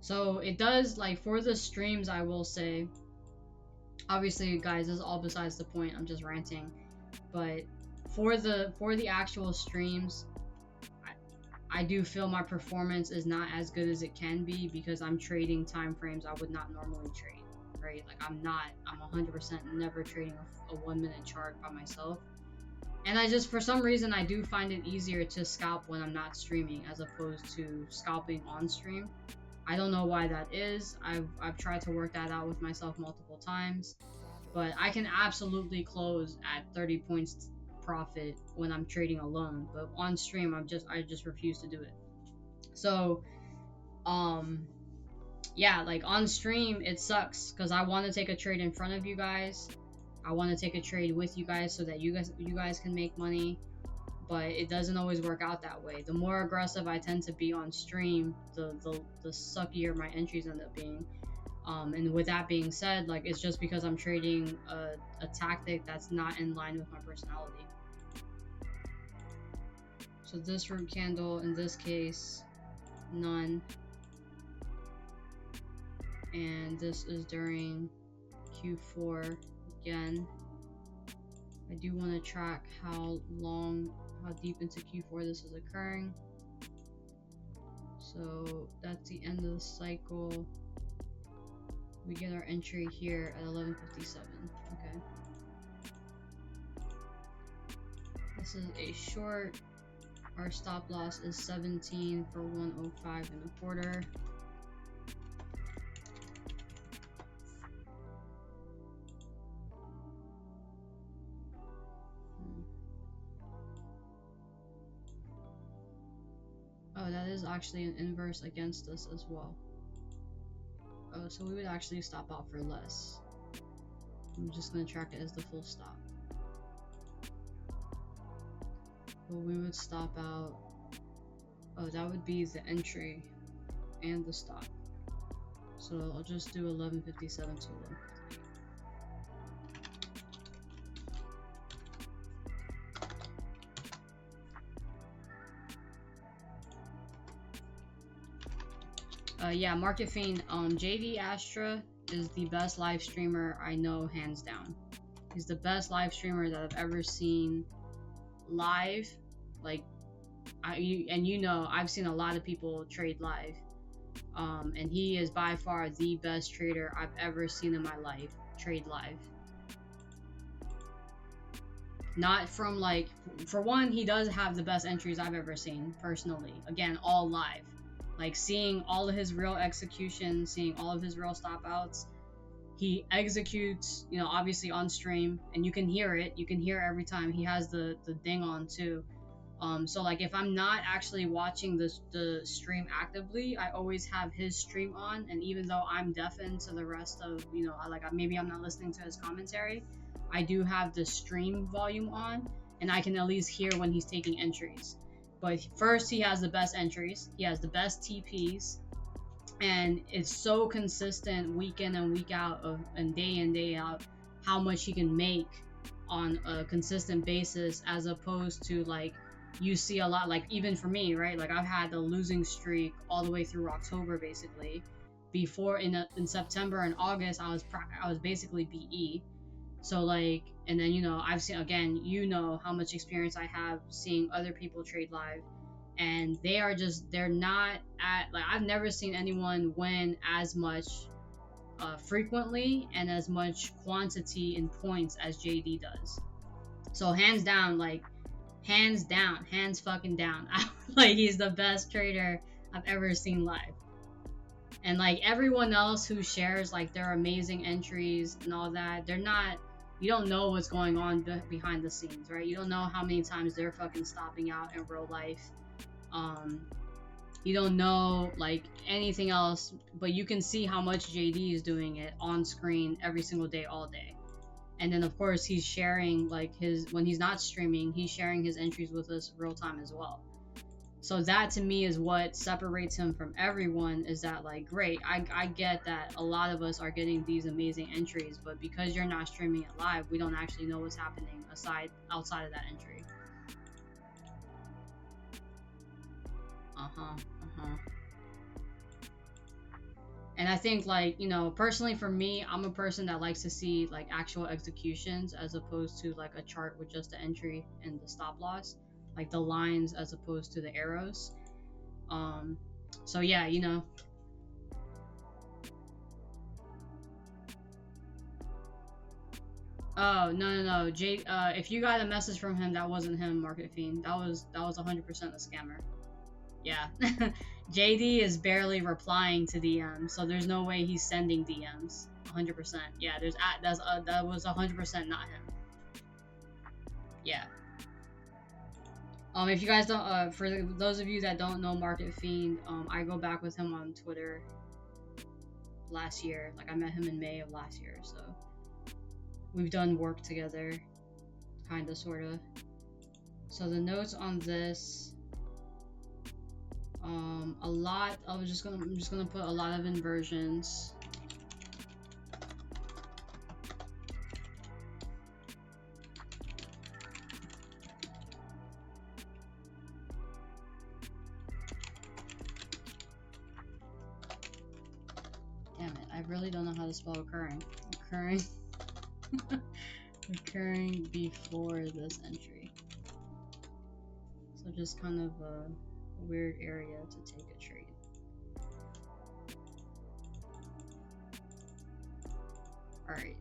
So it does, like, for the streams, I will say, obviously guys, this is all besides the point, I'm just ranting, but for the actual streams, I do feel my performance is not as good as it can be because I'm trading time frames I would not normally trade, right? Like I'm 100% never trading a 1-minute chart by myself. And I just, for some reason, I do find it easier to scalp when I'm not streaming as opposed to scalping on stream. I don't know why that is. I've tried to work that out with myself multiple times, but I can absolutely close at 30 points profit when I'm trading alone, but on stream I just refuse to do it. So yeah, like on stream it sucks because I want to take a trade in front of you guys. I want to take a trade with you guys so that you guys can make money, but it doesn't always work out that way. The more aggressive I tend to be on stream, the suckier my entries end up being. And with that being said, like, it's just because I'm trading a tactic that's not in line with my personality. So this root candle, in this case, none. And this is during Q4 again. I do want to track how deep into Q4 this is occurring. So that's the end of the cycle. We get our entry here at 11:57. Okay. This is a short. Our stop loss is 17 for 105.25. Oh, that is actually an inverse against us as well. Oh, so we would actually stop out for less. I'm just going to track it as the full stop. But we would stop out. Oh, that would be the entry and the stop. So I'll just do 11:57 to 11:58. Yeah, Market Fiend, JD Astra is the best live streamer I know, hands down. He's the best live streamer that I've ever seen live. Like, I've seen a lot of people trade live. And he is by far the best trader I've ever seen in my life trade live. Not from, like, for one, he does have the best entries I've ever seen personally. Again, all live. Like, seeing all of his real execution, seeing all of his real stop outs. He executes, obviously on stream, and you can hear it. You can hear every time. He has the ding on too. So like, if I'm not actually watching the stream actively, I always have his stream on, and even though I'm deafened to the rest of, maybe I'm not listening to his commentary, I do have the stream volume on, and I can at least hear when he's taking entries. But first, he has the best entries. He has the best TPs. And it's so consistent week in and week out and day out how much he can make on a consistent basis, as opposed to, like, you see a lot, like, even for me, right? Like, I've had a losing streak all the way through October, basically. Before, in September and August, I was basically BE. So like, and then I've seen, again, how much experience I have seeing other people trade live, and they're not at, like, I've never seen anyone win as much frequently and as much quantity in points as JD does. So hands down, like, hands fucking down. Like, he's the best trader I've ever seen live. And like everyone else who shares like their amazing entries and all that, they're not. You don't know what's going on behind the scenes, right? You don't know how many times they're fucking stopping out in real life. You don't know like anything else, but you can see how much JD is doing it on screen every single day, all day. And then of course he's sharing like when he's not streaming, he's sharing his entries with us real time as well. So that to me is what separates him from everyone, is that like, great, I get that a lot of us are getting these amazing entries, but because you're not streaming it live, we don't actually know what's happening outside of that entry. And I think, like, personally for me, I'm a person that likes to see like actual executions as opposed to like a chart with just the entry and the stop loss, like the lines as opposed to the arrows. So yeah, Oh, no. If you got a message from him, that wasn't him, Market Fiend. That was 100% a scammer. Yeah. JD is barely replying to DMs, so there's no way he's sending DMs. 100%. Yeah, that was 100% not him. Yeah. If you guys don't, for those of you that don't know Market Fiend, I go back with him on Twitter last year. Like, I met him in May of last year, so we've done work together, kinda, sorta. So the notes on this, a lot. I'm just gonna put a lot of inversions. Damn it! I really don't know how to spell occurring. Occurring before this entry. So just kind of a weird area to take a trade. Alright,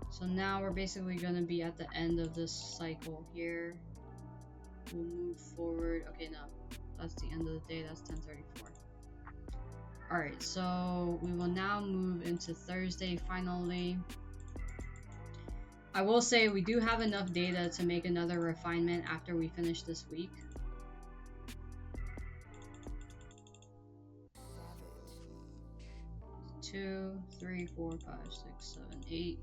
so now we're basically going to be at the end of this cycle here. We'll move forward. Okay, no, that's the end of the day. That's 10:34. Alright, so we will now move into Thursday finally. I will say we do have enough data to make another refinement after we finish this week. Two, 3, 4, 5, 6, 7, 8.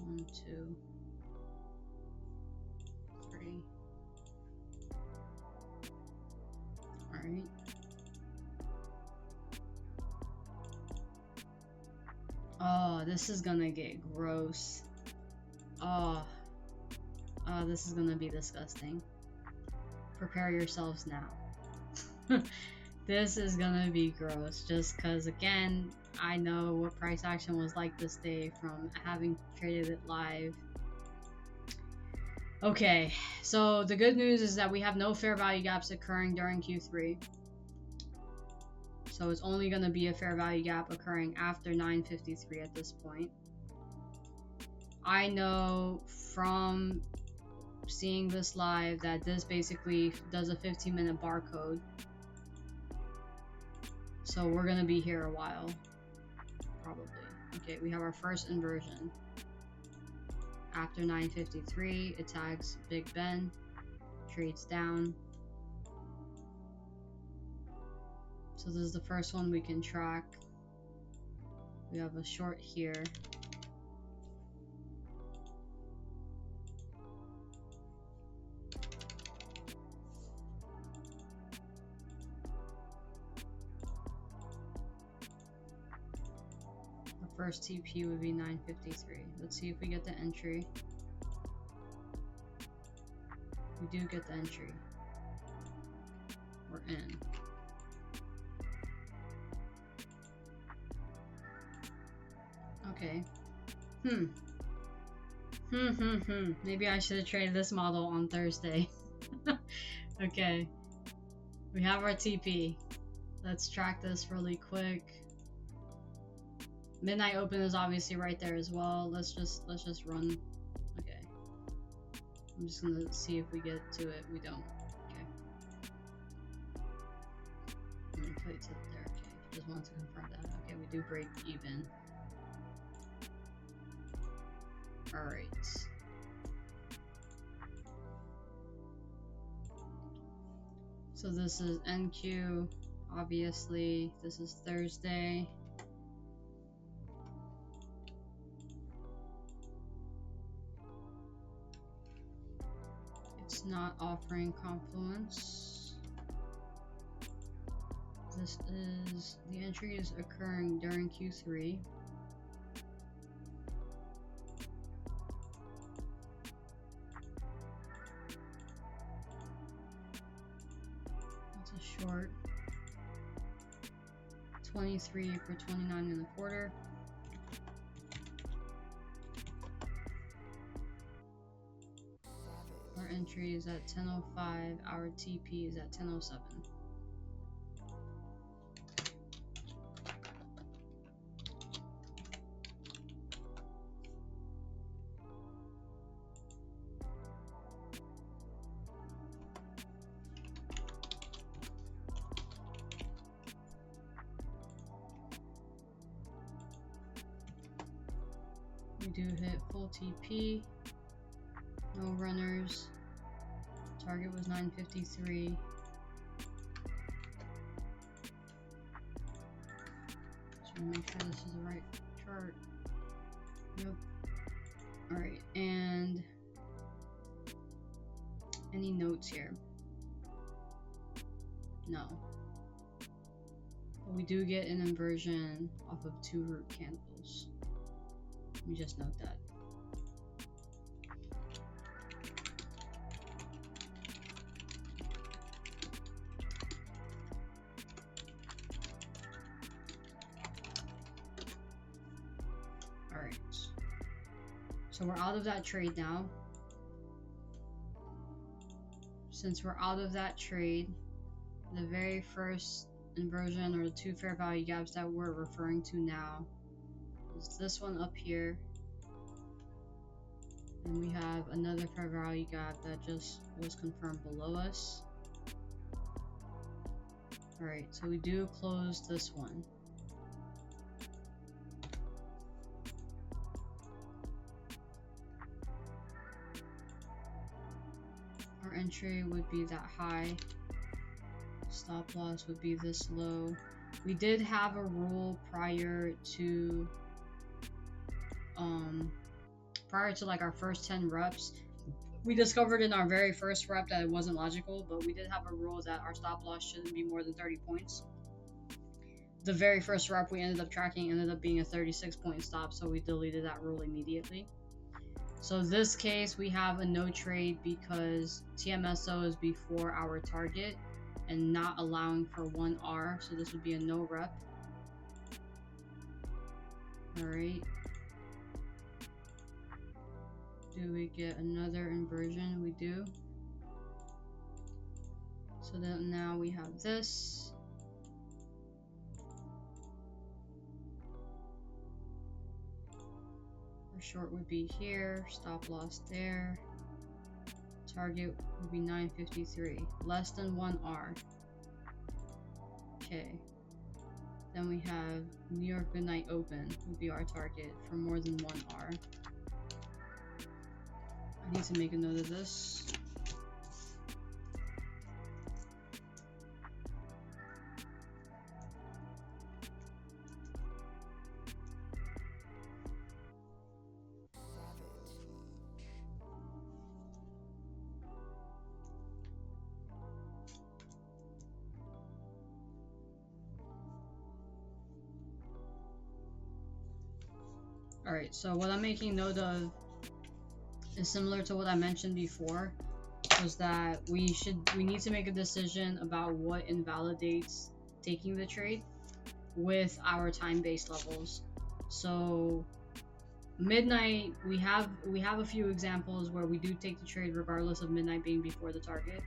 1, 2, 3. Alright. Oh, this is gonna get gross. Oh, this is gonna be disgusting. Prepare yourselves now. This is gonna be gross, just because, again, I know what price action was like this day from having traded it live. Okay, so the good news is that we have no fair value gaps occurring during Q3. So it's only going to be a fair value gap occurring after 9:53 at this point. I know from seeing this live that this basically does a 15-minute barcode. So we're going to be here a while, probably. Okay, we have our first inversion. After 9:53, it tags Big Ben, trades down. So this is the first one we can track. We have a short here. The first TP would be 9:53. Let's see if we get the entry. We do get the entry. We're in. Okay. Maybe I should have traded this model on Thursday. Okay. We have our TP. Let's track this really quick. Midnight open is obviously right there as well. Let's just run. Okay. I'm just gonna see if we get to it. We don't. Okay. I'm gonna play to there. Okay. Just wanted to confirm that. Okay, we do break even. Alright. So this is NQ. Obviously, this is Thursday. It's not offering confluence. This is, the entry is occurring during Q3. It's a short. 23 for 29 and a quarter. Our entry is at 10:05. Our TP is at 10:07. We do hit full TP. No runners. Target was 953. Just want to make sure this is the right chart. Yep. Alright, and any notes here? No. But we do get an inversion off of 2 root candles. Let me just note that. Alright. So we're out of that trade now. Since we're out of that trade, the very first inversion, or the 2 fair value gaps that we're referring to now, is this one up here, and we have another fair value gap that just was confirmed below us. Alright, so we do close this one. Our entry would be that high. Stop loss would be this low. We did have a rule prior to like our first 10 reps. We discovered in our very first rep that it wasn't logical, but we did have a rule that our stop loss shouldn't be more than 30 points. The very first rep we ended up tracking ended up being a 36-point stop, so we deleted that rule immediately. So this case we have a no trade because TMSO is before our target and not allowing for 1R, so this would be a no rep. Alright. Do we get another inversion? We do. So then now we have this. Our short would be here, stop loss there. Target would be 953, less than 1R. Okay. Then we have New York Midnight Open would be our target for more than 1R. I need to make a note of this. Alright, so what I'm making note of is similar to what I mentioned before, was that we need to make a decision about what invalidates taking the trade with our time-based levels. So midnight, we have a few examples where we do take the trade regardless of midnight being before the target.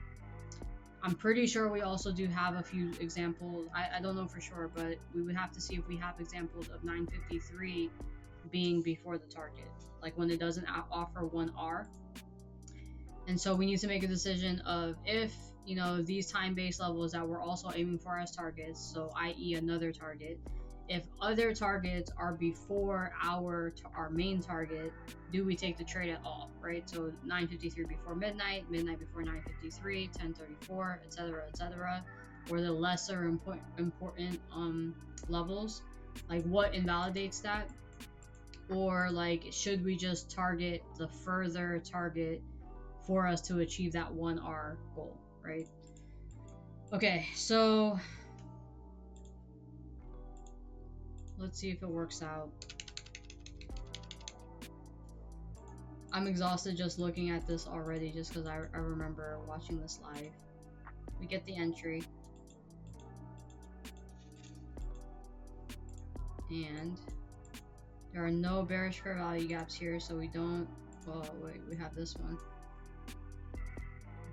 I'm pretty sure we also do have a few examples. I don't know for sure, but we would have to see if we have examples of 953 being before the target, like when it doesn't offer 1R. And so we need to make a decision of if, you know, these time-based levels that we're also aiming for as targets, so i.e. another target, if other targets are before our main target, do we take the trade at all, right? So 953 before midnight before 953, 1034, etc., or the lesser important levels, like what invalidates that, or like should we just target the further target for us to achieve that 1R goal, right? Okay, so let's see if it works out. I'm exhausted just looking at this already, just because I remember watching this live. We get the entry. And there are no bearish fair value gaps here, so we don't... Oh, wait, we have this one.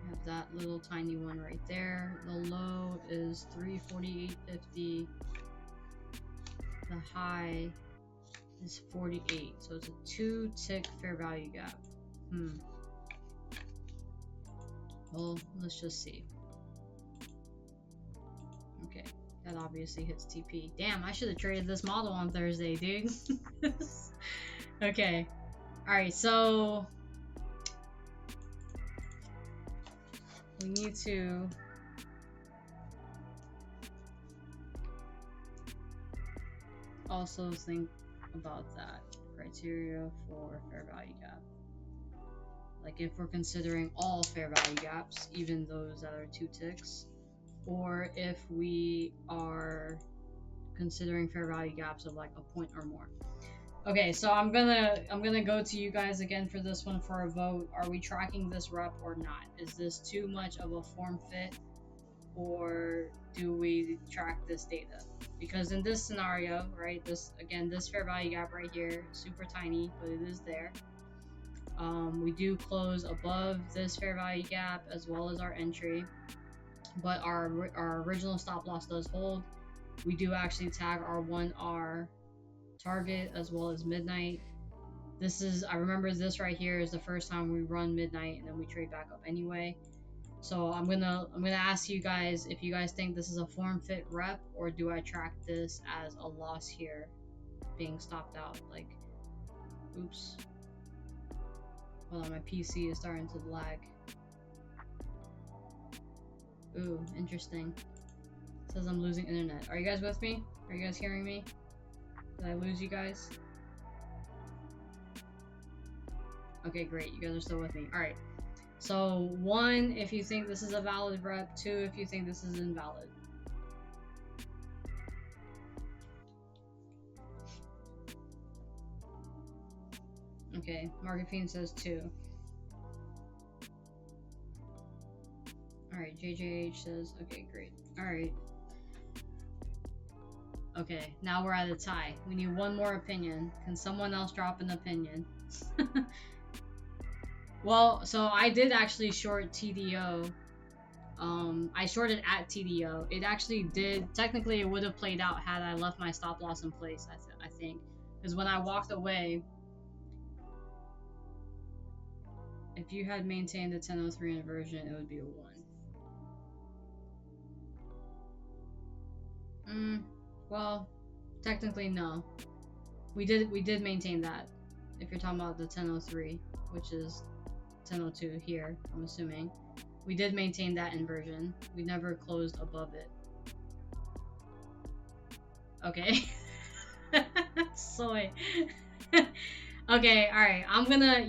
We have that little tiny one right there. The low is 348.50. The high is 48, so it's a 2-tick fair value gap. Well, let's just see. Okay, that obviously hits TP. Damn, I should have traded this model on Thursday, dude. Okay, alright, so we need to also think about that criteria for fair value gap. Like if we're considering all fair value gaps, even those that are 2 ticks, or if we are considering fair value gaps of like a point or more. Okay, so I'm gonna go to you guys again for this one for a vote. Are we tracking this rep or not? Is this too much of a form fit, or do we track this data? Because in this scenario, right, this fair value gap right here, super tiny, but it is there. We do close above this fair value gap as well as our entry, but our original stop loss does hold. We do actually tag our 1R target as well as midnight. This is, I remember this right here is the first time we run midnight and then we trade back up anyway. So I'm gonna ask you guys if you guys think this is a form fit rep, or do I track this as a loss here being stopped out? Like, oops, hold on, my PC is starting to lag. Ooh, interesting. It says I'm losing internet. Are you guys with me? Are you guys hearing me? Did I lose you guys? Okay, great, you guys are still with me. Alright. So 1 if you think this is a valid rep, 2 if you think this is invalid. Okay, Market Fiend says 2. Alright, JJH says, okay, great. Alright. Okay, now we're at a tie. We need one more opinion. Can someone else drop an opinion? Well, so I did actually short TDO. I shorted at TDO. It actually did, technically it would have played out had I left my stop loss in place, I think. Because when I walked away, if you had maintained the 1003 inversion, it would be a 1. Well, technically no. We did maintain that. If you're talking about the 1003, which is 1002 here, I'm assuming. We did maintain that inversion. We never closed above it. Okay. Soy. Okay, alright. I'm gonna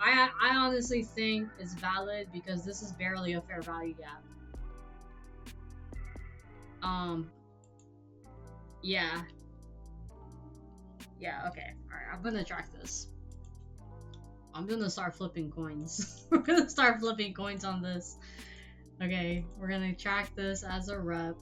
I honestly think it's valid because this is barely a fair value gap. Yeah. Yeah, okay. Alright, I'm gonna track this. I'm gonna start flipping coins. We're gonna start flipping coins on this. Okay, we're gonna track this as a rep.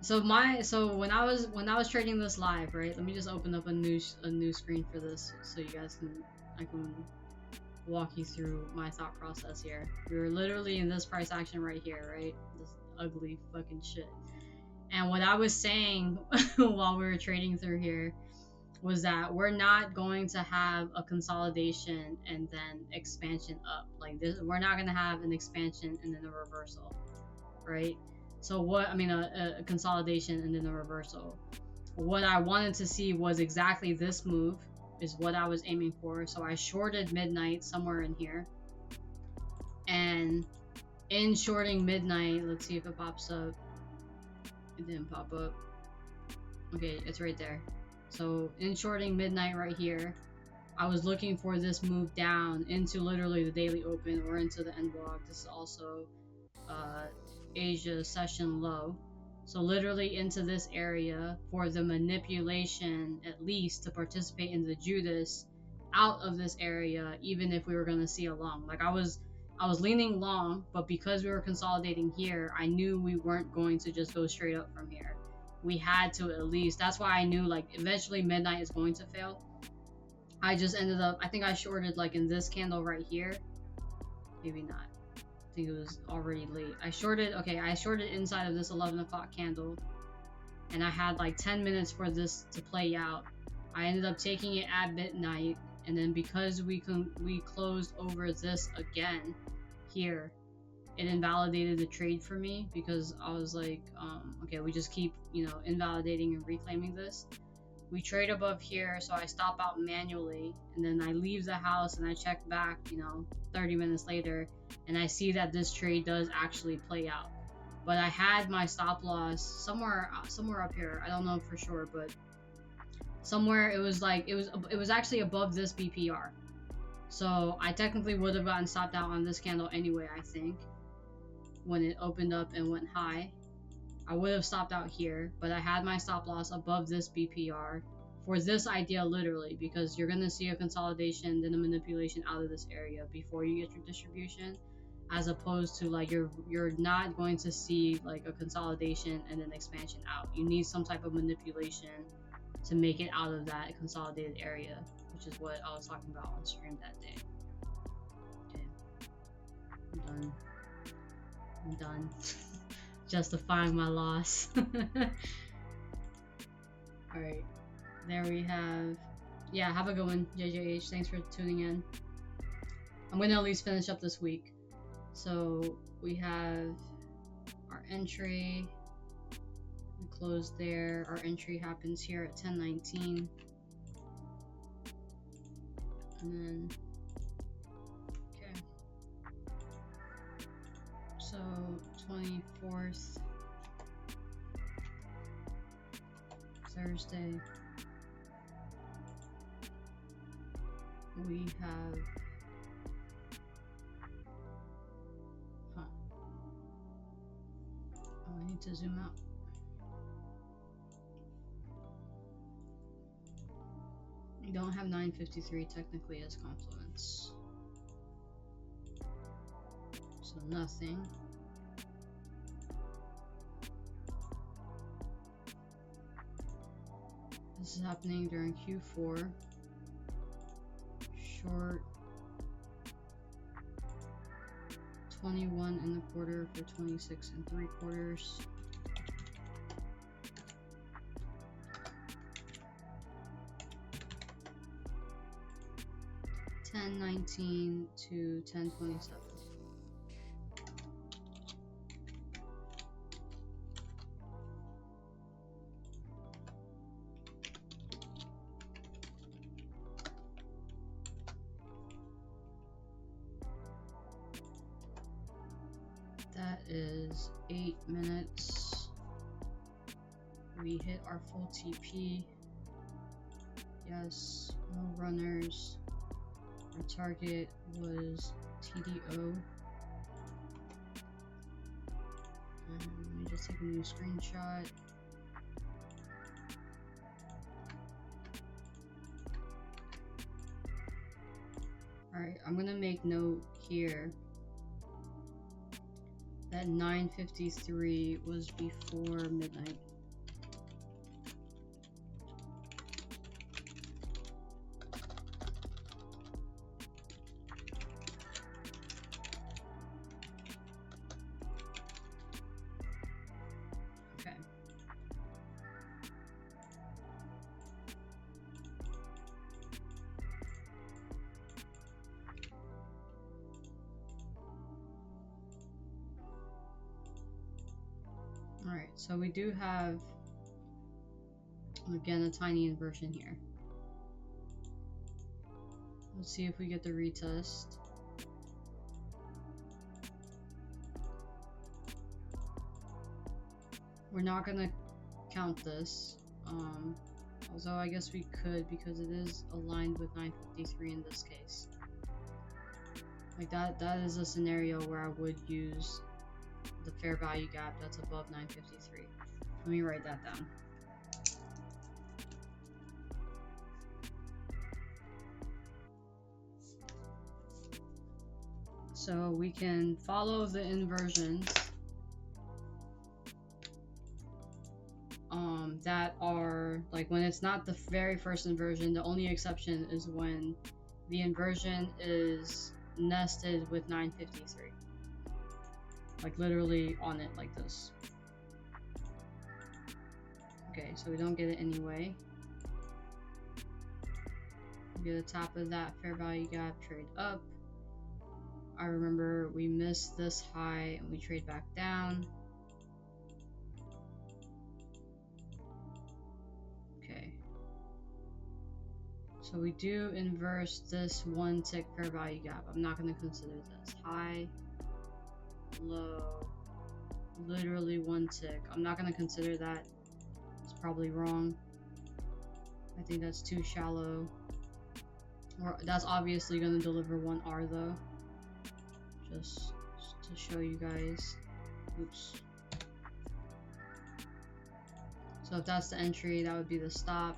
So when I was trading this live, right? Let me just open up a new screen for this so you guys can I can walk you through my thought process here. We were literally in this price action right here, right? This ugly fucking shit. And what I was saying while we were trading through here was that we're not going to have a consolidation and then expansion up. Like this, we're not going to have an expansion and then a reversal, right? So what I mean, a consolidation and then a reversal. What I wanted to see was exactly this move is what I was aiming for. So I shorted midnight somewhere in here, and in shorting midnight, let's see if it pops up. It didn't pop up. Okay, it's right there. So in shorting midnight right here, I was looking for this move down into literally the daily open or into the end block. This is also Asia session low. So literally into this area for the manipulation, at least to participate in the Judas out of this area, even if we were going to see a long. Like I was leaning long, but because we were consolidating here, I knew we weren't going to just go straight up from here. We had to at least, that's why I knew like eventually midnight is going to fail. I just ended up, I think I shorted like in this candle right here. Maybe not. I think it was already late. I shorted inside of this 11 o'clock candle, and I had like 10 minutes for this to play out. I ended up taking it at midnight, and then because we closed over this again here, it invalidated the trade for me because I was like, okay, we just keep, invalidating and reclaiming this. We trade above here, so I stop out manually, and then I leave the house and I check back, 30 minutes later, and I see that this trade does actually play out. But I had my stop loss somewhere up here. I don't know for sure, but somewhere it was actually above this BPR. So I technically would have gotten stopped out on this candle anyway, I think, when it opened up and went high. I would have stopped out here, but I had my stop loss above this BPR for this idea literally, because you're going to see a consolidation, then a manipulation out of this area before you get your distribution, as opposed to like you're not going to see like a consolidation and then expansion out. You need some type of manipulation to make it out of that consolidated area, which is what I was talking about on stream that day. Okay, I'm done. Justifying my loss. Alright, there we have, yeah, have a good one, JJH. Thanks for tuning in. I'm gonna at least finish up this week. So we have our entry, we close there. Our entry happens here at 10:19, and then okay, so 24th, Thursday, we have I need to zoom out. We don't have 953 technically as complements, so nothing. This is happening during Q4. Short 21 and a quarter for 26 3/4. $10.19 to $10.27. That is 8 minutes. We hit our full TP. Yes, no runners. Our target was TDO. Let me just take a new screenshot. Alright, I'm gonna make note here that 9:53 was before midnight. Alright, so we do have, again, a tiny inversion here. Let's see if we get the retest. We're not gonna count this, although I guess we could because it is aligned with 953 in this case. Like that is a scenario where I would use the fair value gap that's above 953. Let me write that down. So we can follow the inversions that are, like, when it's not the very first inversion, the only exception is when the inversion is nested with 953. Like literally on it like this. Okay, so we don't get it anyway. We get a top of that fair value gap, trade up. I remember we missed this high and we trade back down. Okay. So we do inverse this one tick fair value gap. I'm not going to consider this. High, low, literally one tick. I'm not going to consider that. It's probably wrong. I think that's too shallow. Or that's obviously going to deliver 1R though. Just to show you guys. Oops. So if that's the entry, that would be the stop.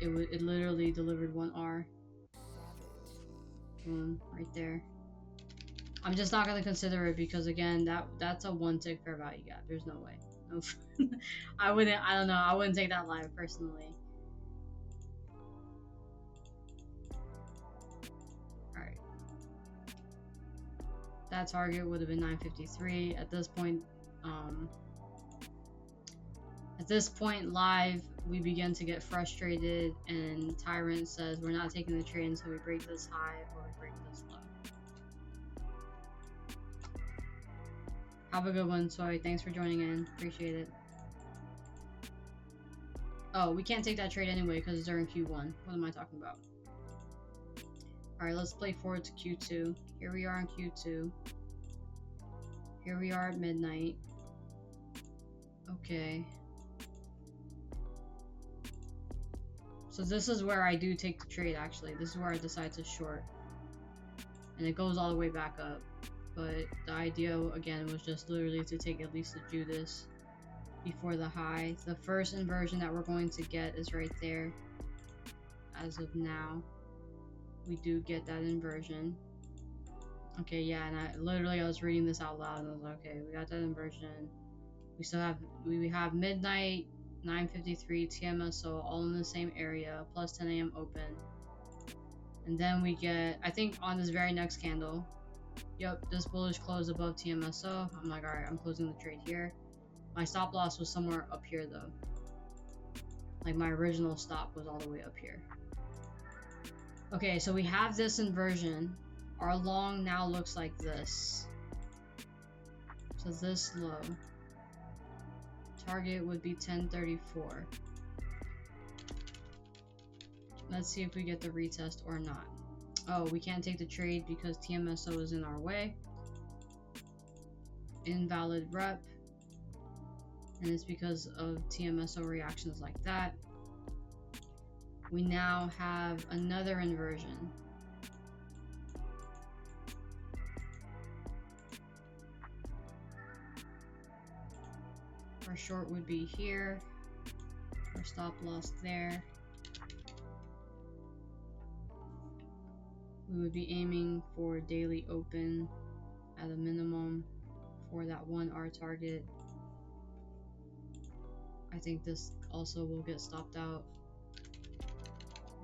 It literally delivered 1R. Boom, right there. I'm just not gonna consider it because again, that's a one tick fair value gap. There's no way. No. I don't know, I wouldn't take that live personally. Alright. That target would have been 953. At this point live, we begin to get frustrated and Tyrant says we're not taking the trade until we break this high or we break this low. Have a good one, Soy. Thanks for joining in. Appreciate it. Oh, we can't take that trade anyway because it's during Q1. What am I talking about? Alright, let's play forward to Q2. Here we are in Q2. Here we are at midnight. Okay. So this is where I do take the trade actually. This is where I decide to short. And it goes all the way back up. But the idea again was just literally to take at least a Judas before the high. The first inversion that we're going to get is right there. As of now, we do get that inversion. Okay, yeah, and I was reading this out loud and I was like, okay, we got that inversion. We still have midnight, 953 TMSO all in the same area, plus 10 a.m. open. And then we get, I think on this very next candle, yep, this bullish close above TMSO. I'm like, alright, I'm closing the trade here. My stop loss was somewhere up here though. Like my original stop was all the way up here. Okay, so we have this inversion. Our long now looks like this. So this low. Target would be 1034. Let's see if we get the retest or not. Oh, we can't take the trade because TMSO is in our way. Invalid rep. And it's because of TMSO reactions like that. We now have another inversion. Our short would be here. Our stop loss there. We would be aiming for daily open at a minimum for that 1R target. I think this also will get stopped out.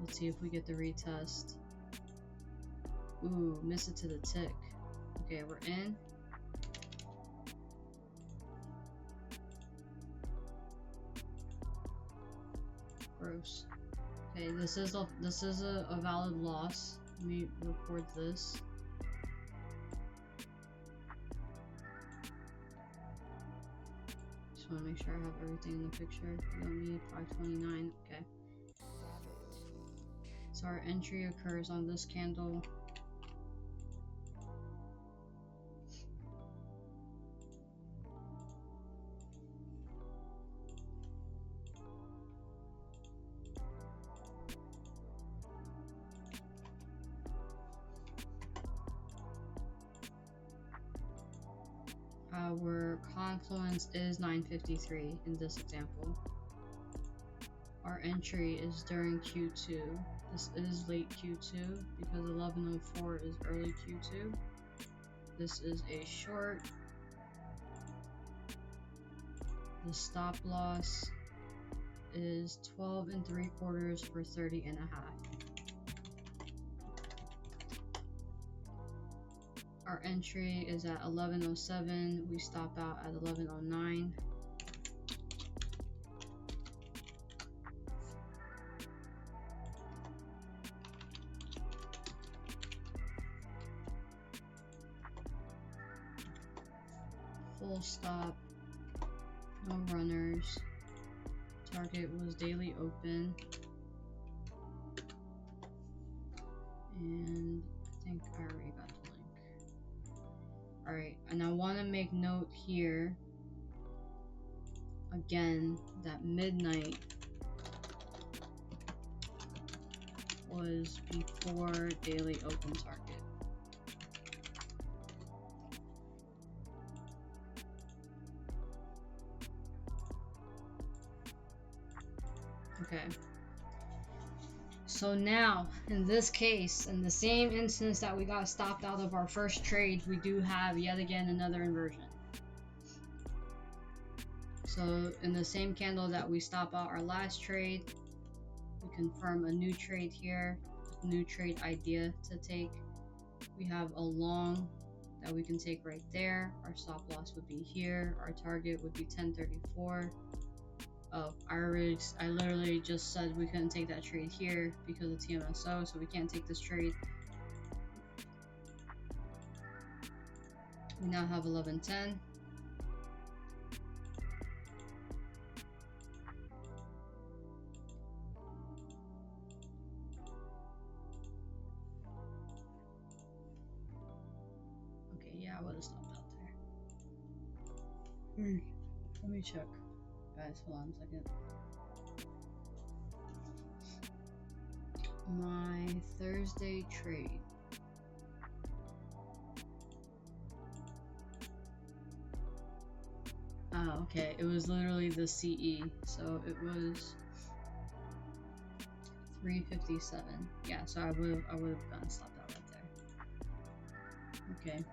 Let's see if we get the retest. Ooh, miss it to the tick. Okay, we're in. Gross. Okay, this is a valid loss. Let me record this. just want to make sure I have everything in the picture. We don't need 529. Okay. So our entry occurs on this candle. Our confluence is 9:53 in this example. Our entry is during Q2. This is late Q2 because 11:04 is early Q2. This is a short. The stop loss is 12 3/4 for 30.5. Our entry is at 11:07. We stop out at 11:09. Full stop. No runners. Target was daily open. And I think I already got the link. Alright, and I want to make note here again that midnight was before daily open target. Okay. So now, in this case, in the same instance that we got stopped out of our first trade, we do have yet again another inversion. So in the same candle that we stop out our last trade, we confirm a new trade here, new trade idea to take. We have a long that we can take right there. Our stop loss would be here. Our target would be 1034. Oh, I literally just said we couldn't take that trade here because of TMSO, so we can't take this trade. We now have 1110. Okay, yeah, I would have stopped out there. Let me check. Guys, hold on a second. My Thursday trade. Oh, okay. It was literally the CE, so it was 357. Yeah, so I would have gotten stopped out right there. Okay.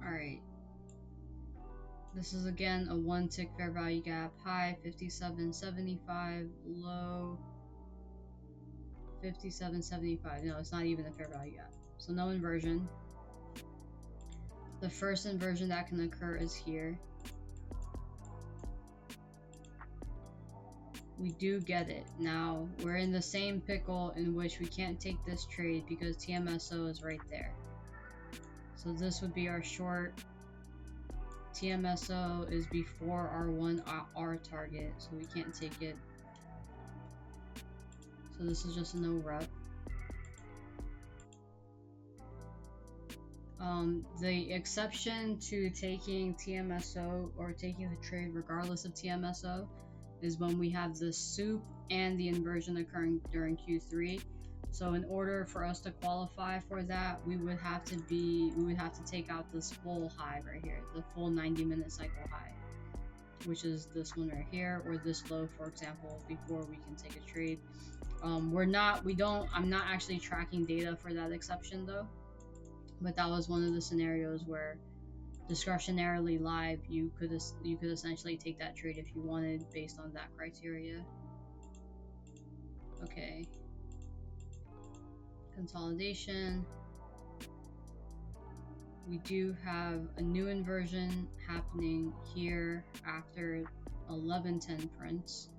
Alright. This is again a one tick fair value gap. High 57.75, low 57.75. No, it's not even a fair value gap. So no inversion. The first inversion that can occur is here. We do get it. Now, we're in the same pickle in which we can't take this trade because TMSO is right there. So this would be our short. TMSO is before our 1R target, so we can't take it. So this is just a no rep. The exception to taking TMSO or taking the trade regardless of TMSO is when we have the soup and the inversion occurring during Q3. So in order for us to qualify for that, we would have to take out this full high right here, the full 90-minute cycle high, which is this one right here, or this low, for example, before we can take a trade. I'm not actually tracking data for that exception though, but that was one of the scenarios where discretionarily live, you could essentially take that trade if you wanted based on that criteria. Okay. Consolidation. We do have a new inversion happening here after 1110 prints.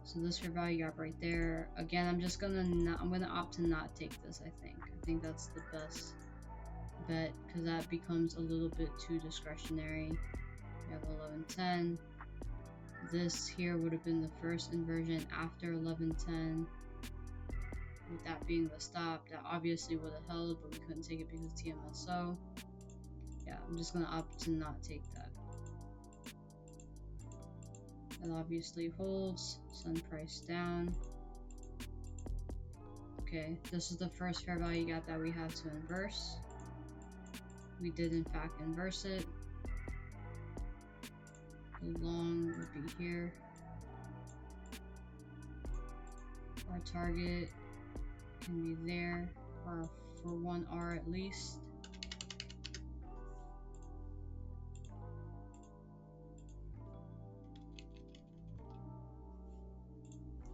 So this fair value gap right there. Again, I'm gonna opt to not take this. I think that's the best bet because that becomes a little bit too discretionary. We have 1110. This here would have been the first inversion after 1110. With that being the stop, that obviously would have held, but we couldn't take it because of TMSO. Yeah, I'm just gonna opt to not take that. That obviously holds. Sun price down. Okay, this is the first fair value gap that we have to inverse. We did in fact inverse it. The long would be here. Our target can be there or for 1R at least.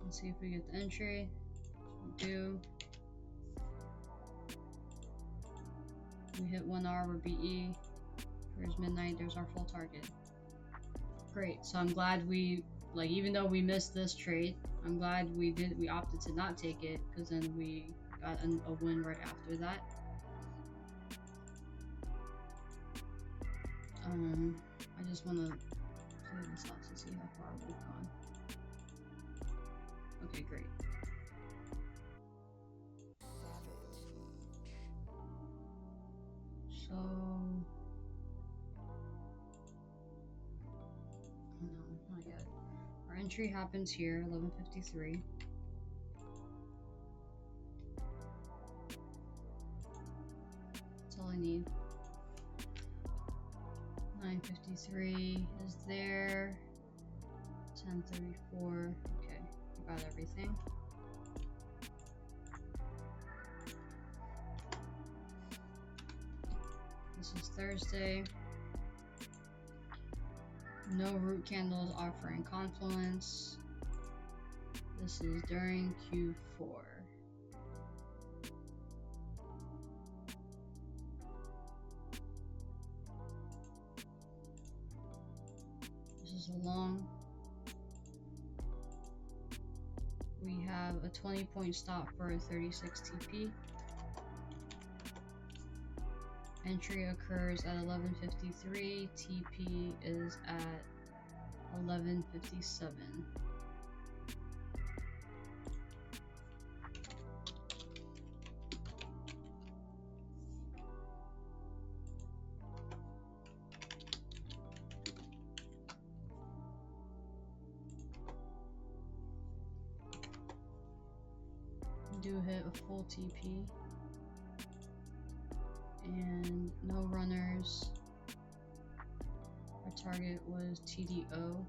Let's see if we get the entry. We do. We hit 1R, we're BE. There's midnight, there's our full target. Great, so I'm glad we, even though we missed this trade, I'm glad we opted to not take it, because then we got a win right after that. I just want to play this off to see how far we've gone. Okay, great. So, no, not yet. Our entry happens here, 11:53. That's all I need. 9:53 is there. 10:34. Okay, I got everything. This is Thursday. No root candles offering confluence. This is during Q4. This is a long. We have a 20-point stop for a 36 TP. Entry occurs at 11:53. TP is at 11:57. Do hit a full TP. And no runners. Our target was TDO.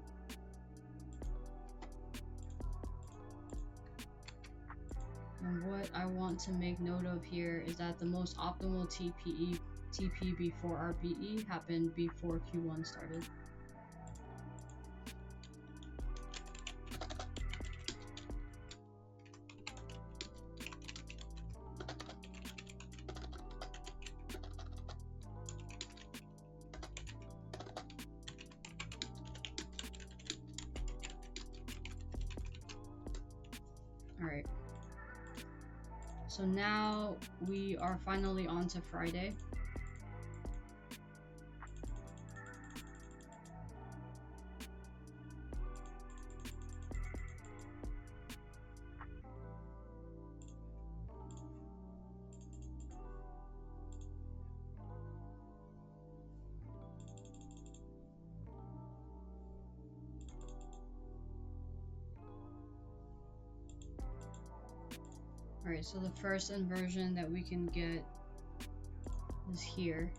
And what I want to make note of here is that the most optimal TP before our BE happened before Q1 started. Alright, so now we are finally on to Friday. Alright, so the first inversion that we can get is here.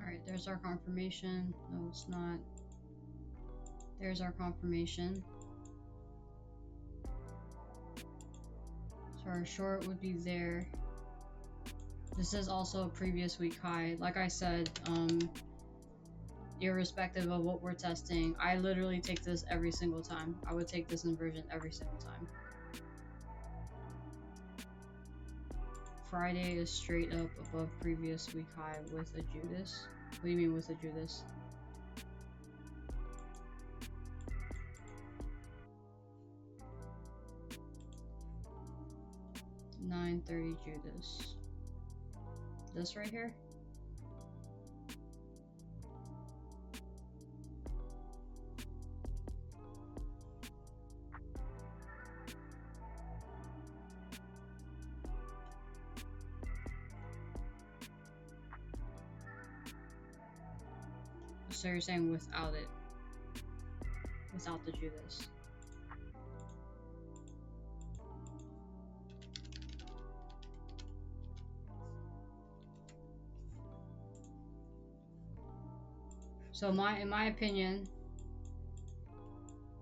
Alright, there's our confirmation. No, it's not. There's our confirmation. our short would be there. This is also a previous week high. Like I said, irrespective of what we're testing, I literally take this every single time. I would take this inversion every single time. Friday is straight up above previous week high with a Judas. What do you mean with a Judas? $9.30 Judas. This right here? So you're saying without it? Without the Judas? So in my opinion,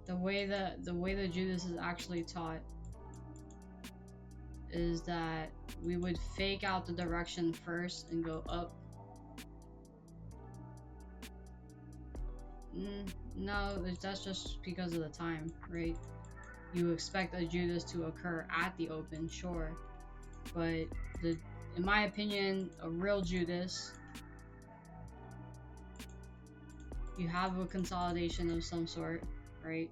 the way the Judas is actually taught is that we would fake out the direction first and go up. No, that's just because of the time, right? You expect a Judas to occur at the open, sure, but in my opinion, a real Judas, you have a consolidation of some sort, right?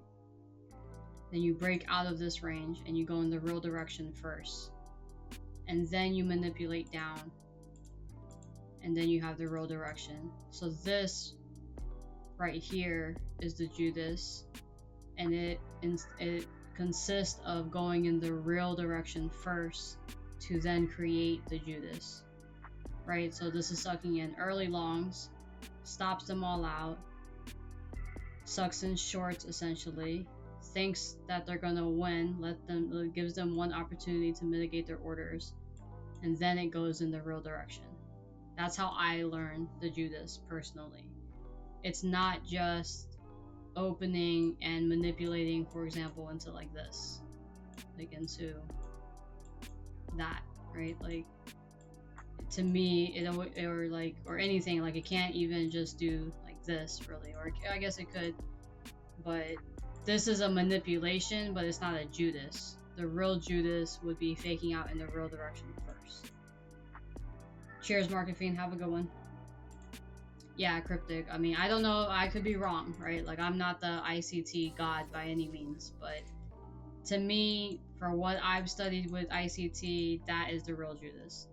Then you break out of this range and you go in the real direction first, and then you manipulate down, and then you have the real direction. So this right here is the Judas, and it consists of going in the real direction first to then create the Judas, right? So this is sucking in early longs, stops them all out, sucks in shorts essentially, thinks that they're gonna win, gives them one opportunity to mitigate their orders, and then it goes in the real direction. That's how I learned the Judas personally. It's not just opening and manipulating, for example, into like this, like into that, right? Like, to me, or anything, like it can't even just do like this really, or I guess it could, but this is a manipulation, but it's not a Judas. The real Judas would be faking out in the real direction first. Cheers, Market Fiend, have a good one. Yeah, cryptic. I mean, I don't know, I could be wrong, right? Like, I'm not the ICT god by any means, but to me, for what I've studied with ICT, that is the real Judas.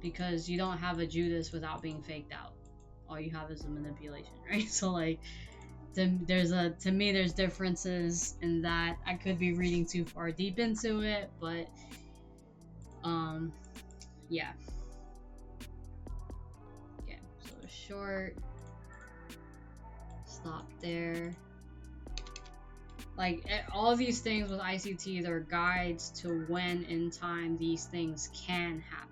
Because you don't have a Judas without being faked out. All you have is a manipulation, right? So like, to me there's differences in that. I could be reading too far deep into it, but yeah. Okay, so short, stop there. Like, all of these things with ICT, they're guides to when in time these things can happen.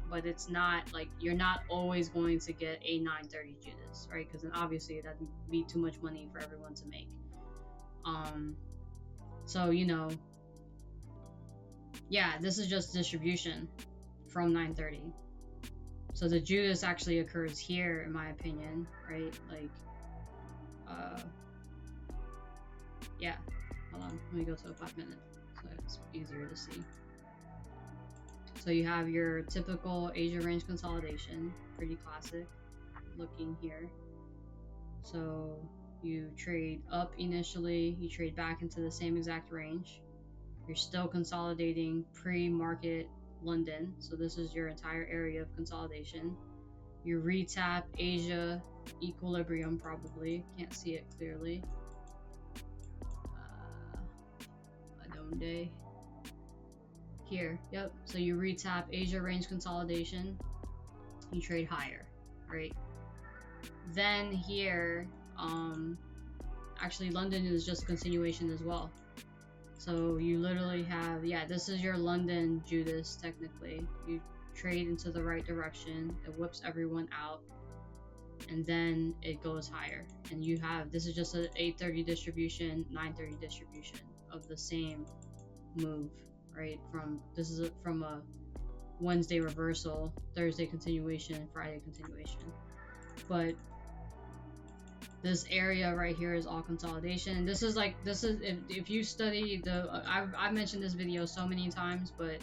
But it's not like you're not always going to get a 930 Judas, right? Because then obviously that'd be too much money for everyone to make. So, you know, yeah, this is just distribution from 930. So the Judas actually occurs here, in my opinion, right? Like, yeah. Hold on, let me go to a 5 minute so it's easier to see. So you have your typical Asia range consolidation, pretty classic looking here. So you trade up initially, you trade back into the same exact range. You're still consolidating pre-market London, so this is your entire area of consolidation. You retap Asia equilibrium, probably, can't see it clearly. Adonde. Here, yep, so you retap Asia range consolidation, you trade higher, right? Then here, actually London is just a continuation as well. So you literally have, yeah, this is your London Judas technically. You trade into the right direction, it whips everyone out. and then it goes higher. And you have, this is just an 8:30 distribution, 9:30 distribution of the same move, right? This is from a Wednesday reversal, Thursday continuation, Friday continuation. But this area right here is all consolidation. This is if you study I've mentioned this video so many times, but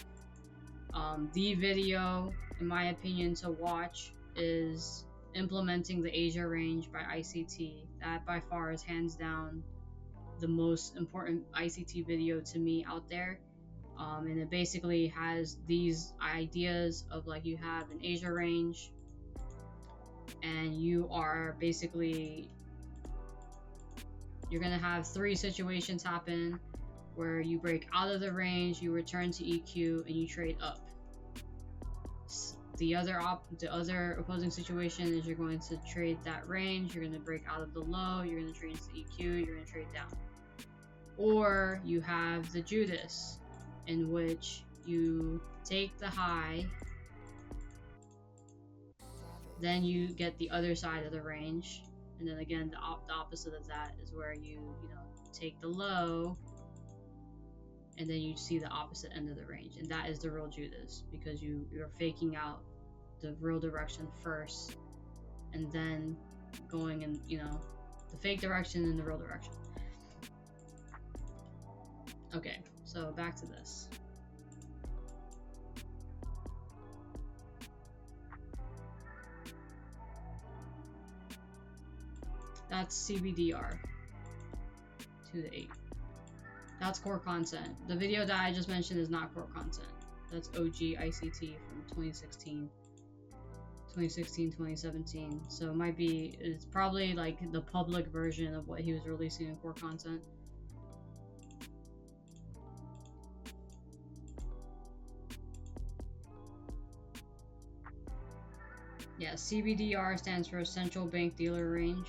the video, in my opinion, to watch is Implementing the Asia Range by ICT. That by far is hands down the most important ICT video to me out there. And it basically has these ideas of, like, you have an Asia range, and you are basically, you're gonna have 3 situations happen where you break out of the range, you return to EQ, and you trade up. The other opposing situation is you're going to trade that range, you're going to break out of the low, you're going to trade into EQ, you're going to trade down. Or you have the Judas, in which you take the high, then you get the other side of the range, and then again the opposite of that is where you take the low, and then you see the opposite end of the range, and that is the real Judas, because you're faking out the real direction first, and then going in the fake direction and the real direction. Okay, so back to this. That's CBDR to the 8. That's core content. The video that I just mentioned is not core content. That's OG ICT from 2016, 2017. So it's probably like the public version of what he was releasing in core content. Yeah, CBDR stands for Central Bank Dealer Range.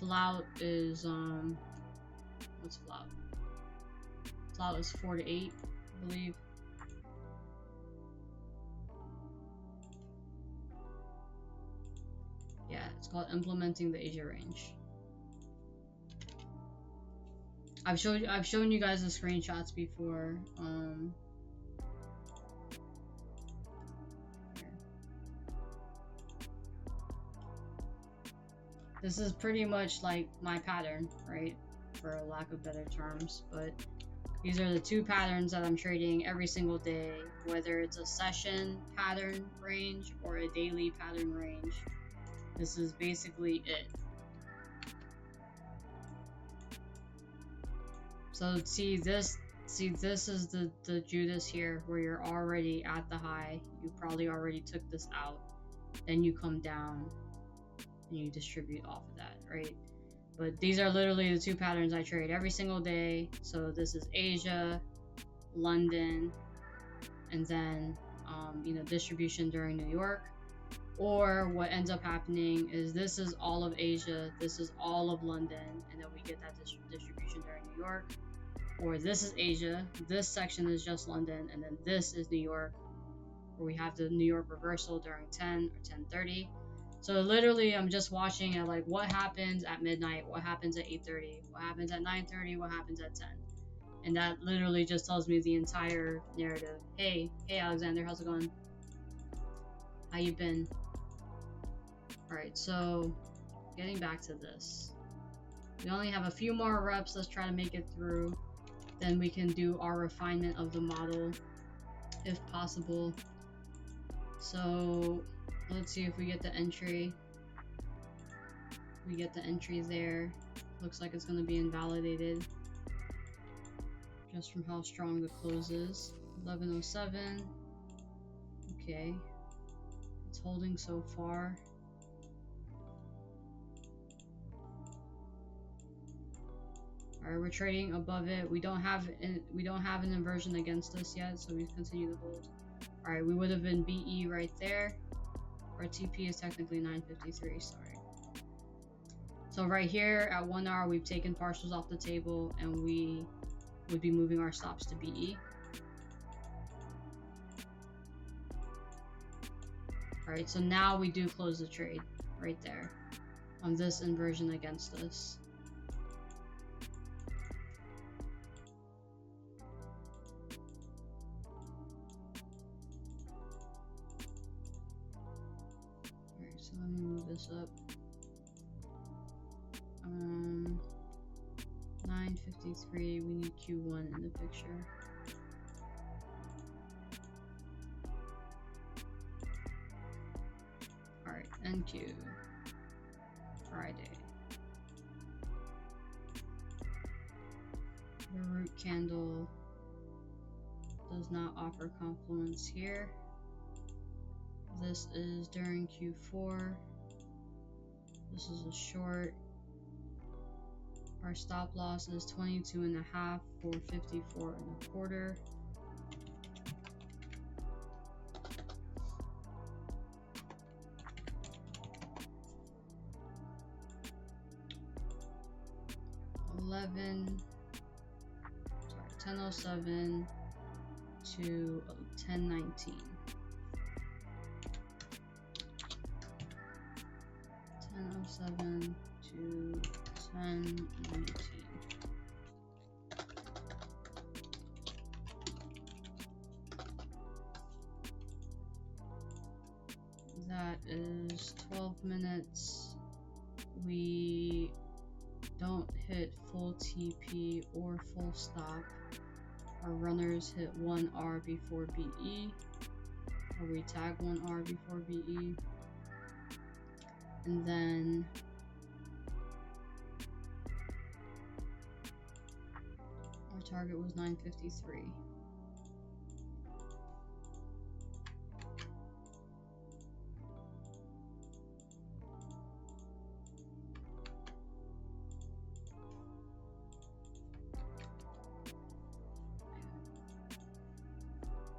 Flout is what's flout? Flout is 4 to 8, I believe. Yeah, it's called Implementing the Asia Range. I've shown you guys the screenshots before. This is pretty much like my pattern, right? For lack of better terms, but these are the 2 patterns that I'm trading every single day, whether it's a session pattern range or a daily pattern range. This is basically it. So this is the Judas here, where you're already at the high. You probably already took this out. Then you come down and you distribute off of that, right? But these are literally the 2 patterns I trade every single day. So this is Asia, London, and then distribution during New York. Or what ends up happening is this is all of Asia, this is all of London, and then we get that distribution during New York. Or this is Asia, this section is just London, and then this is New York, where we have the New York reversal during 10 or 10:30. So literally I'm just watching at like what happens at midnight, what happens at 8:30, what happens at 9:30, what happens at 10. And that literally just tells me the entire narrative. Hey Alexander, how's it going? How you been? Alright, so getting back to this. We only have a few more reps, let's try to make it through. Then we can do our refinement of the model, if possible. So let's see if we get the entry. We get the entry there. Looks like it's going to be invalidated just from how strong the close is. 1107. Okay. It's holding so far. Alright, we're trading above it. We don't have an inversion against us yet, so we continue to hold. Alright, we would have been BE right there. Our TP is technically 953, sorry. So right here at 1 hour, we've taken partials off the table, and we would be moving our stops to BE. Alright, so now we do close the trade right there on this inversion against us. Alright, so let me move this up. 9:53, we need Q1 in the picture. Alright, NQ. Friday. The root candle does not offer confluence here. This is during Q4. This is a short. Our stop loss is 22.5 for 54.25. Sorry, 10:07 to 10:19. 10:07 to 10:19. That is 12 minutes. We don't hit full TP or full stop. Our runners hit 1R before BE, or we tag 1R before BE. And then our target was 9:53.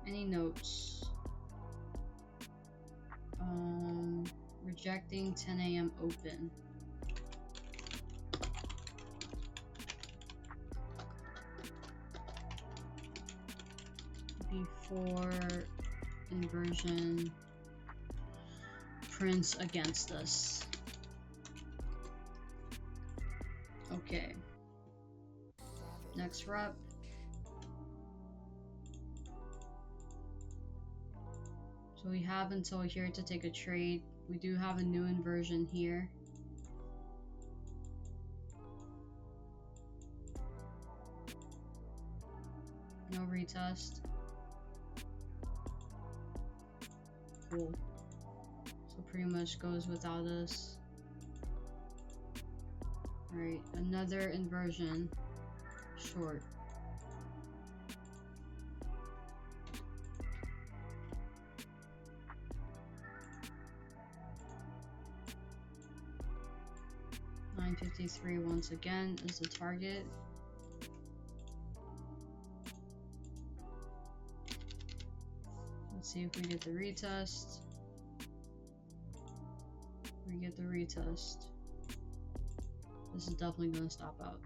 Any notes? Rejecting 10 a.m. open. Before inversion prints against us. Okay. Next rep. So we have until here to take a trade. We do have a new inversion here. No retest. Cool. So pretty much goes without us. Alright, another inversion. Short. $9.53 once again is the target. Let's see if we get the retest. We get the retest. This is definitely going to stop out.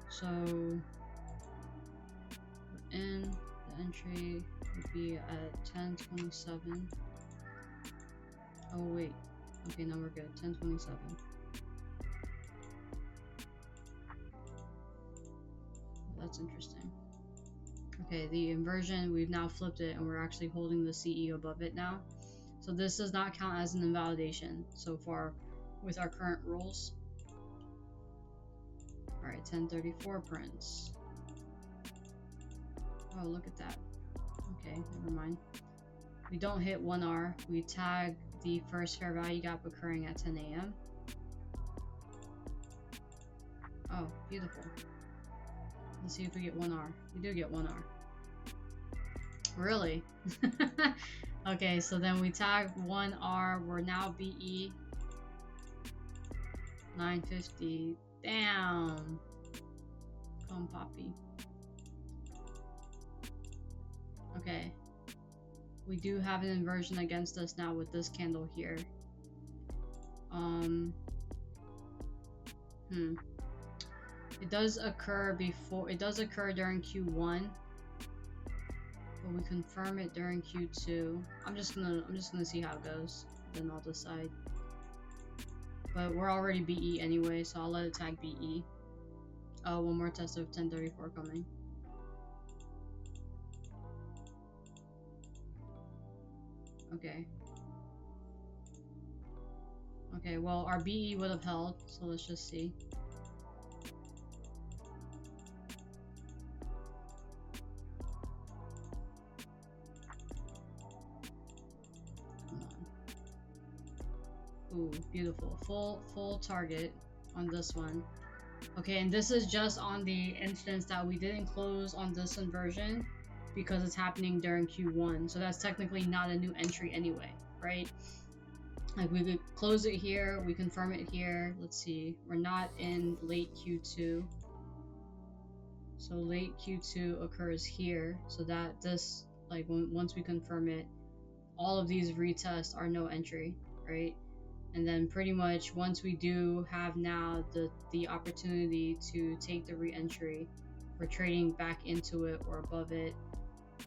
So we're in. The entry would be at 10:27. Oh wait. Okay, now we're good. 10:27. That's interesting. Okay, the inversion, we've now flipped it and we're actually holding the CE above it now. So this does not count as an invalidation so far with our current rules. Alright, 10:34 prints. Oh, look at that. Okay, never mind. We don't hit 1R. We tag the first fair value gap occurring at 10 a.m. Oh, beautiful. Let's see if we get 1R. We do get 1R. Really? Okay, so then we tag 1R. We're now BE. 950. Damn. Come, Poppy. Okay. We do have an inversion against us now with this candle here. It does occur during Q1, but we confirm it during Q2. I'm just gonna see how it goes, then I'll decide. But we're already BE anyway, so I'll let it tag BE. Oh, one more test of 1034 coming. Okay. Okay, well, our BE would have held, so let's just see. Come on. Ooh, beautiful. Full target on this one. Okay, and this is just on the instance that we didn't close on this inversion because it's happening during Q1. So that's technically not a new entry anyway, right? Like we could close it here, we confirm it here. Let's see, we're not in late Q2. So late Q2 occurs here. So that this, like once we confirm it, all of these retests are no entry, right? And then pretty much once we do have now the opportunity to take the re-entry, we're trading back into it or above it.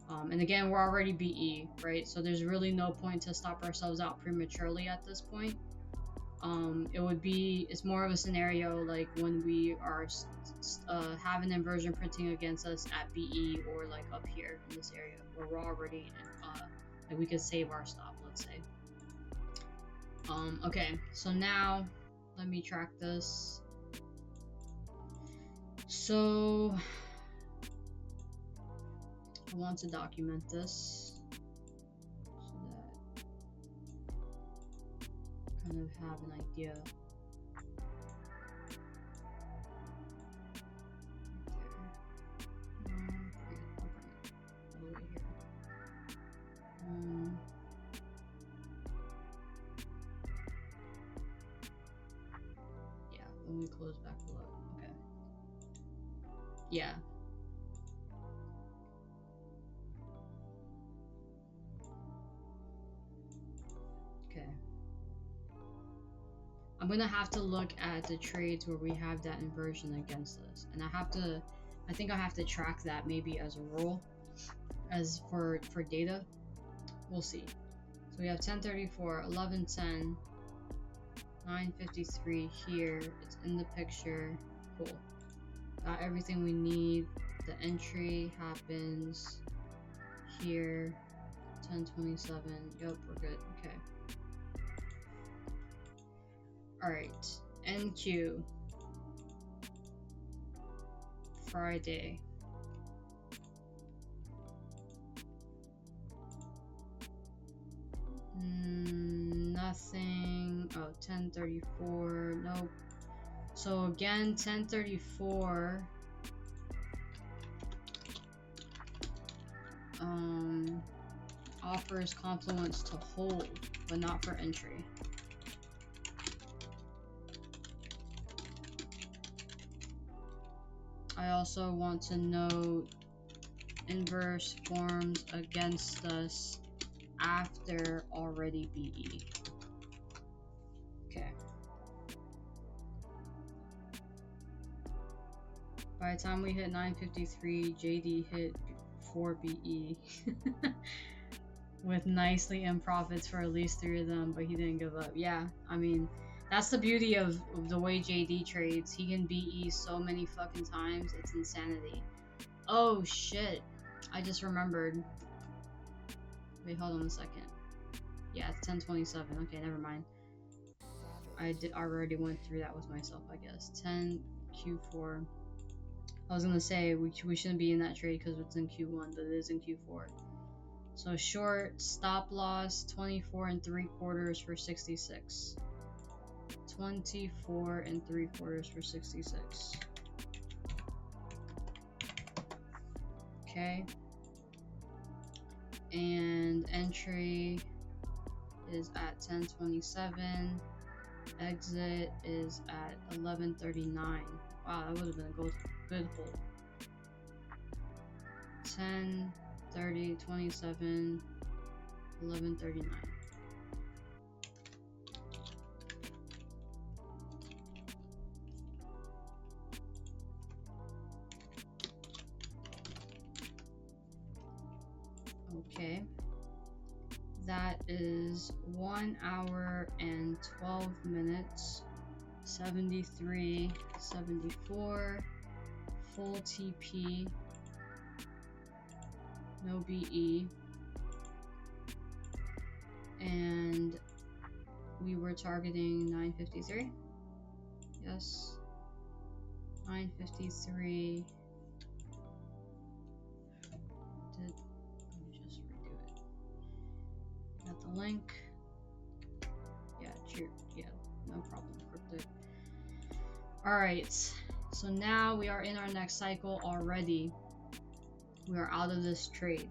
And again, we're already BE, right? So there's really no point to stop ourselves out prematurely at this point. It's more of a scenario like when we are have an inversion printing against us at BE or like up here in this area where we're already like we could save our stop, let's say. Okay, so now let me track this. So I want to document this so that I kind of have an idea. Yeah, when we close back below. Okay. Yeah. Okay. I'm gonna have to look at the trades where we have that inversion against us, and I think I have to track that maybe as a rule, as for data. We'll see. So we have 1034, 1110, 953 here. It's in the picture. Cool. Got everything we need. The entry happens here. 1027. Yep, we're good. Okay. Alright. NQ. Friday. Nothing. Oh, 1034. Nope. So again, 1034. Offers confluence to hold, but not for entry. I also want to note inverse forms against us after already BE. Okay. By the time we hit 953, JD hit 4 BE with nicely in profits for at least 3 of them, but he didn't give up. Yeah, I mean, that's the beauty of the way JD trades. He can BE so many fucking times, it's insanity. Oh shit, I just remembered. Wait, hold on a second. Yeah, it's 1027. Okay, never mind. I already went through that with myself, I guess. 10 Q4. I was gonna say we shouldn't be in that trade because it's in Q1, but it is in Q4. So short stop loss 24 3/4 for 66. 24 3/4 for 66. Okay. And entry is at 1027. Exit is at 1139. Wow, that would have been a good hold. 10, 30, 27, 1139. Okay. That is 1 hour and 12 minutes. 73, 74, full TP, no BE, and we were targeting 953. Yes, 953. Let me just redo it. Got the link. Yeah, yeah, no problem. Cryptic. Alright, so now we are in our next cycle already. We are out of this trade.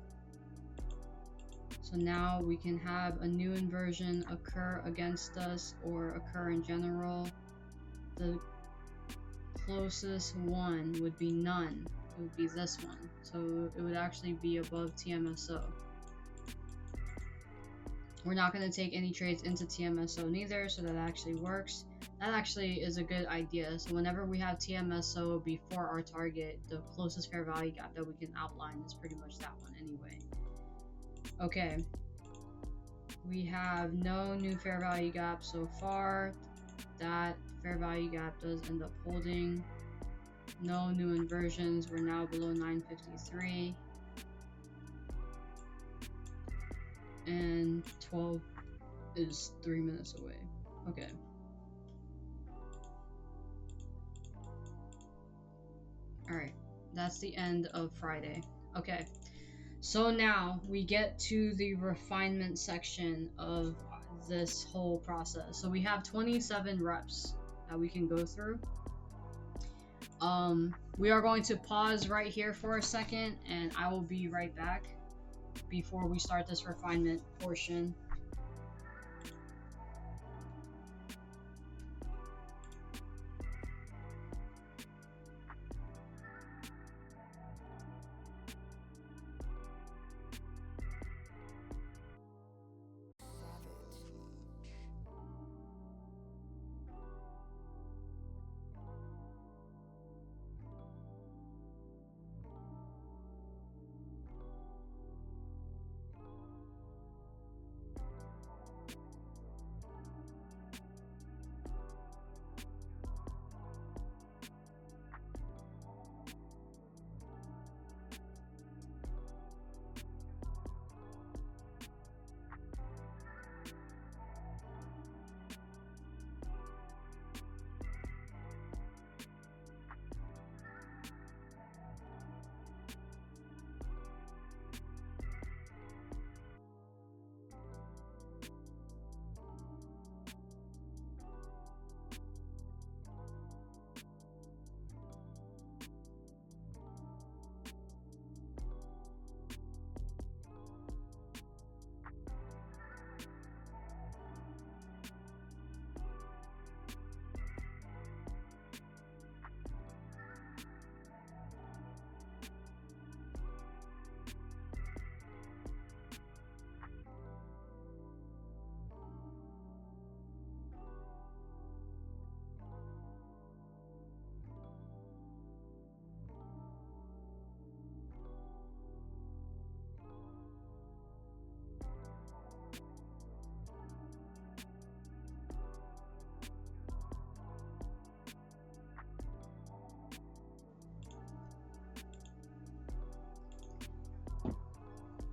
So now we can have a new inversion occur against us or occur in general. The closest one would be none. It would be this one. So it would actually be above TMSO. We're not going to take any trades into TMSO neither, so that actually works. That actually is a good idea. So whenever we have TMSO before our target, the closest fair value gap that we can outline is pretty much that one anyway. Okay. We have no new fair value gap so far. That fair value gap does end up holding. No new inversions. We're now below 953. And 12 is 3 minutes away. Okay. Alright, that's the end of Friday. Okay, so now we get to the refinement section of this whole process. So we have 27 reps that we can go through. We are going to pause right here for a second, and I will be right back before we start this refinement portion.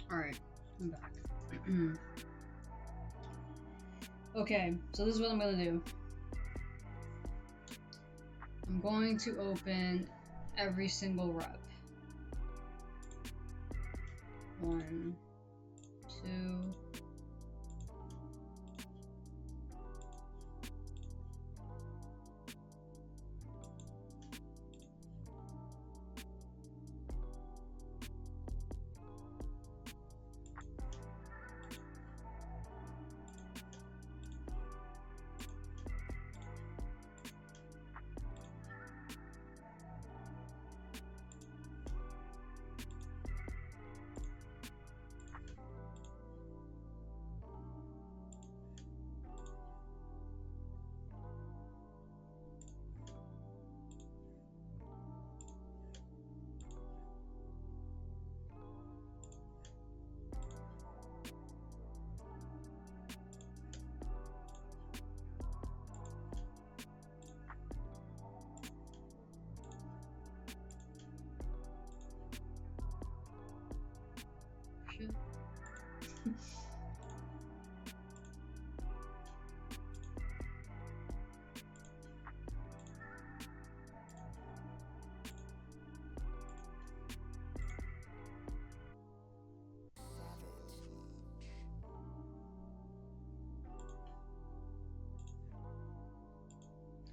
Alright, I'm back. Okay, so this is what I'm gonna do. I'm going to open every single rep. 1, 2,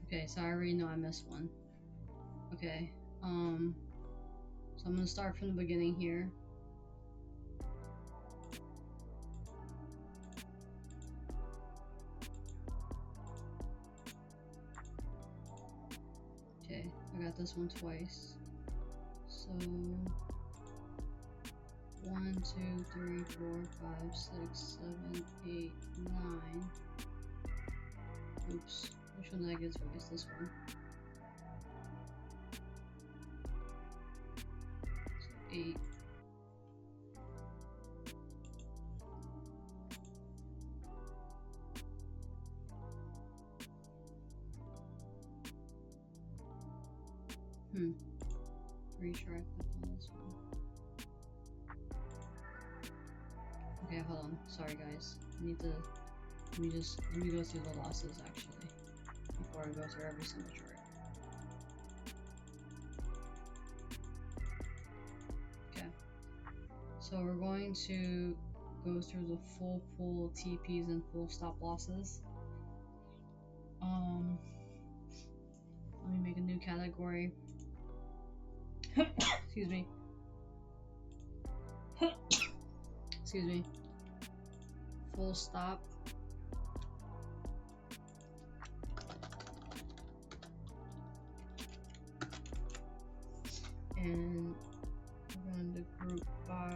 Okay, so I already know I missed one. Okay, so I'm gonna start from the beginning here. Okay, I got this one twice. So 1, 2, 3, 4, 5, 6, 7, 8, 9. Oops, which one did I get twice? This one. So 8. Pretty sure I clicked on this one. Okay, hold on. Sorry guys. I need to let me go through the losses actually before I go through every single chart. Okay. So we're going to go through the full pull TPs and full stop losses. Let me make a new category. Excuse me. Excuse me. Full stop. And we're going to group by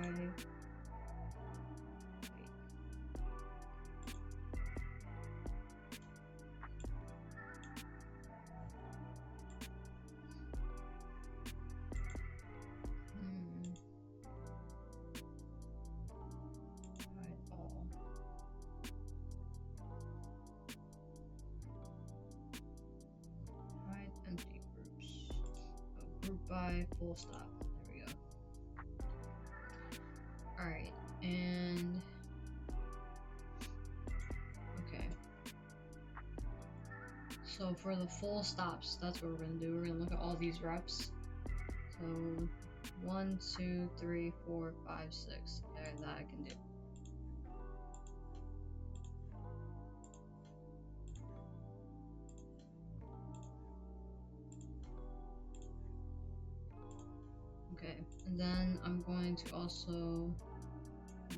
by full stop. There we go. Alright, and okay. So for the full stops, that's what we're gonna do. We're gonna look at all these reps. So 1, 2, 3, 4, 5, 6. Okay, that I can do. Okay, and then I'm going to also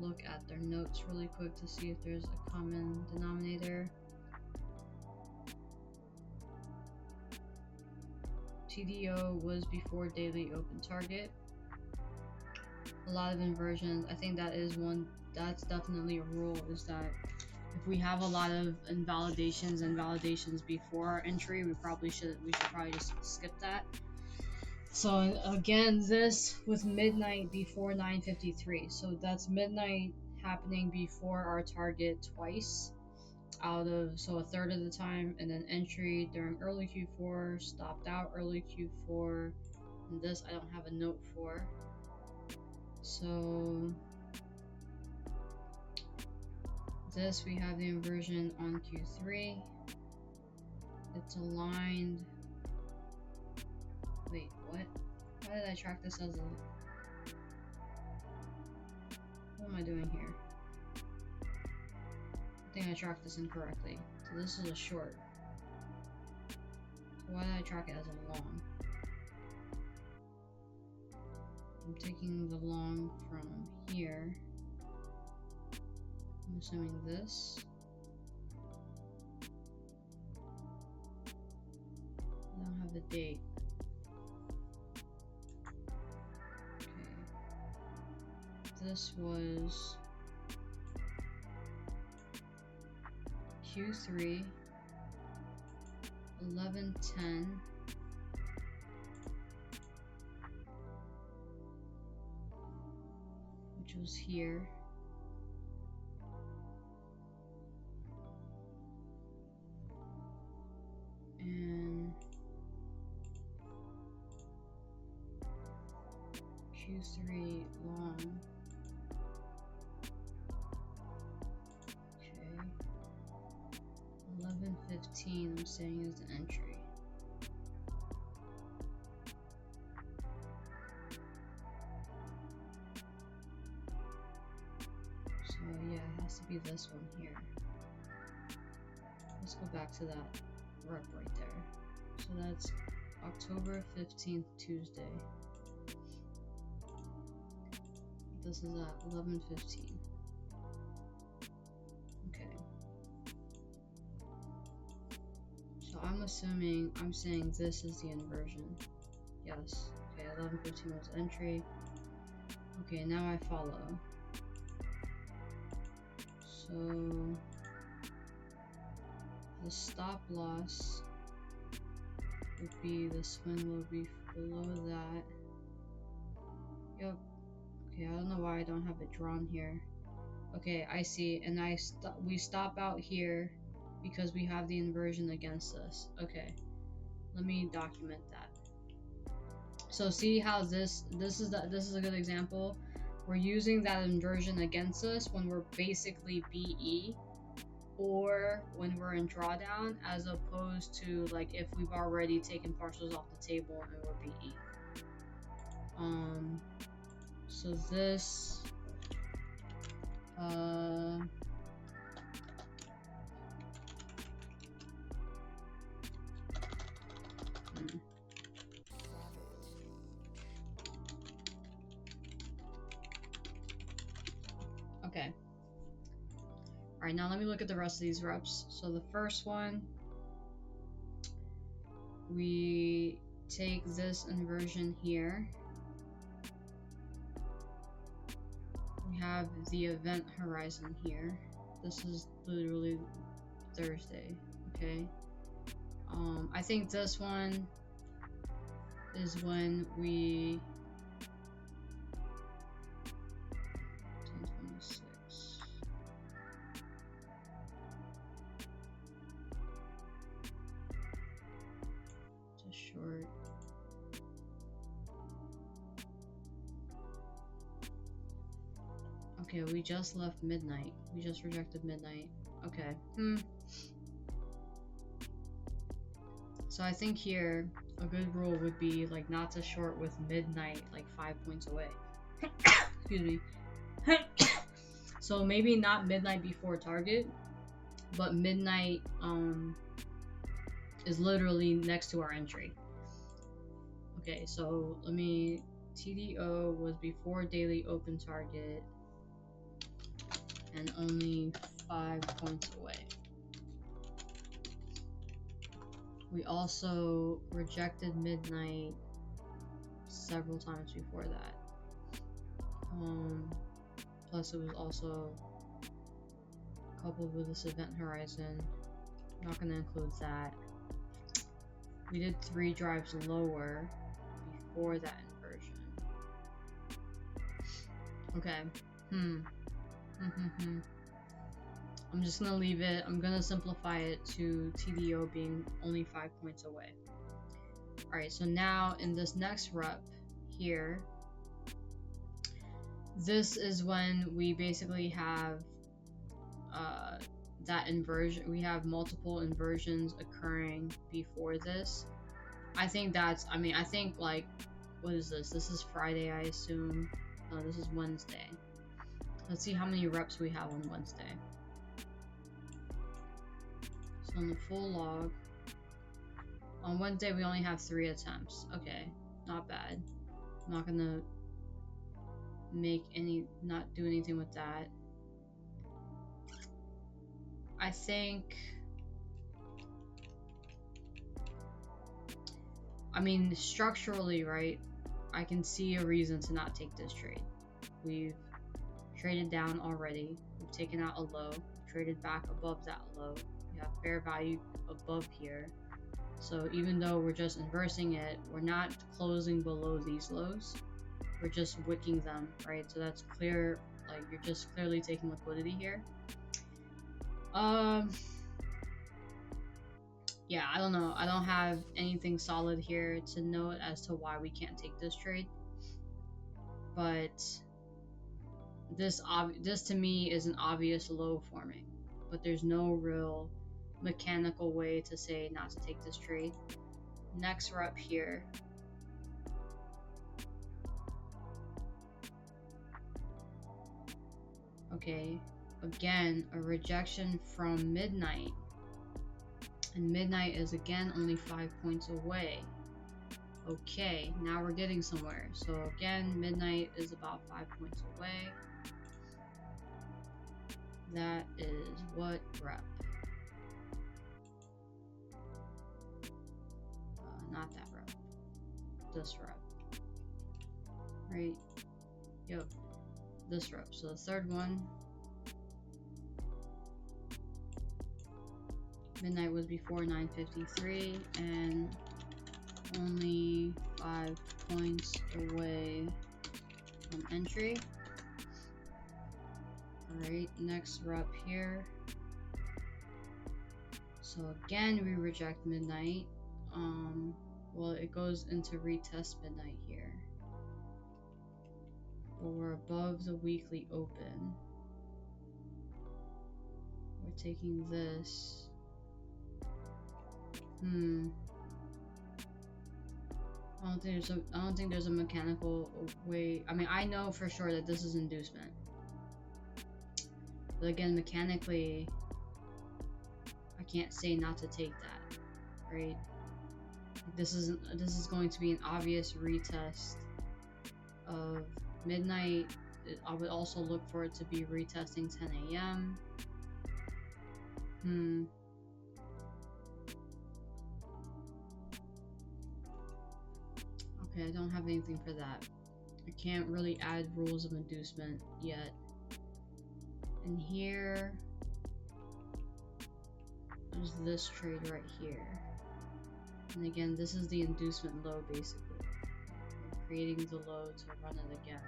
look at their notes really quick to see if there's a common denominator. TDO was before daily open target. A lot of inversions. I think that is one, that's definitely a rule, is that if we have a lot of invalidations and validations before our entry, we should probably just skip that. So again, this with midnight before 9:53. So that's midnight happening before our target twice so a third of the time, and then entry during early Q4, stopped out early Q4, and this I don't have a note for. So this we have the inversion on Q3. It's aligned. Wait, what? Why did I track this as a... What am I doing here? I think I tracked this incorrectly. So this is a short. So why did I track it as a long? I'm taking the long from here. I'm assuming this. I don't have the date. This was Q3 11:10 which was here, and Q3 long 15 I'm saying is the entry. So yeah, it has to be this one here. Let's go back to that rep right there. So that's October 15th, Tuesday. This is at 11:15. Okay. So I'm saying this is the inversion. Yes. Okay, 11:15 was entry. Okay, now I follow. So the stop loss would be, the swing will be below that. Yep. Okay, I don't know why I don't have it drawn here. Okay, I see, and we stop out here because we have the inversion against us. Okay, let me document that. So see how this is a good example. We're using that inversion against us when we're basically BE, or when we're in drawdown, as opposed to like if we've already taken partials off the table and we're BE. So this okay. Alright, now let me look at the rest of these reps. So the first one, we take this inversion here. We have the event horizon here. This is literally Thursday, okay? I think this one is when we 1026. Just short. Okay, we just left midnight. We just rejected midnight. Okay. So I think here a good rule would be like not to short with midnight like 5 points away. Excuse me. So maybe not midnight before target, but midnight is literally next to our entry. Okay, so let me, TDO was before daily open target and only 5 points away. We also rejected midnight several times before that. Plus it was also coupled with this event horizon. I'm not going to include that. We did 3 drives lower before that inversion. Okay. I'm just gonna leave it. I'm gonna simplify it to TDO being only 5 points away. Alright, so now in this next rep here, this is when we basically have that inversion. We have multiple inversions occurring before this. I think like, what is this? This is Friday, I assume. No, this is Wednesday. Let's see how many reps we have on Wednesday. So on the full log, on Wednesday we only have 3 attempts. Okay, not bad. I'm not gonna not do anything with that. I think, structurally, right, I can see a reason to not take this trade. We've traded down already. We've taken out a low, traded back above that low. We have fair value above here. So even though we're just inversing it, we're not closing below these lows. We're just wicking them, right? So that's clear, like you're just clearly taking liquidity here. Yeah, I don't know. I don't have anything solid here to note as to why we can't take this trade. But this to me is an obvious low forming, but there's no real mechanical way to say not to take this trade. Next rep here. Okay, again, a rejection from midnight. And midnight is again only 5 points away. Okay, now we're getting somewhere. So again, midnight is about 5 points away. That is what rep? Not that rep. This rep. Right? Yep. This rep. So the third one. Midnight was before 9:53 and only 5 points away from entry. Alright, next rep here. So again, we reject midnight. Well, it goes into retest midnight here. But we're above the weekly open. We're taking this. I don't think there's a mechanical way. I mean, I know for sure that this is inducement. But again, mechanically, I can't say not to take that, right? This is going to be an obvious retest of midnight. I would also look for it to be retesting 10 a.m. Okay, I don't have anything for that. I can't really add rules of inducement yet. And here, there's this trade right here. And again, this is the inducement low basically. I'm creating the low to run it again.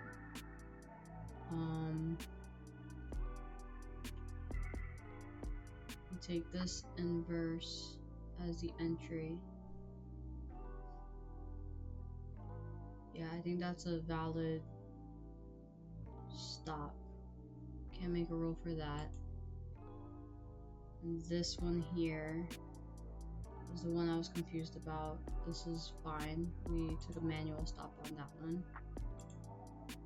We take this inverse as the entry. Yeah, I think that's a valid stop. Can't make a rule for that. And this one here is the one I was confused about. This is fine. We took a manual stop on that one.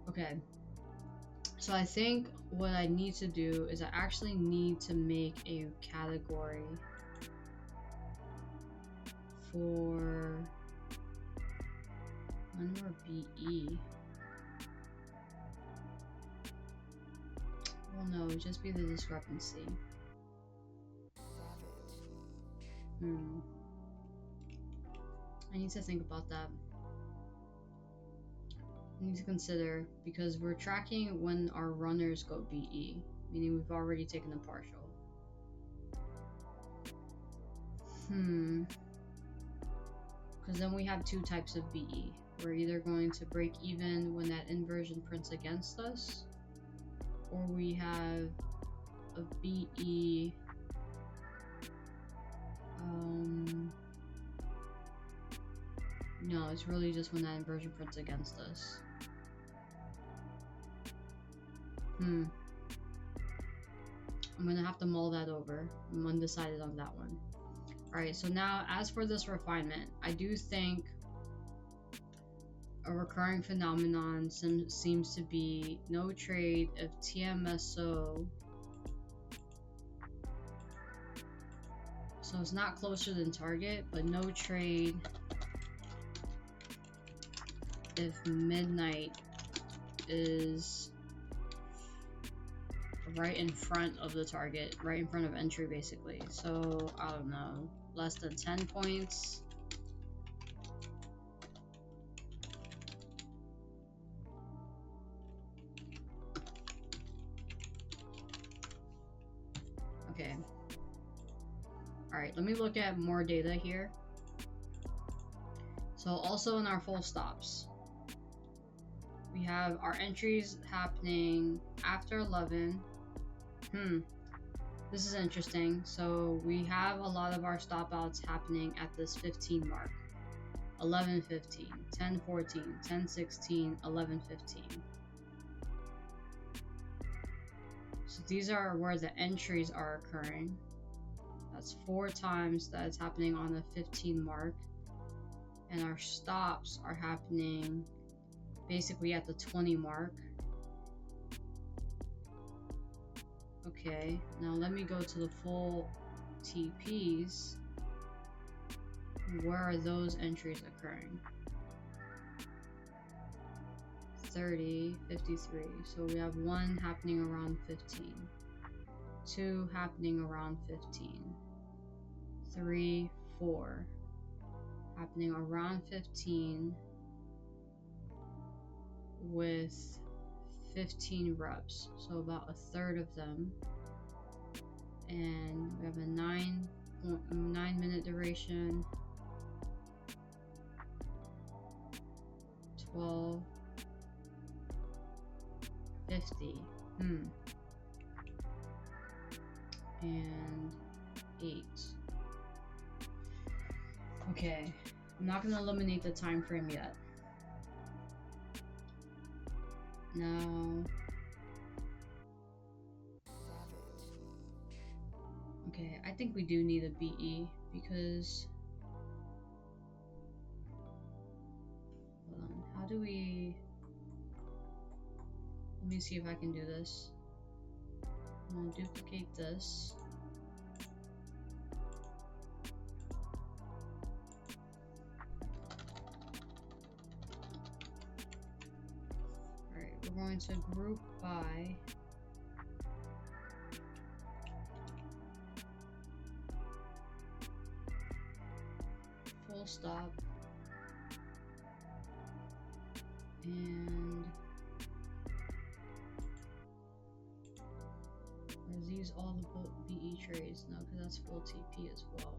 Okay. So I think what I need to do is I actually need to make a category for one more BE. Well, no, it'd just be the discrepancy. I need to think about that. I need to consider, because we're tracking when our runners go BE, meaning we've already taken a partial. Because then we have two types of BE. We're either going to break even when that inversion prints against us, or we have a BE no, it's really just when that inversion prints against us. I'm gonna have to mull that over. I'm undecided on that one. Alright, so now as for this refinement, I do think a recurring phenomenon seems to be no trade if TMSO. So it's not closer than target, but no trade if midnight is right in front of the target, right in front of entry basically. So I don't know, less than 10 points. Okay. Alright, let me look at more data here. So also in our full stops, we have our entries happening after 11. This is interesting. So we have a lot of our stop outs happening at this 15 mark. 11:15, 10:14, 10:16, 11:15. So these are where the entries are occurring. That's 4 times that it's happening on the 15 mark. And our stops are happening basically at the 20 mark. Okay, now let me go to the full TPs. Where are those entries occurring? 30, 53. So we have 1 happening around 15. 2 happening around 15. 3, 4 happening around 15 with 15 reps, so about a third of them. And we have a 9-minute duration. 12, 50. And 8. Okay, I'm not going to eliminate the time frame yet. Now, okay, I think we do need a BE because, hold on, how do we, let me see if I can do this. I'm going to duplicate this. Alright, we're going to group by full stop and are these all the BE trades? No, because that's full TP as well.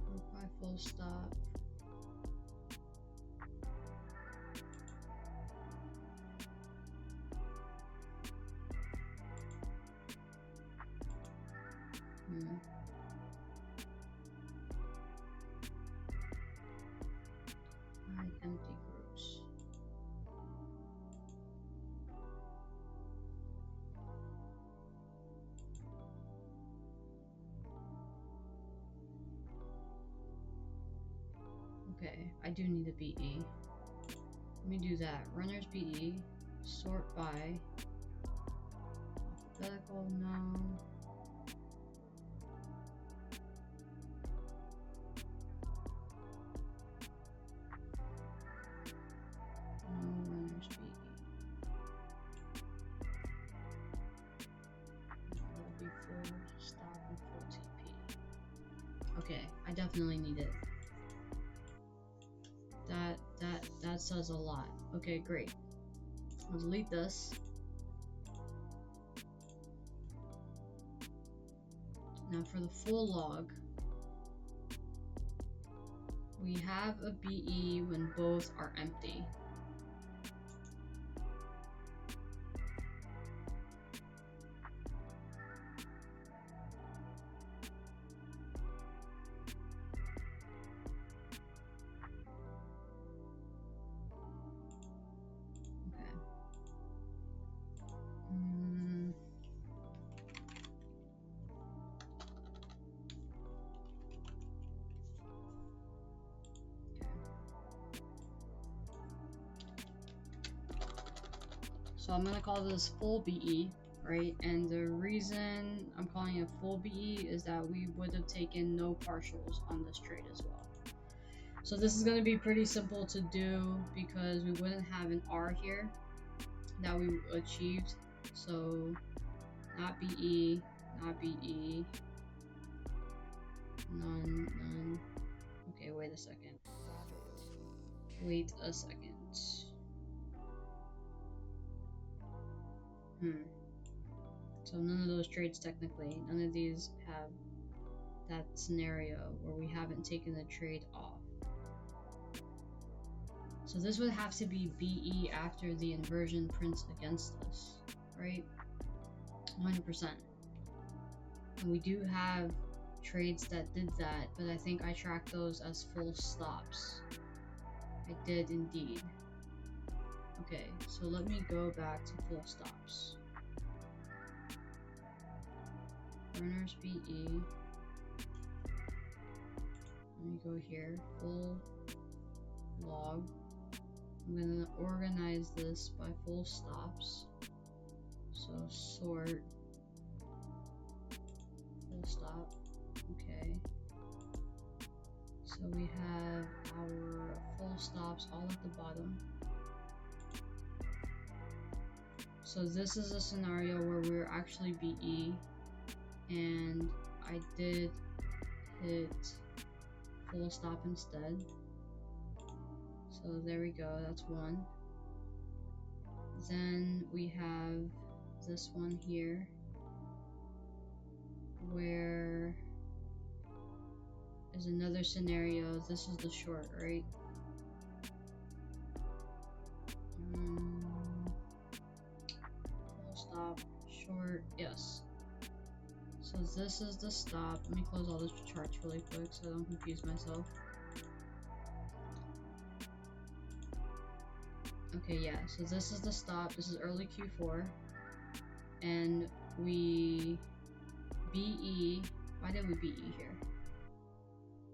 Group by full stop. Hide empty groups. Okay, I do need a BE. Let me do that. Runners BE, sort by alphabetical, no. No runners BE. That'll be full stop and full TP. Okay, I definitely need it. That says a lot. Okay, great. I'll delete this. Now for the full log, we have a BE when both are empty. So I'm gonna call this full BE, right? And the reason I'm calling it full BE is that we would have taken no partials on this trade as well. So this is gonna be pretty simple to do because we wouldn't have an R here that we achieved. So not BE, not BE, none. Okay, wait a second. Wait a second. So none of those trades technically, none of these have that scenario where we haven't taken the trade off. So this would have to be BE after the inversion prints against us, right? 100%. And we do have trades that did that, but I think I tracked those as full stops. I did indeed. Okay, so let me go back to full stops. Runners BE. Let me go here, full log. I'm gonna organize this by full stops. So sort full stop. Okay. So we have our full stops all at the bottom. So this is a scenario where we're actually BE, and I did hit full stop instead. So there we go, that's one. Then we have this one here where is another scenario. This is the short, right? Full stop, short, yes. So this is the stop. Let me close all the charts really quick so I don't confuse myself. Okay, yeah, so this is the stop. This is early Q4. And we BE. Why did we BE here?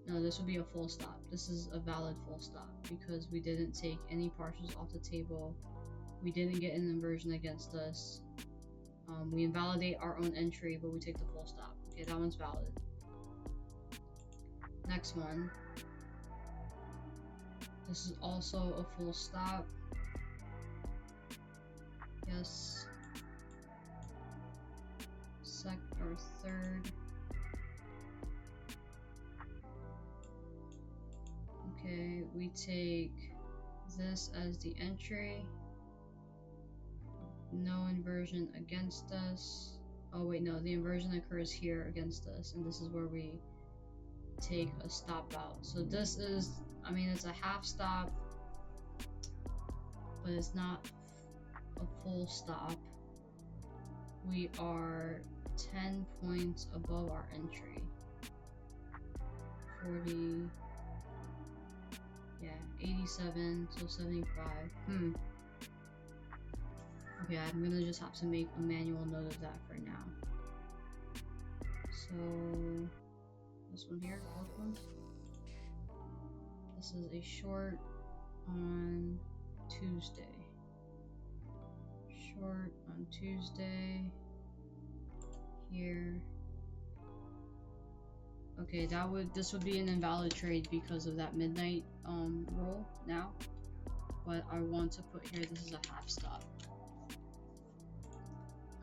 No, this would be a full stop. This is a valid full stop because we didn't take any partials off the table. We didn't get an inversion against us. We invalidate our own entry, but we take the full stop. Okay, that one's valid. Next one. This is also a full stop. Yes. Third. Okay, we take this as the entry. No inversion against us. Oh wait, no, the inversion occurs here against us, and this is where we take a stop out. So this is, I mean, it's a half stop, but it's not a full stop. We are 10 points above our entry. 40, yeah, 87, so 75. Okay, I'm gonna just have to make a manual note of that for now. So, this one here, both ones. This is a short on Tuesday. Short on Tuesday. Here. Okay, this would be an invalid trade because of that midnight rule now. But I want to put here, this is a half stop.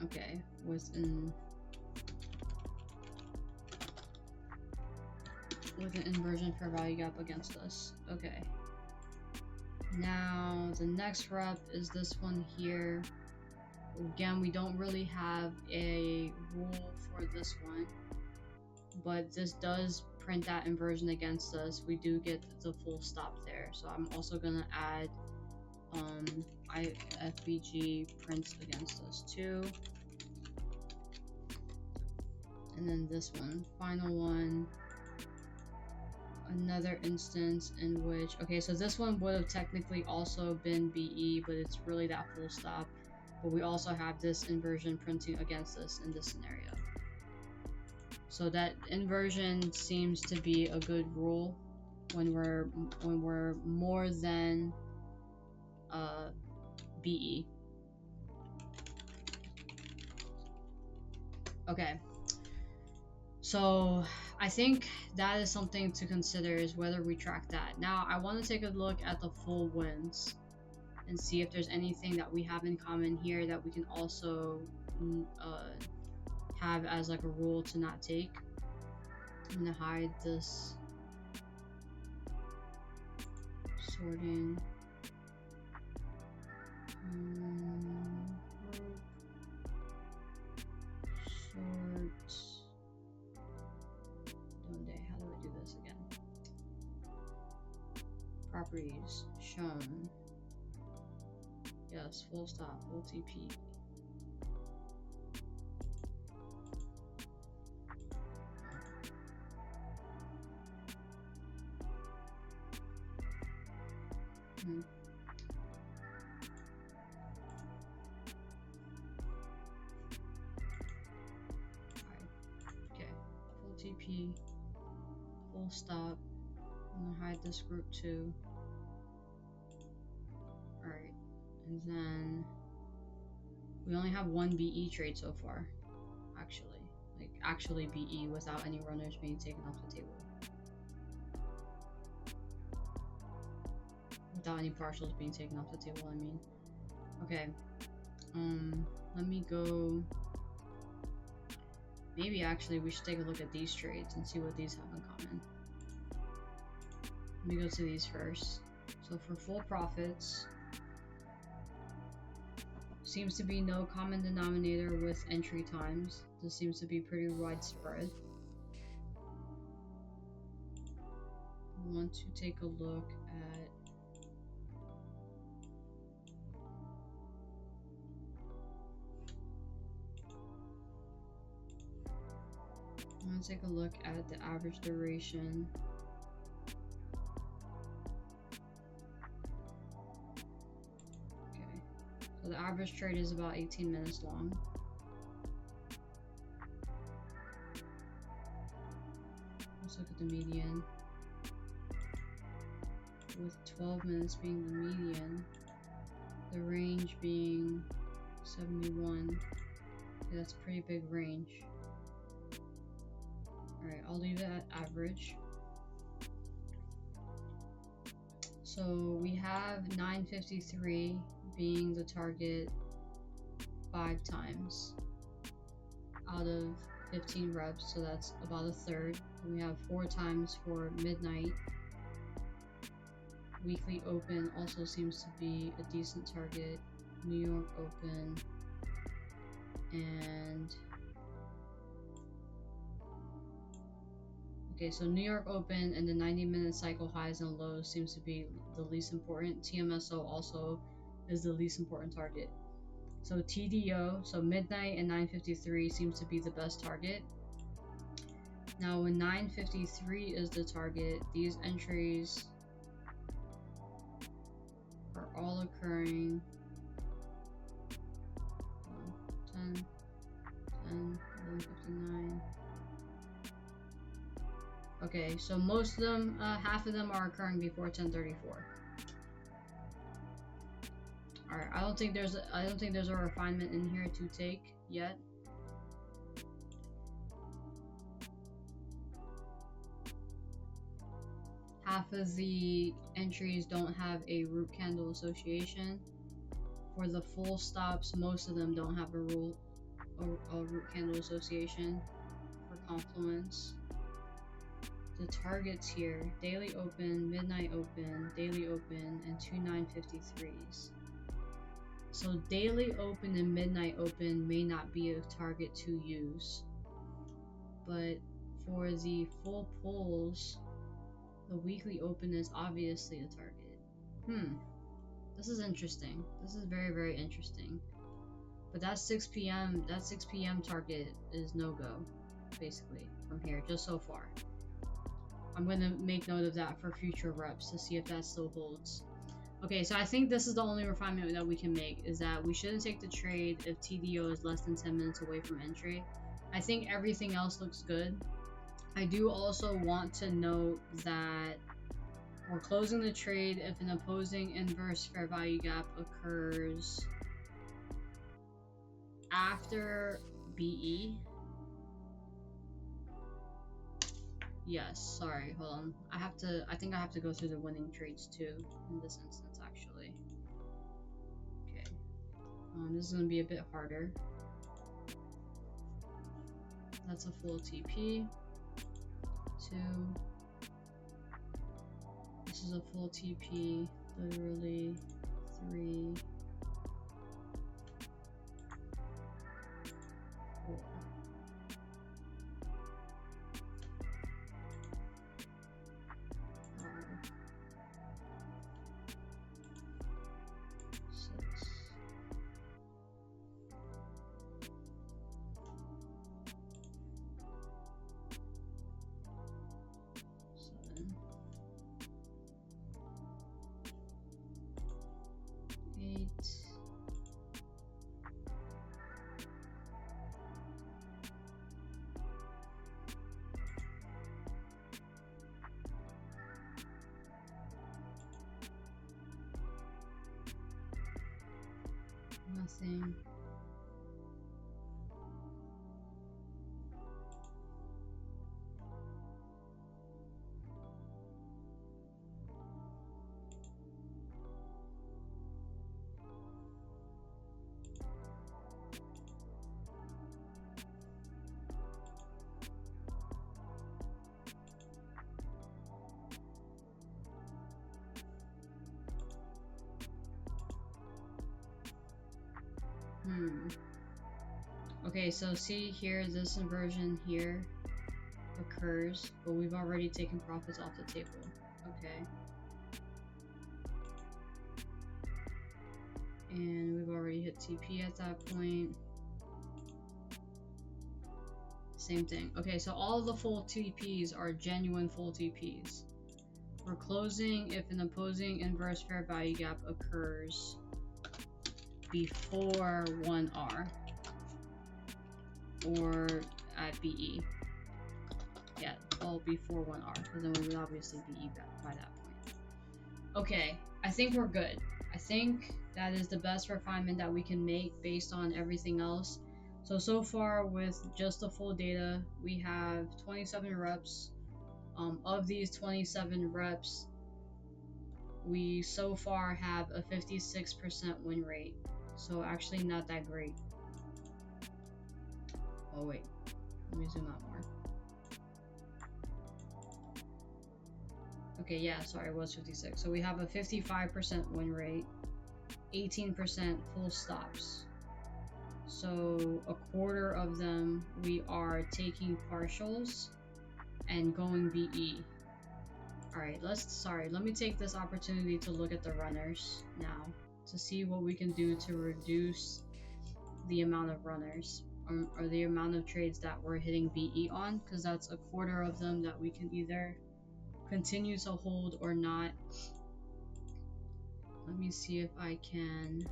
Okay, with an inversion fair value gap against us. Okay. Now the next rep is this one here. Again, we don't really have a rule for this one, but this does print that inversion against us. We do get the full stop there. So I'm also gonna add IFBG prints against us too. And then this one, final one, another instance in which, okay, so this one would have technically also been BE, but it's really that full stop. But we also have this inversion printing against us in this scenario. So that inversion seems to be a good rule when we're more than BE. Okay. So I think that is something to consider, is whether we track that. Now I want to take a look at the full wins and see if there's anything that we have in common here that we can also have as like a rule to not take. I'm gonna hide this sorting. Sort. Donde. How do I do this again? Properties shown. Yes, full stop, full TP. TP, full stop. I'm gonna hide this group too. Alright, and then we only have one BE trade so far, actually. Like, actually BE without any runners being taken off the table. Without any partials being taken off the table, I mean. Okay. Let me go. Maybe actually we should take a look at these trades and see what these have in common. Let me go to these first. So for full profits, seems to be no common denominator with entry times. This seems to be pretty widespread. I want to take a look at the average duration. Okay, so the average trade is about 18 minutes long. Let's look at the median. With 12 minutes being the median, the range being 71. Okay, that's a pretty big range. Alright, I'll leave it at average. So we have 953 being the target 5 times out of 15 reps, so that's about a third. And we have 4 times for midnight. Weekly open also seems to be a decent target. New York open and okay, so New York open and the 90-minute cycle highs and lows seems to be the least important. TMSO also is the least important target. So TDO, so midnight and 953 seems to be the best target. Now when 953 is the target, these entries are all occurring 10, 11:59. Okay, so most of them, half of them are occurring before 10:34. All right, I don't think there's a refinement in here to take yet. Half of the entries don't have a root candle association. For the full stops, most of them don't have a root candle association for confluence. The targets here: daily open, midnight open, daily open, and 2 953s. So daily open and midnight open may not be a target to use, but for the full pulls, the weekly open is obviously a target. This is interesting. This is very, very interesting. But that 6 p.m. target is no-go, basically, from here, just so far. I'm going to make note of that for future reps to see if that still holds. Okay, so I think this is the only refinement that we can make, is that we shouldn't take the trade if TDO is less than 10 minutes away from entry. I think everything else looks good. I do also want to note that we're closing the trade if an opposing inverse fair value gap occurs after BE. Yes, sorry, hold on. I think I have to go through the winning trades too in this instance, actually. Okay. This is gonna be a bit harder. That's a full TP. 2. This is a full TP, literally 3. 4. 5. 6. 7. 8. Nothing. Okay, so see here, this inversion here occurs, but we've already taken profits off the table. Okay. And we've already hit TP at that point. Same thing. Okay, so all of the full TPs are genuine full TPs. We're closing if an opposing inverse fair value gap occurs before 1R or at BE. Yeah, well, before 1R, because then we would obviously be E by that point. Okay, I think we're good. I think that is the best refinement that we can make based on everything else. So far with just the full data, we have 27 reps. Of these 27 reps, we so far have a 56% win rate. So actually not that great. Oh wait, let me zoom out more. Okay, yeah, sorry, it was 56. So we have a 55% win rate, 18% full stops. So a quarter of them we are taking partials and going BE. Alright, let me take this opportunity to look at the runners now to see what we can do to reduce the amount of runners or the amount of trades that we're hitting BE on, because that's a quarter of them that we can either continue to hold or not. Let me see if I can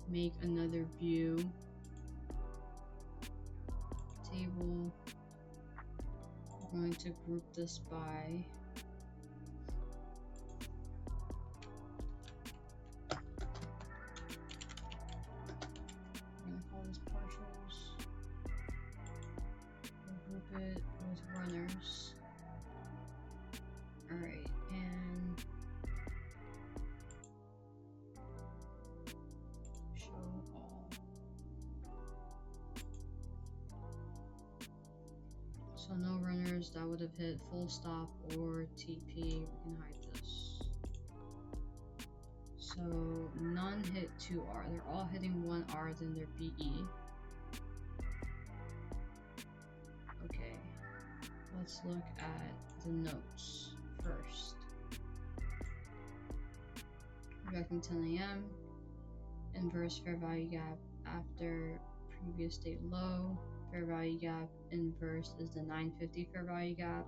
make another view table. I'm going to group this by I'm going to call this partials. We'll group it with runners. Alright, and show all. So no runners that would have hit full stop or TP. We can hide this. So none hit 2R. They're all hitting 1R, then they're BE. Okay, let's look at the notes first. Rejecting 10 AM. Inverse fair value gap after previous date low. Fair value gap inverse is the 950 fair value gap.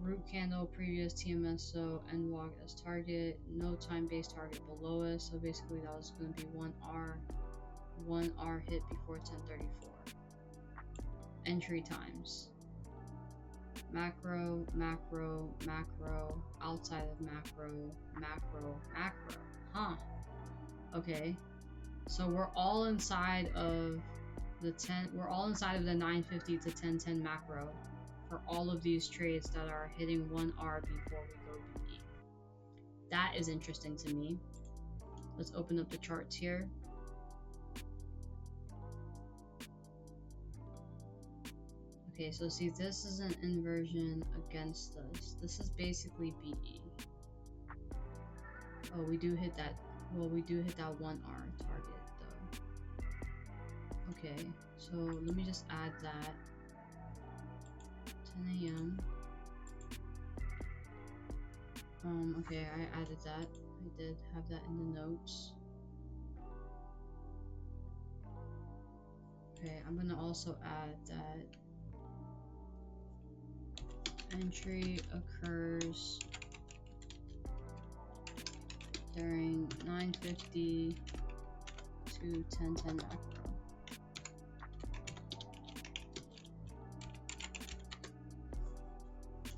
Root candle, previous TMSO, and walk as target. No time-based target below us. So basically that was going to be 1R. 1R hit before 1034. Entry times. Macro, macro, macro, outside of macro, macro, macro. Huh. Okay. So we're all inside of the 950 to 1010 macro for all of these trades that are hitting 1R before we go BE. That is interesting to me. Let's open up the charts here. Okay, so see, this is an inversion against us. This is basically BE. Oh, we do hit that. Well, we do hit that 1R target though. Okay, so let me just add that. 10 AM. Okay, I added that. I did have that in the notes. Okay, I'm gonna also add that entry occurs during 950 to 1010 macro.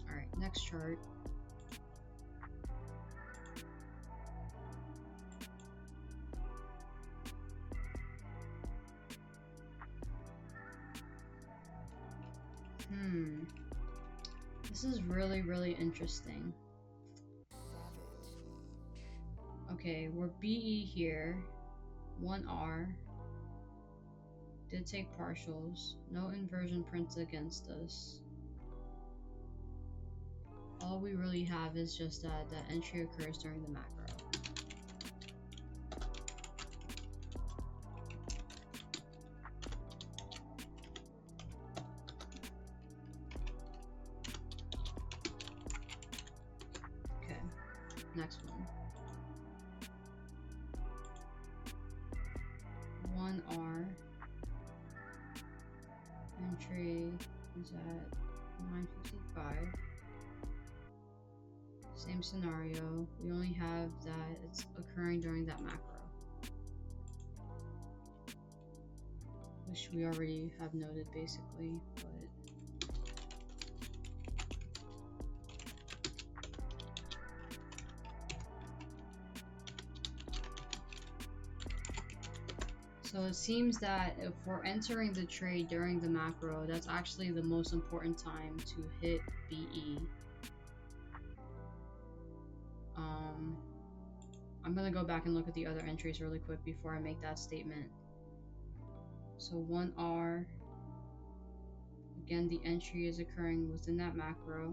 Alright, next chart. This is really interesting. Okay, we're BE here. 1R. Did take partials. No inversion prints against us. All we really have is just that entry occurs during the macro. Okay, next one. 1R. Entry is at 9:55. Same scenario. We only have that it's occurring during that macro, which we already have noted basically, but so it seems that if we're entering the trade during the macro, that's actually the most important time to hit BE. I'm gonna go back and look at the other entries really quick before I make that statement. So 1R, again, the entry is occurring within that macro.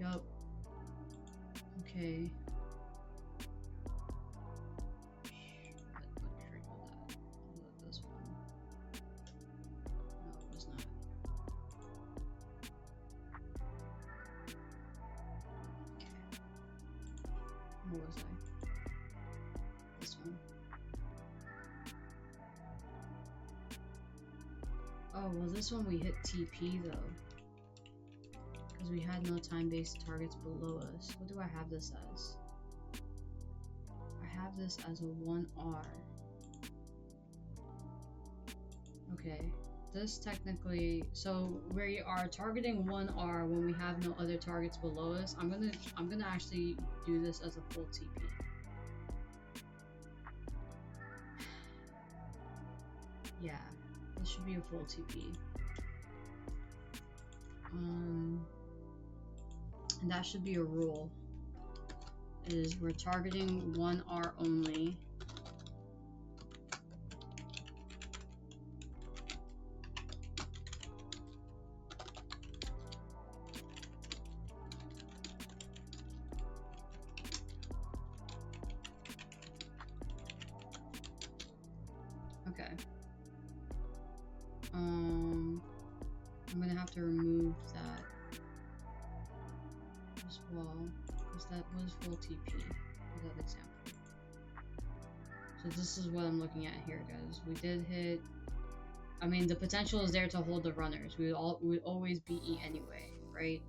Yup. Okay. Where was I? This one. Oh, well this one we hit TP though. Because we had no time-based targets below us. What do I have this as? I have this as a 1R. Okay. This technically, so we are targeting 1R when we have no other targets below us. I'm gonna actually do this as a full TP. Yeah, this should be a full TP. And that should be a rule. Is we're targeting 1R only. Okay. I'm gonna have to remove that as well, because that was full TP for that example. So this is what I'm looking at here, guys. We did hit. I mean, the potential is there to hold the runners. We would always BE anyway, right?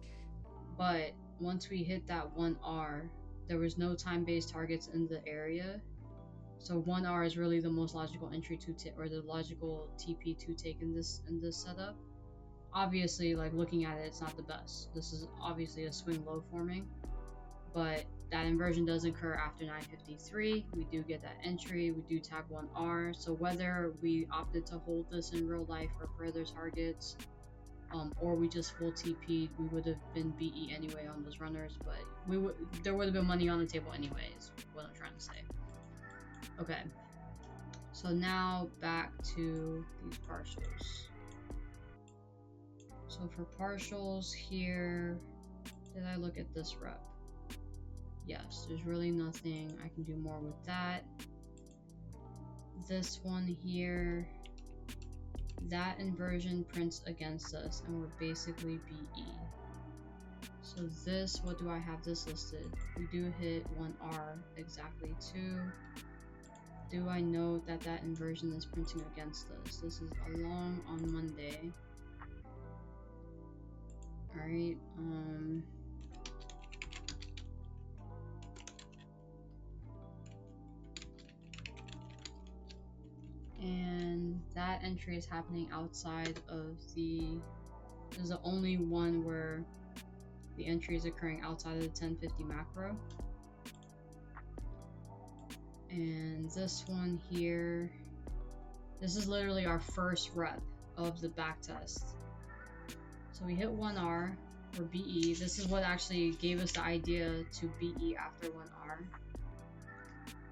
But once we hit that 1R, there was no time-based targets in the area. So 1R is really the most logical entry to take, or the logical TP to take in this setup. Obviously, like looking at it, it's not the best. This is obviously a swing low forming, but that inversion does occur after 9:53. We do get that entry. We do tag 1R. So whether we opted to hold this in real life for further targets, or we just full TP'd, we would have been BE anyway on those runners. But there would have been money on the table anyways. What I'm trying to say. Okay, so now back to these partials. So for partials here, did I look at this rep? Yes, there's really nothing I can do more with that. This one here, that inversion prints against us and we're basically BE. So this, what do I have this listed? We do hit 1R exactly too. Do I note that that inversion is printing against us? This is along on Monday. Alright, and that entry is happening outside of this is the only one where the entry is occurring outside of the 1050 macro. And this one here, this is literally our first rep of the back test. So we hit 1R for BE. This is what actually gave us the idea to BE after 1R.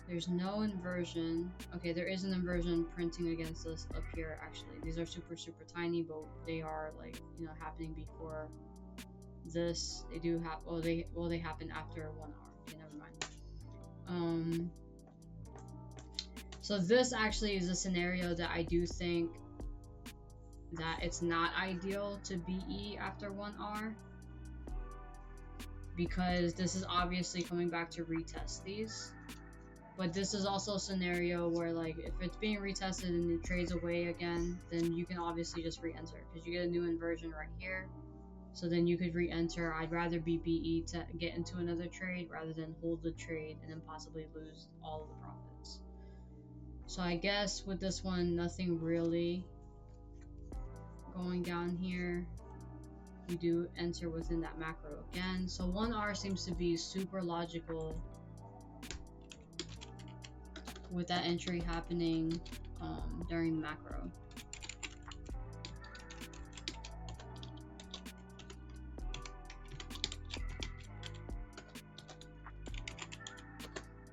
There's no inversion. Okay, there is an inversion printing against us up here actually. These are super tiny, but they are like, you know, happening before this. They do have, they happen after 1R. Okay, never mind. So this actually is a scenario that I do think that it's not ideal to BE after 1R, because this is obviously coming back to retest these. But this is also a scenario where, like, if it's being retested and it trades away again, then you can obviously just re-enter, because you get a new inversion right here. So then you could re-enter. I'd rather be BE to get into another trade rather than hold the trade and then possibly lose all of the profits. So I guess with this one, nothing really going down here. We do enter within that macro again. So 1R seems to be super logical with that entry happening during the macro.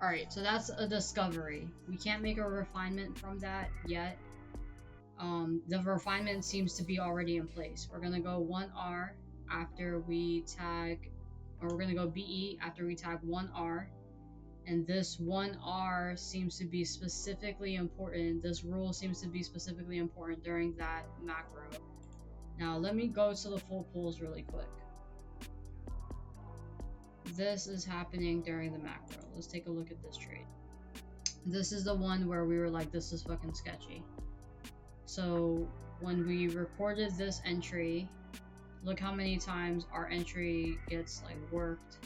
Alright, so that's a discovery. We can't make a refinement from that yet. The refinement seems to be already in place. We're gonna go 1R after we tag, or we're gonna go BE after we tag 1R. And this 1R seems to be specifically important. This rule seems to be specifically important during that macro. Now let me go to the full pools really quick. This is happening during the macro. Let's take a look at this trade. This is the one where we were like, this is fucking sketchy. So when we recorded this entry, look how many times our entry gets like worked,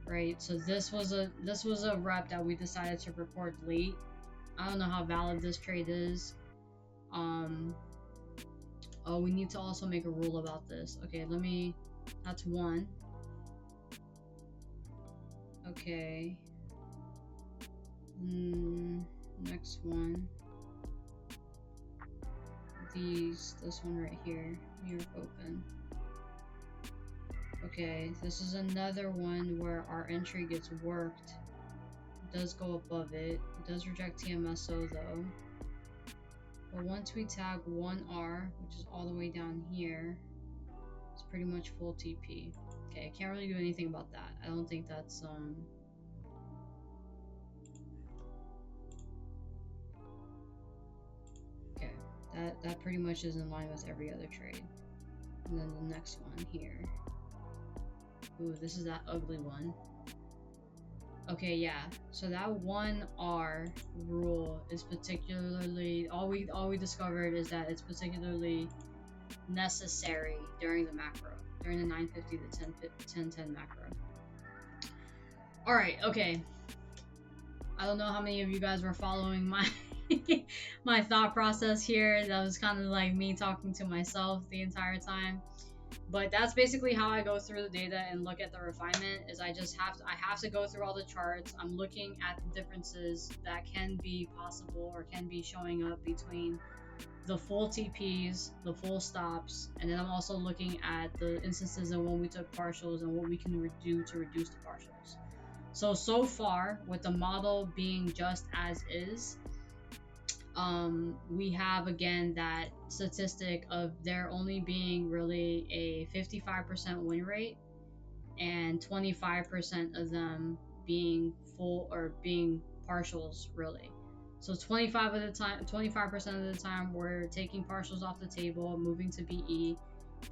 right? So this was a rep that we decided to record late. I don't know how valid this trade is. Oh, we need to also make a rule about this. Okay, that's one. Okay. Next one. This one right here, you're open. Okay, this is another one where our entry gets worked. It does go above it. It does reject TMSO though. But once we tag 1R, which is all the way down here, it's pretty much full TP. Okay, I can't really do anything about that. I don't think that's okay. That pretty much is in line with every other trade. And then the next one here. Ooh, this is that ugly one. Okay, yeah. So that 1R rule is particularly, all we discovered is that it's particularly necessary during the macro, during the 950 to 1010 macro. All right, okay. I don't know how many of you guys were following my my thought process here. That was kind of like me talking to myself the entire time. But that's basically how I go through the data and look at the refinement. Is I have to go through all the charts. I'm looking at the differences that can be possible or can be showing up between the full TPs, the full stops, and then I'm also looking at the instances of when we took partials and what we can do to reduce the partials. So far, with the model being just as is, we have again that statistic of there only being really a 55% win rate and 25% of them being full or being partials really. So 25% of the time we're taking partials off the table, moving to BE.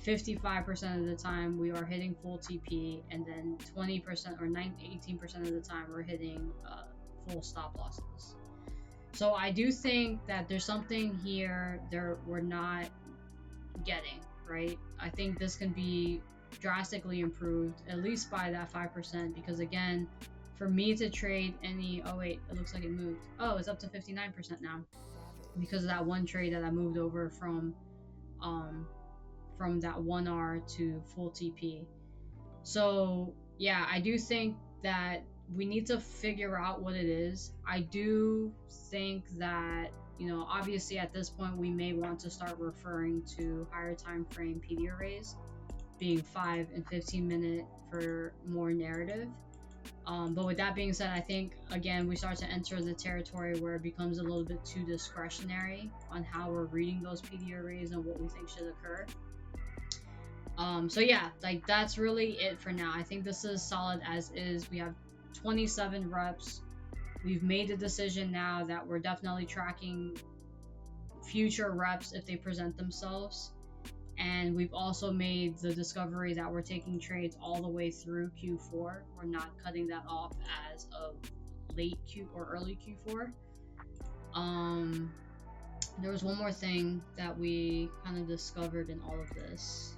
55% of the time we are hitting full TP, and then 20% or 18% of the time we're hitting full stop losses. So I do think that there's something here we're not getting, right? I think this can be drastically improved, at least by that 5%, because again, for me to trade any, oh wait, it looks like it moved. Oh, it's up to 59% now because of that one trade that I moved over from that 1R to full TP. So yeah, I do think that we need to figure out what it is. I do think that, you know, obviously at this point we may want to start referring to higher time frame PD arrays being 5 and 15-minute for more narrative. But with that being said, I think again we start to enter the territory where it becomes a little bit too discretionary on how we're reading those PD arrays and what we think should occur. So yeah, like that's really it for now. I think this is solid as is. We have 27 reps. We've made the decision now that we're definitely tracking future reps if they present themselves. And we've also made the discovery that we're taking trades all the way through Q4. We're not cutting that off as of late Q or early Q4. There was one more thing that we kind of discovered in all of this.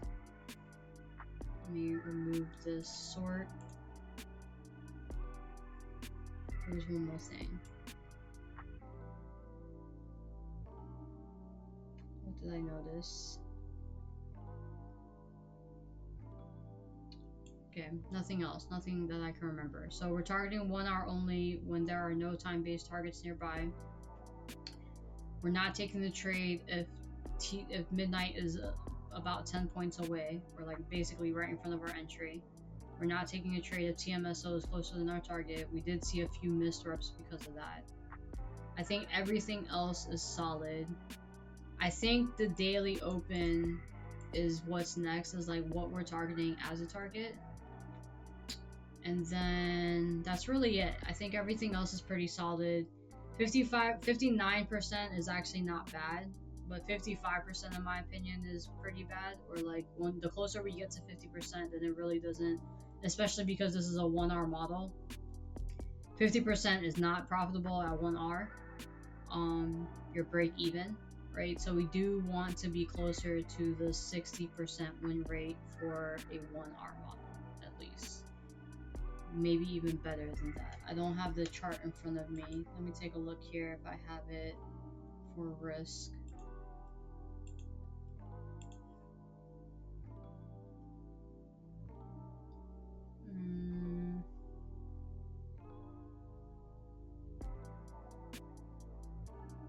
Let me remove this sort. There was one more thing. What did I notice? Okay, nothing else. Nothing that I can remember. So we're targeting 1 hour only when there are no time-based targets nearby. We're not taking the trade if midnight is about 10 points away, or like basically right in front of our entry. We're not taking a trade if TMSO is closer than our target. We did see a few missed reps because of that. I think everything else is solid. I think the daily open is what's next, is like what we're targeting as a target. And then that's really it. I think everything else is pretty solid. 59% is actually not bad, but 55% in my opinion is pretty bad. Or like when the closer we get to 50%, then it really doesn't, especially because this is a 1R model. 50% is not profitable at 1R. You're break even, right? So we do want to be closer to the 60% win rate for a 1R model, at least. Maybe even better than that. I don't have the chart in front of me. Let me take a look here if I have it for risk.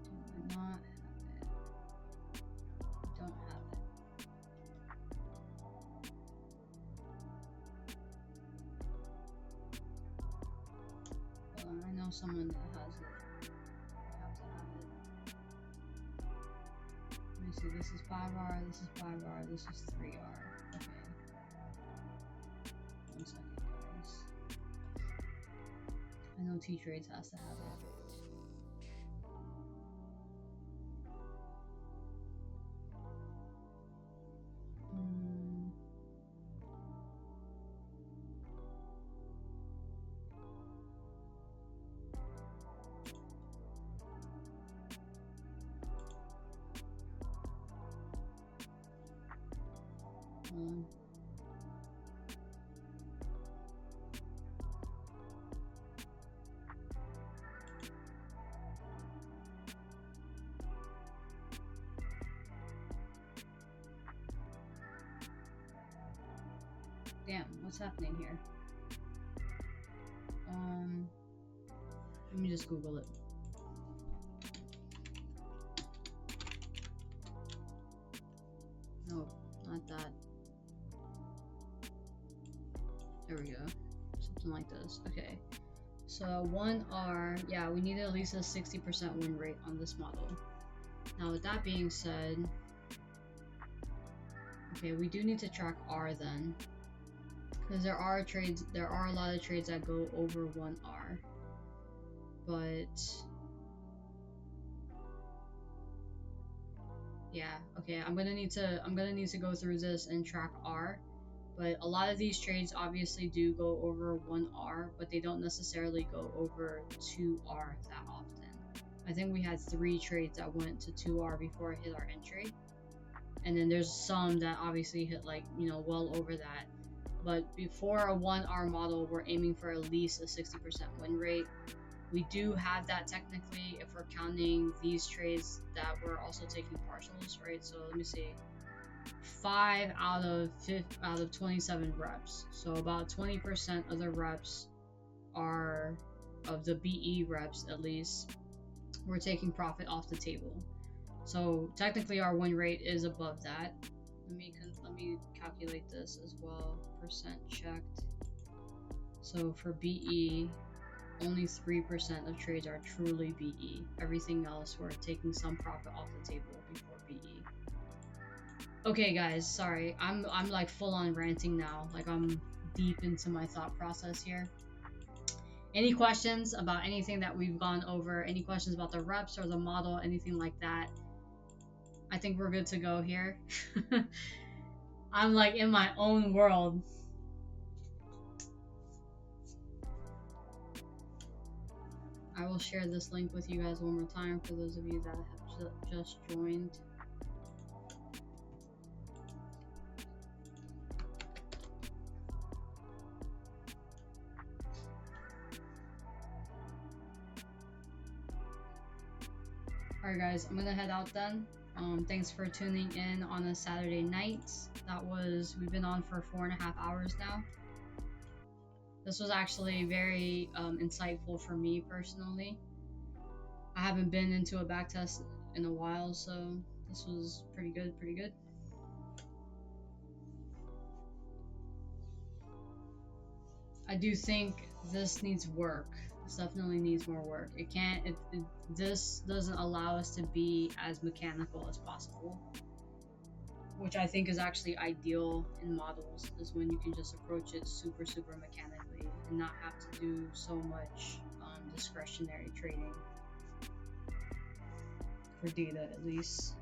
Do I not have it? I don't have it. Hold on, I know someone that has it. I have to have it. Let me see, this is 5R, this is 5R, this is 3R. Okay. 1 second, guys. I know T-Trades has to have it. Damn, what's happening here? Let me just Google it. No, not that. There we go. Something like this. Okay. So 1R, yeah, we need at least a 60% win rate on this model. Now with that being said, okay, we do need to track R then. Because there are a lot of trades that go over 1R. But yeah, okay, I'm gonna need to go through this and track R. But a lot of these trades obviously do go over 1R, but they don't necessarily go over 2R that often. I think we had 3 trades that went to 2R before it hit our entry. And then there's some that obviously hit like, you know, well over that. But before a 1R model, we're aiming for at least a 60% win rate. We do have that technically if we're counting these trades that we're also taking partials, right? So let me see. 5 out of 27 reps. So about 20% of the reps are, of the BE reps at least, we're taking profit off the table. So technically our win rate is above that. let me calculate this as well. Percent checked. So for BE, only 3% of trades are truly BE. Everything else, we're taking some profit off the table before BE. Okay, guys, sorry. I'm like full on ranting now. Like I'm deep into my thought process here. Any questions about anything that we've gone over? Any questions about the reps or the model? Anything like that? I think we're good to go here. I'm like in my own world. I will share this link with you guys one more time for those of you that have just joined. Alright guys, I'm gonna head out then. Thanks for tuning in on a Saturday night. We've been on for 4.5 hours now. This was actually very insightful for me personally. I haven't been into a backtest in a while, so this was pretty good. I do think this needs work. This definitely needs more work. This doesn't allow us to be as mechanical as possible, which I think is actually ideal in models, is when you can just approach it super mechanically and not have to do so much discretionary trading for data, at least.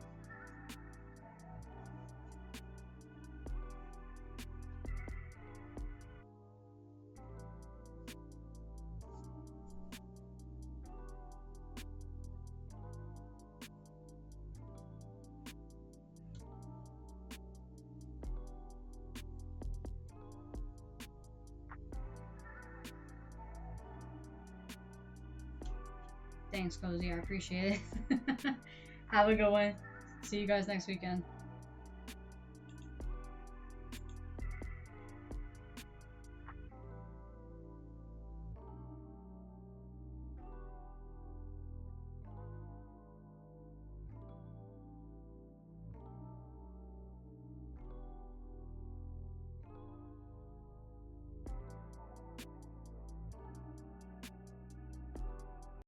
Thanks, Cozy. I appreciate it. Have a good one. See you guys next weekend.